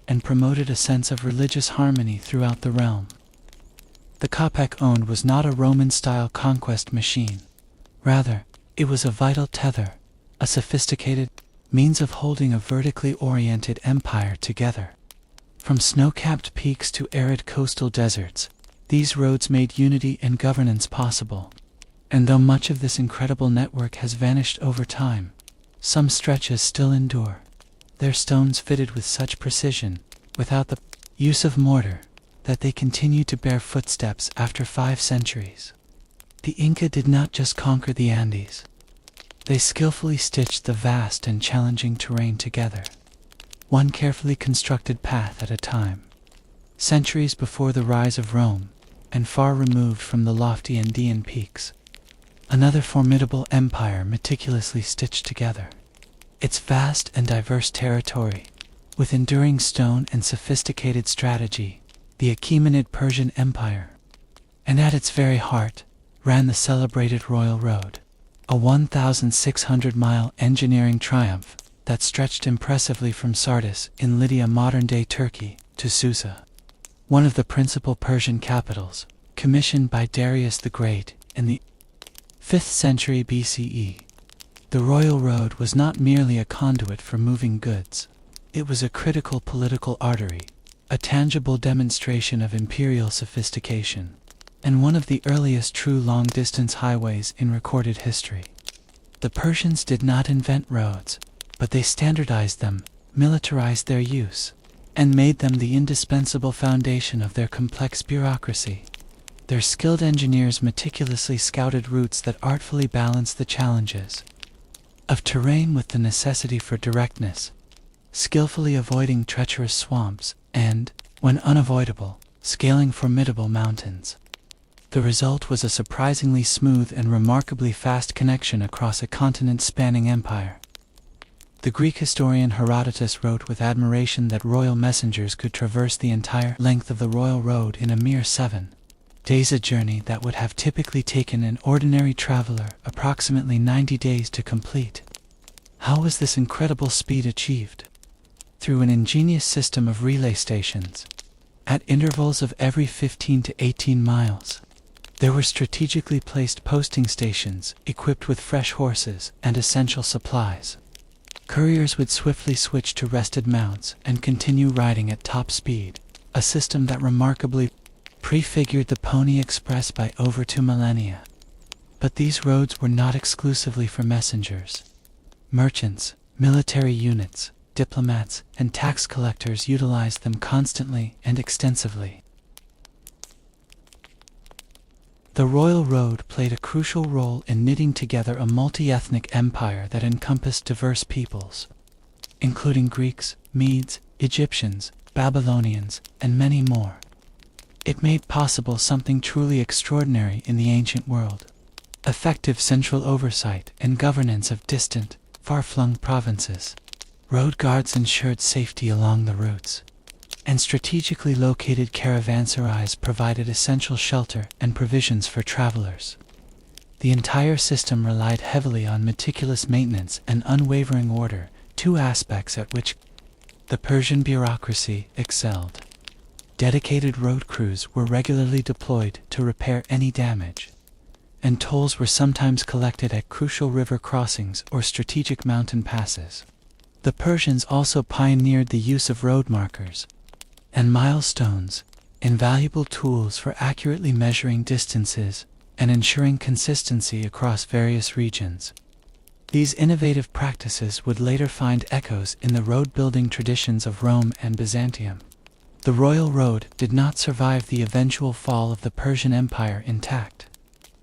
S1: and promoted a sense of religious harmony throughout the realm. The Capek owned was not a Roman-style conquest machine. Rather, it was a vital tether, a sophisticated means of holding a vertically oriented empire together. From snow-capped peaks to arid coastal deserts, these roads made unity and governance possible. And though much of this incredible network has vanished over time, some stretches still endure, their stones fitted with such precision, without the use of mortar, that they continue to bear footsteps after 5 centuries. The Inca did not just conquer the Andes. They skillfully stitched the vast and challenging terrain together, one carefully constructed path at a time. Centuries before the rise of Rome, and far removed from the lofty Andean peaks, another formidable empire meticulously stitched together. Its vast and diverse territory, with enduring stone and sophisticated strategy, the Achaemenid Persian Empire. And at its very heart ran the celebrated Royal Road, a 1,600-mile engineering triumph that stretched impressively from Sardis in Lydia, modern-day Turkey, to Susa, one of the principal Persian capitals, commissioned by Darius the Great in the 5th century BCE. The Royal Road was not merely a conduit for moving goods. It was a critical political artery, a tangible demonstration of imperial sophistication, and one of the earliest true long-distance highways in recorded history. The Persians did not invent roads, but they standardized them, militarized their use, and made them the indispensable foundation of their complex bureaucracy. Their skilled engineers meticulously scouted routes that artfully balanced the challenges of terrain with the necessity for directness, skillfully avoiding treacherous swamps and, when unavoidable, scaling formidable mountains. The result was a surprisingly smooth and remarkably fast connection across a continent-spanning empire. The Greek historian Herodotus wrote with admiration that royal messengers could traverse the entire length of the Royal Road in a mere 7 days a journey that would have typically taken an ordinary traveler approximately 90 days to complete. How was this incredible speed achieved? Through an ingenious system of relay stations. At intervals of every 15 to 18 miles, there were strategically placed posting stations equipped with fresh horses and essential supplies. Couriers would swiftly switch to rested mounts and continue riding at top speed, a system that remarkably prefigured the Pony Express by over 2 millennia. But these roads were not exclusively for messengers. Merchants, military units, diplomats, and tax collectors utilized them constantly and extensively. The Royal Road played a crucial role in knitting together a multi-ethnic empire that encompassed diverse peoples, including Greeks, Medes, Egyptians, Babylonians, and many more. It made possible something truly extraordinary in the ancient world: effective central oversight and governance of distant, far-flung provinces. Road guards ensured safety along the routes, and strategically located caravanserais provided essential shelter and provisions for travelers. The entire system relied heavily on meticulous maintenance and unwavering order, two aspects at which the Persian bureaucracy excelled. Dedicated road crews were regularly deployed to repair any damage, and tolls were sometimes collected at crucial river crossings or strategic mountain passes. The Persians also pioneered the use of road markers and milestones, invaluable tools for accurately measuring distances and ensuring consistency across various regions. These innovative practices would later find echoes in the road-building traditions of Rome and Byzantium. The Royal Road did not survive the eventual fall of the Persian Empire intact,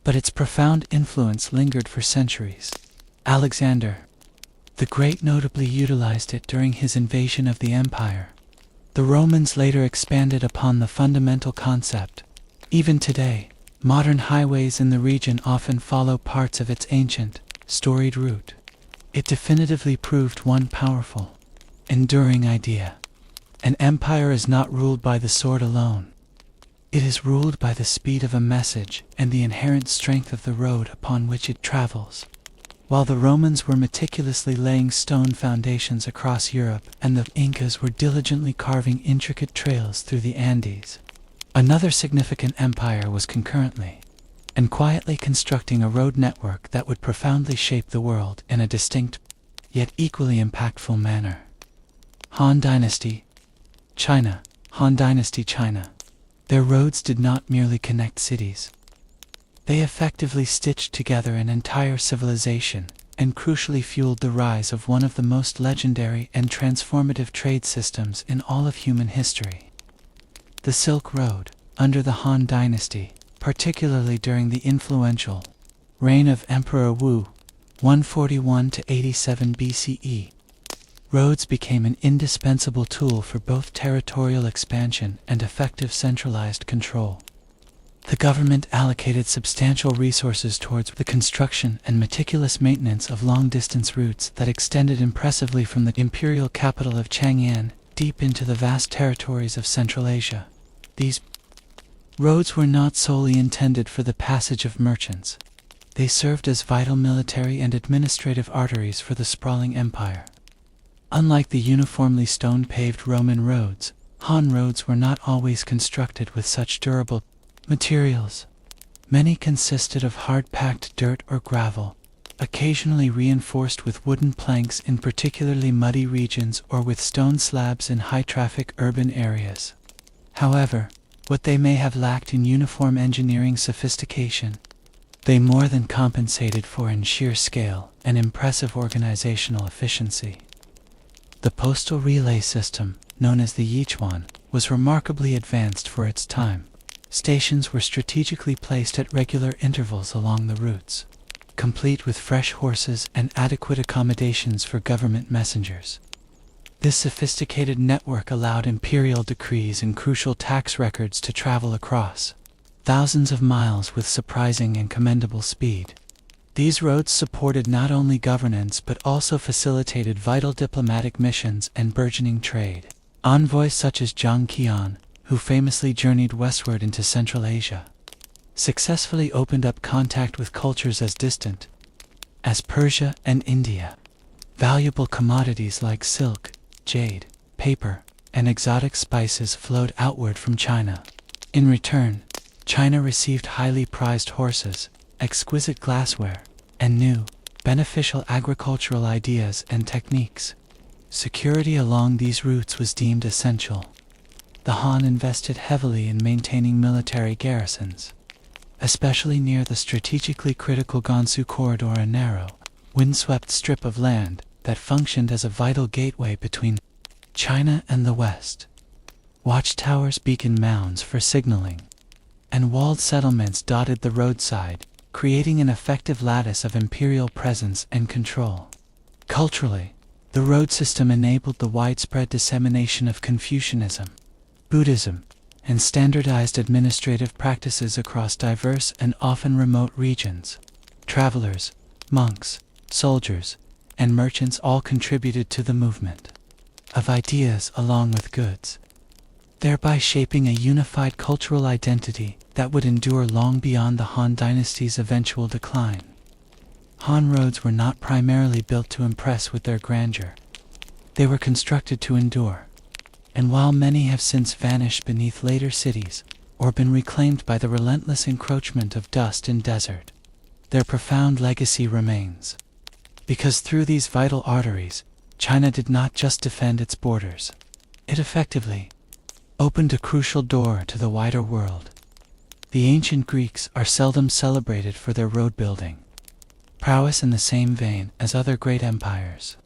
S1: but its profound influence lingered for centuries. Alexander the Great notably utilized it during his invasion of the empire. The Romans later expanded upon the fundamental concept. Even today, modern highways in the region often follow parts of its ancient, storied route. It definitively proved one powerful, enduring idea. An empire is not ruled by the sword alone. It is ruled by the speed of a message and the inherent strength of the road upon which it travels. While the Romans were meticulously laying stone foundations across Europe and the Incas were diligently carving intricate trails through the Andes, another significant empire was concurrently and quietly constructing a road network that would profoundly shape the world in a distinct, yet equally impactful manner. Han Dynasty, China. Han Dynasty China. Their roads did not merely connect cities. They effectively stitched together an entire civilization and crucially fueled the rise of one of the most legendary and transformative trade systems in all of human history. The Silk Road, under the Han Dynasty, particularly during the influential reign of Emperor Wu, 141 to 87 BCE, roads became an indispensable tool for both territorial expansion and effective centralized control. The government allocated substantial resources towards the construction and meticulous maintenance of long-distance routes that extended impressively from the imperial capital of Chang'an deep into the vast territories of Central Asia. These roads were not solely intended for the passage of merchants. They served as vital military and administrative arteries for the sprawling empire. Unlike the uniformly stone-paved Roman roads, Han roads were not always constructed with such durable materials. Many consisted of hard-packed dirt or gravel, occasionally reinforced with wooden planks in particularly muddy regions or with stone slabs in high-traffic urban areas. However, what they may have lacked in uniform engineering sophistication, they more than compensated for in sheer scale and impressive organizational efficiency. The postal relay system, known as the Yichuan, was remarkably advanced for its time. Stations were strategically placed at regular intervals along the routes, complete with fresh horses and adequate accommodations for government messengers. This sophisticated network allowed imperial decrees and crucial tax records to travel across thousands of miles with surprising and commendable speed. These roads supported not only governance but also facilitated vital diplomatic missions and burgeoning trade. Envoys such as Zhang Qian, who famously journeyed westward into Central Asia, successfully opened up contact with cultures as distant as Persia and India. Valuable commodities like silk, jade, paper, and exotic spices flowed outward from China. In return, China received highly prized horses, exquisite glassware, and new, beneficial agricultural ideas and techniques. Security along these routes was deemed essential. The Han invested heavily in maintaining military garrisons, especially near the strategically critical Gansu corridor, a narrow, windswept strip of land that functioned as a vital gateway between China and the West. Watchtowers beacon mounds for signaling, and walled settlements dotted the roadside, creating an effective lattice of imperial presence and control. Culturally, the road system enabled the widespread dissemination of Confucianism, Buddhism, and standardized administrative practices across diverse and often remote regions. Travelers, monks, soldiers, and merchants all contributed to the movement of ideas along with goods, thereby shaping a unified cultural identity that would endure long beyond the Han dynasty's eventual decline. Han roads were not primarily built to impress with their grandeur. They were constructed to endure. And while many have since vanished beneath later cities, or been reclaimed by the relentless encroachment of dust and desert, their profound legacy remains. Because through these vital arteries, China did not just defend its borders. It effectively opened a crucial door to the wider world. The ancient Greeks are seldom celebrated for their road building prowess in the same vein as other great empires.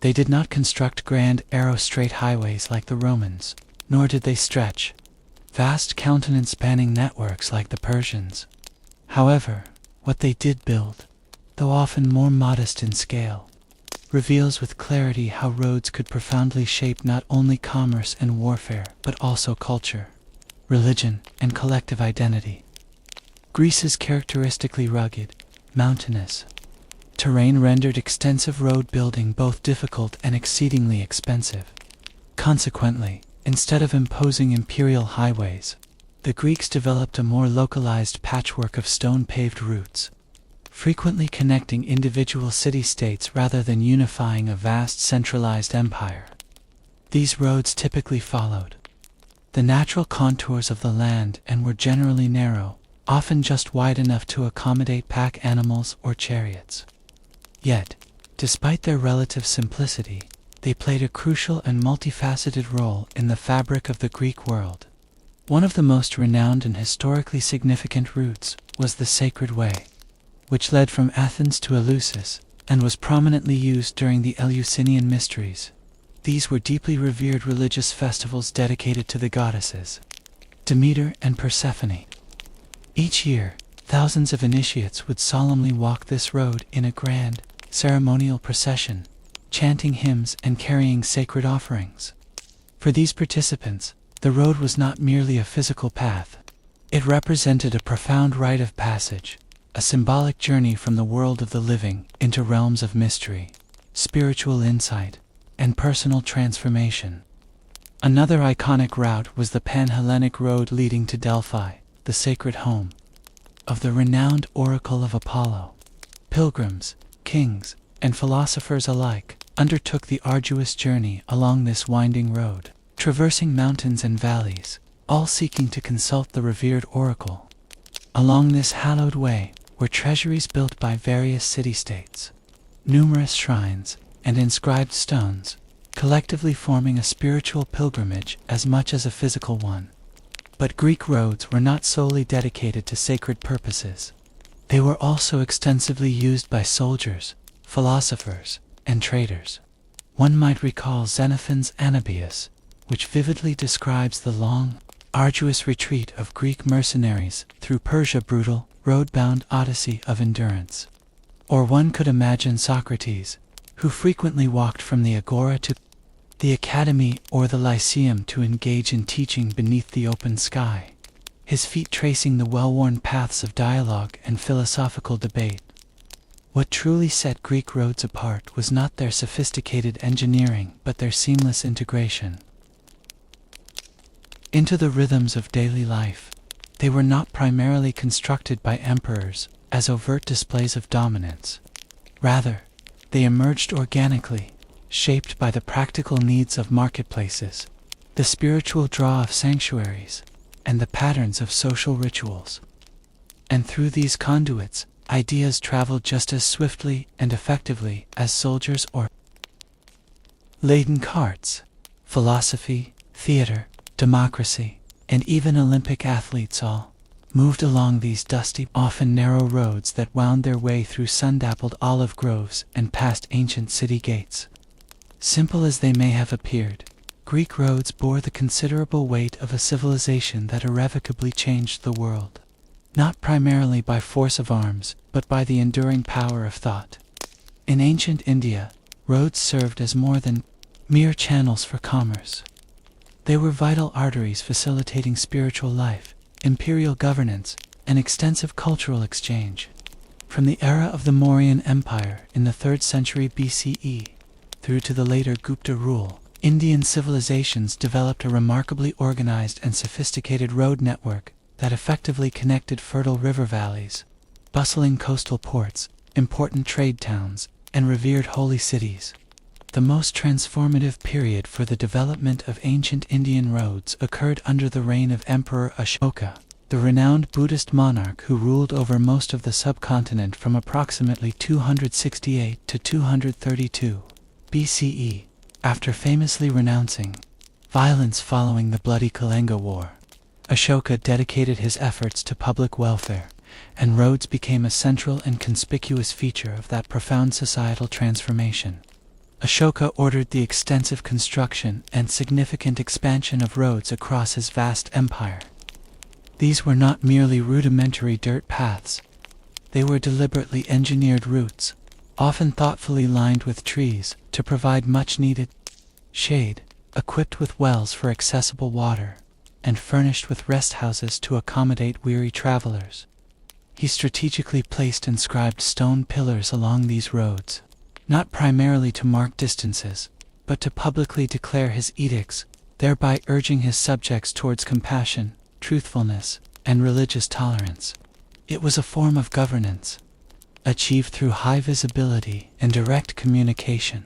S1: They did not construct grand arrow-straight highways like the Romans, nor did they stretch vast continent-spanning networks like the Persians. However, what they did build, though often more modest in scale, reveals with clarity how roads could profoundly shape not only commerce and warfare, but also culture, religion, and collective identity. Greece's characteristically rugged, mountainous terrain rendered extensive road building both difficult and exceedingly expensive. Consequently, instead of imposing imperial highways, the Greeks developed a more localized patchwork of stone-paved routes, frequently connecting individual city-states rather than unifying a vast centralized empire. These roads typically followed the natural contours of the land and were generally narrow, often just wide enough to accommodate pack animals or chariots. Yet, despite their relative simplicity, they played a crucial and multifaceted role in the fabric of the Greek world. One of the most renowned and historically significant routes was the Sacred Way, which led from Athens to Eleusis, and was prominently used during the Eleusinian Mysteries. These were deeply revered religious festivals dedicated to the goddesses, Demeter and Persephone. Each year, thousands of initiates would solemnly walk this road in a grand, ceremonial procession, chanting hymns and carrying sacred offerings. For these participants, the road was not merely a physical path. It represented a profound rite of passage, a symbolic journey from the world of the living into realms of mystery, spiritual insight, and personal transformation. Another iconic route was the Pan-Hellenic road leading to Delphi, the sacred home of the renowned Oracle of Apollo. Pilgrims, kings, and philosophers alike undertook the arduous journey along this winding road, traversing mountains and valleys, all seeking to consult the revered oracle. Along this hallowed way were treasuries built by various city-states, numerous shrines, and inscribed stones, collectively forming a spiritual pilgrimage as much as a physical one. But Greek roads were not solely dedicated to sacred purposes. They were also extensively used by soldiers, philosophers, and traders. One might recall Xenophon's Anabaeus, which vividly describes the long, arduous retreat of Greek mercenaries through Persia's brutal, road-bound odyssey of endurance. Or one could imagine Socrates, who frequently walked from the agora to the academy or the lyceum to engage in teaching beneath the open sky, his feet tracing the well-worn paths of dialogue and philosophical debate. What truly set Greek roads apart was not their sophisticated engineering, but their seamless integration into the rhythms of daily life. They were not primarily constructed by emperors as overt displays of dominance. Rather, they emerged organically, shaped by the practical needs of marketplaces, the spiritual draw of sanctuaries, and the patterns of social rituals. And through these conduits, ideas traveled just as swiftly and effectively as soldiers or laden carts. Philosophy, theater, democracy, and even Olympic athletes all moved along these dusty, often narrow roads that wound their way through sun-dappled olive groves and past ancient city gates. Simple as they may have appeared, Greek roads bore the considerable weight of a civilization that irrevocably changed the world, not primarily by force of arms, but by the enduring power of thought. In ancient India, roads served as more than mere channels for commerce. They were vital arteries facilitating spiritual life, imperial governance, and extensive cultural exchange. From the era of the Mauryan Empire in the 3rd century BCE through to the later Gupta rule, Indian civilizations developed a remarkably organized and sophisticated road network that effectively connected fertile river valleys, bustling coastal ports, important trade towns, and revered holy cities. The most transformative period for the development of ancient Indian roads occurred under the reign of Emperor Ashoka, the renowned Buddhist monarch who ruled over most of the subcontinent from approximately 268 to 232 BCE, after famously renouncing violence following the bloody Kalinga War. Ashoka dedicated his efforts to public welfare, and roads became a central and conspicuous feature of that profound societal transformation. Ashoka ordered the extensive construction and significant expansion of roads across his vast empire. These were not merely rudimentary dirt paths. They were deliberately engineered routes, often thoughtfully lined with trees, to provide much-needed shade, equipped with wells for accessible water, and furnished with rest houses to accommodate weary travelers. He strategically placed inscribed stone pillars along these roads, not primarily to mark distances, but to publicly declare his edicts, thereby urging his subjects towards compassion, truthfulness, and religious tolerance. It was a form of governance, achieved through high visibility and direct communication.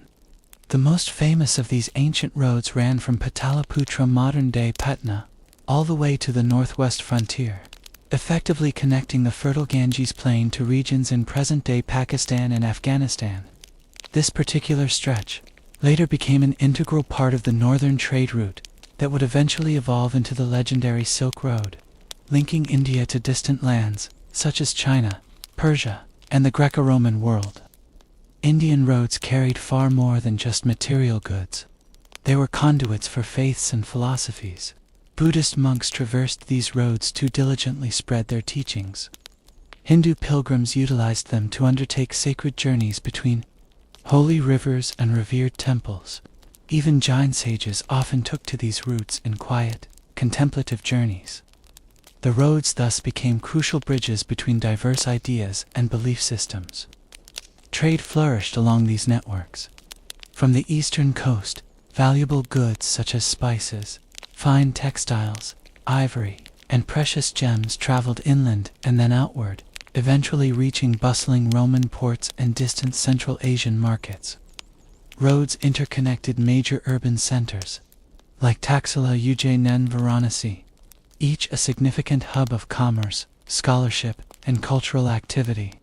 S1: The most famous of these ancient roads ran from Pataliputra, modern-day Patna, all the way to the northwest frontier, effectively connecting the fertile Ganges plain to regions in present-day Pakistan and Afghanistan. This particular stretch later became an integral part of the northern trade route that would eventually evolve into the legendary Silk Road, linking India to distant lands such as China, Persia, and the Greco-Roman world. Indian roads carried far more than just material goods. They were conduits for faiths and philosophies. Buddhist monks traversed these roads to diligently spread their teachings. Hindu pilgrims utilized them to undertake sacred journeys between holy rivers and revered temples. Even Jain sages often took to these routes in quiet, contemplative journeys. The roads thus became crucial bridges between diverse ideas and belief systems. Trade flourished along these networks. From the eastern coast, valuable goods such as spices, fine textiles, ivory, and precious gems traveled inland and then outward, eventually reaching bustling Roman ports and distant Central Asian markets. Roads interconnected major urban centers, like Taxila, Ujjain, and Varanasi, each a significant hub of commerce, scholarship, and cultural activity.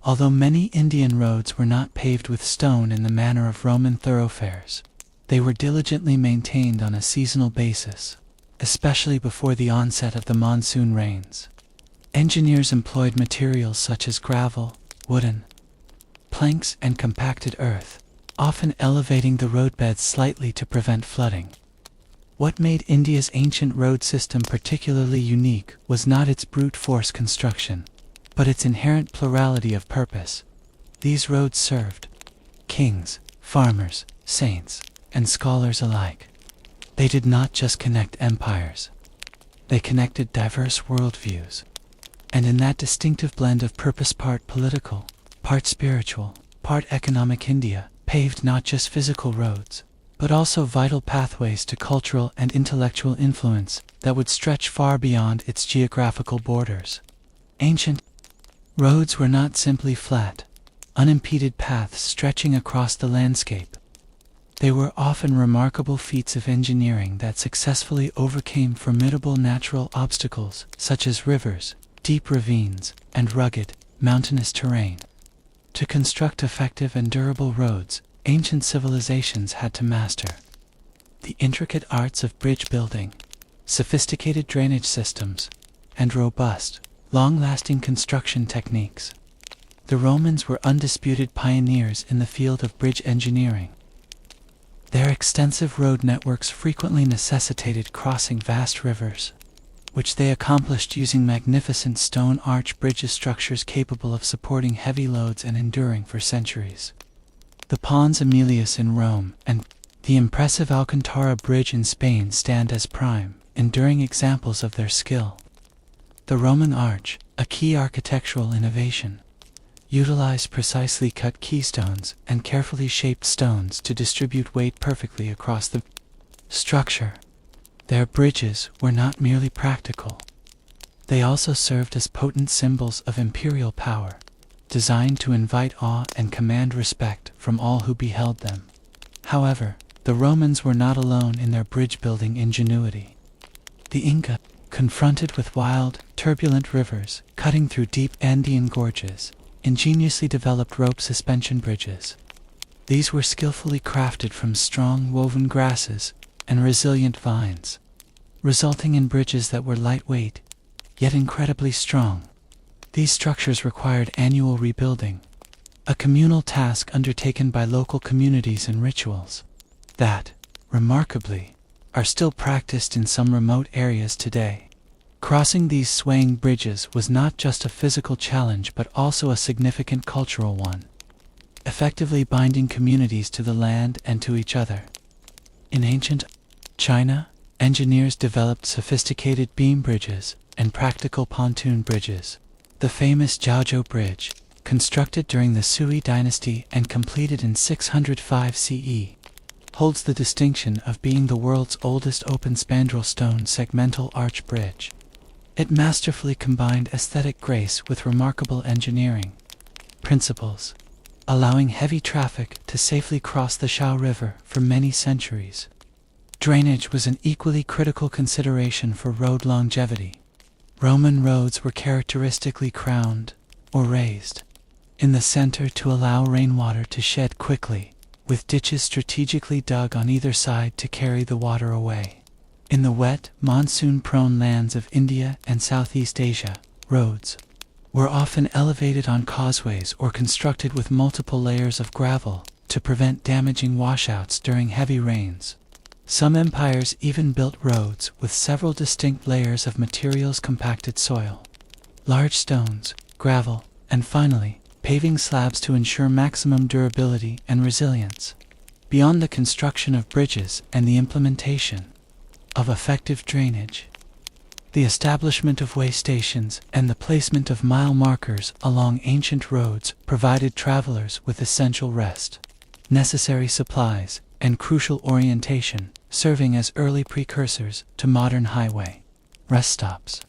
S1: Although many Indian roads were not paved with stone in the manner of Roman thoroughfares, they were diligently maintained on a seasonal basis, especially before the onset of the monsoon rains. Engineers employed materials such as gravel, wooden planks, and compacted earth, often elevating the roadbeds slightly to prevent flooding. What made India's ancient road system particularly unique was not its brute force construction, but its inherent plurality of purpose. These roads served kings, farmers, saints, and scholars alike. They did not just connect empires. They connected diverse worldviews. And in that distinctive blend of purpose, part political, part spiritual, part economic, India paved not just physical roads, but also vital pathways to cultural and intellectual influence that would stretch far beyond its geographical borders. Ancient roads were not simply flat, unimpeded paths stretching across the landscape. They were often remarkable feats of engineering that successfully overcame formidable natural obstacles such as rivers, deep ravines, and rugged, mountainous terrain. To construct effective and durable roads, ancient civilizations had to master the intricate arts of bridge building, sophisticated drainage systems, and robust, long-lasting construction techniques. The Romans were undisputed pioneers in the field of bridge engineering. Their extensive road networks frequently necessitated crossing vast rivers, which they accomplished using magnificent stone arch bridge structures capable of supporting heavy loads and enduring for centuries. The Pons Aemilius in Rome and the impressive Alcantara Bridge in Spain stand as prime, enduring examples of their skill. The Roman arch, a key architectural innovation, utilized precisely cut keystones and carefully shaped stones to distribute weight perfectly across the structure. Their bridges were not merely practical. They also served as potent symbols of imperial power, designed to invite awe and command respect from all who beheld them. However, the Romans were not alone in their bridge-building ingenuity. The Inca, confronted with wild, turbulent rivers cutting through deep Andean gorges, ingeniously developed rope suspension bridges. These were skillfully crafted from strong woven grasses and resilient vines, resulting in bridges that were lightweight, yet incredibly strong. These structures required annual rebuilding, a communal task undertaken by local communities and rituals that, remarkably, are still practiced in some remote areas today. Crossing these swaying bridges was not just a physical challenge but also a significant cultural one, effectively binding communities to the land and to each other. In ancient China, engineers developed sophisticated beam bridges and practical pontoon bridges. The famous Jiaozhou Bridge, constructed during the Sui dynasty and completed in 605 CE, holds the distinction of being the world's oldest open spandrel stone segmental arch bridge. It masterfully combined aesthetic grace with remarkable engineering principles, allowing heavy traffic to safely cross the Shao River for many centuries. Drainage was an equally critical consideration for road longevity. Roman roads were characteristically crowned, or raised, in the center to allow rainwater to shed quickly, with ditches strategically dug on either side to carry the water away. In the wet, monsoon-prone lands of India and Southeast Asia, roads were often elevated on causeways or constructed with multiple layers of gravel to prevent damaging washouts during heavy rains. Some empires even built roads with several distinct layers of materials: compacted soil, large stones, gravel, and finally, paving slabs to ensure maximum durability and resilience. Beyond the construction of bridges and the implementation of effective drainage, the establishment of way stations and the placement of mile markers along ancient roads provided travelers with essential rest, necessary supplies, and crucial orientation, serving as early precursors to modern highway rest stops.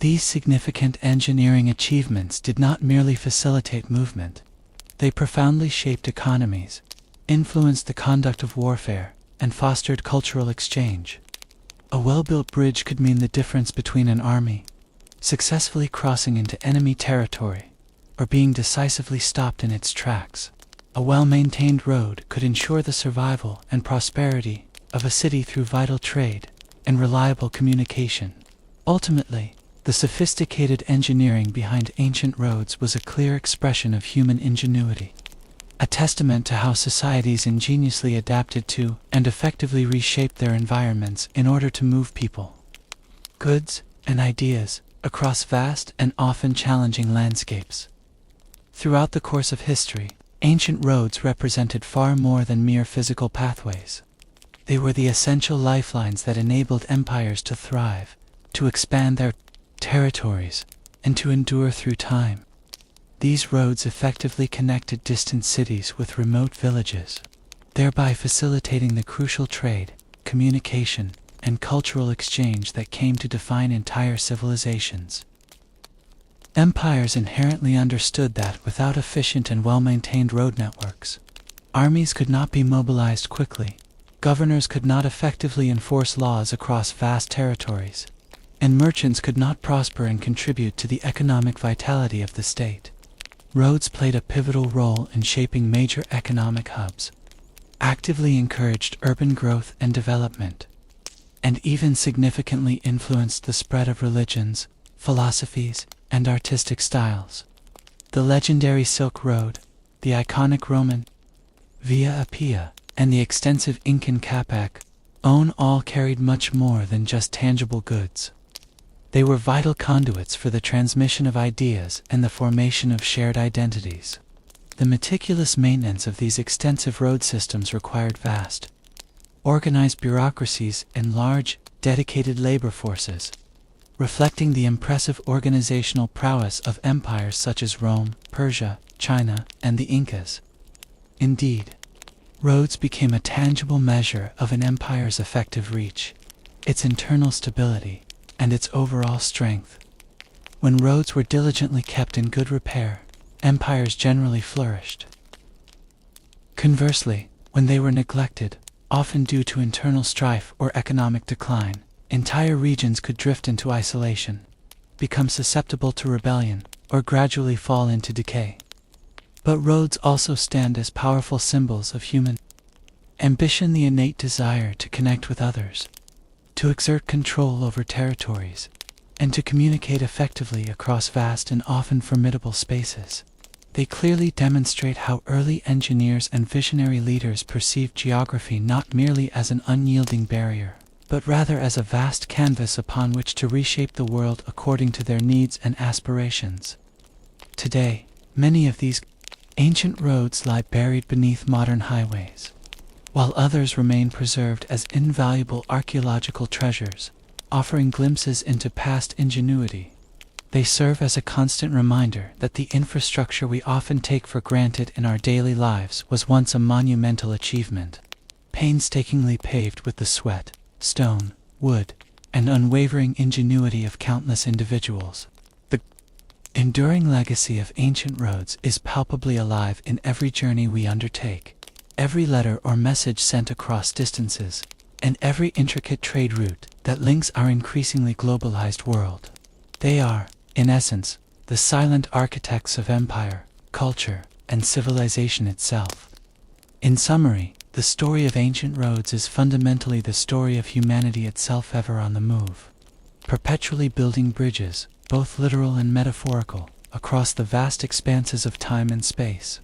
S1: These significant engineering achievements did not merely facilitate movement. They profoundly shaped economies, influenced the conduct of warfare, and fostered cultural exchange. A well-built bridge could mean the difference between an army successfully crossing into enemy territory or being decisively stopped in its tracks. A well-maintained road could ensure the survival and prosperity of a city through vital trade and reliable communication. Ultimately, the sophisticated engineering behind ancient roads was a clear expression of human ingenuity, a testament to how societies ingeniously adapted to and effectively reshaped their environments in order to move people, goods, and ideas across vast and often challenging landscapes. Throughout the course of history, ancient roads represented far more than mere physical pathways. They were the essential lifelines that enabled empires to thrive, to expand their territories, and to endure through time. These roads effectively connected distant cities with remote villages, thereby facilitating the crucial trade, communication, and cultural exchange that came to define entire civilizations. Empires inherently understood that without efficient and well-maintained road networks, armies could not be mobilized quickly, governors could not effectively enforce laws across vast territories, and merchants could not prosper and contribute to the economic vitality of the state. Roads played a pivotal role in shaping major economic hubs, actively encouraged urban growth and development, and even significantly influenced the spread of religions, philosophies, and artistic styles. The legendary Silk Road, the iconic Roman Via Appia, and the extensive Incan Capac all carried much more than just tangible goods. They were vital conduits for the transmission of ideas and the formation of shared identities. The meticulous maintenance of these extensive road systems required vast, organized bureaucracies and large, dedicated labor forces, reflecting the impressive organizational prowess of empires such as Rome, Persia, China, and the Incas. Indeed, roads became a tangible measure of an empire's effective reach, its internal stability, and its overall strength. When roads were diligently kept in good repair, empires generally flourished. Conversely, when they were neglected, often due to internal strife or economic decline, entire regions could drift into isolation, become susceptible to rebellion, or gradually fall into decay. But roads also stand as powerful symbols of human ambition, the innate desire to connect with others, to exert control over territories, and to communicate effectively across vast and often formidable spaces. They clearly demonstrate how early engineers and visionary leaders perceived geography not merely as an unyielding barrier, but rather as a vast canvas upon which to reshape the world according to their needs and aspirations. Today, many of these ancient roads lie buried beneath modern highways, while others remain preserved as invaluable archaeological treasures, offering glimpses into past ingenuity. They serve as a constant reminder that the infrastructure we often take for granted in our daily lives was once a monumental achievement, painstakingly paved with the sweat, stone, wood, and unwavering ingenuity of countless individuals. The enduring legacy of ancient roads is palpably alive in every journey we undertake, every letter or message sent across distances, and every intricate trade route that links our increasingly globalized world. They are, in essence, the silent architects of empire, culture, and civilization itself. In summary, the story of ancient roads is fundamentally the story of humanity itself, ever on the move, perpetually building bridges, both literal and metaphorical, across the vast expanses of time and space.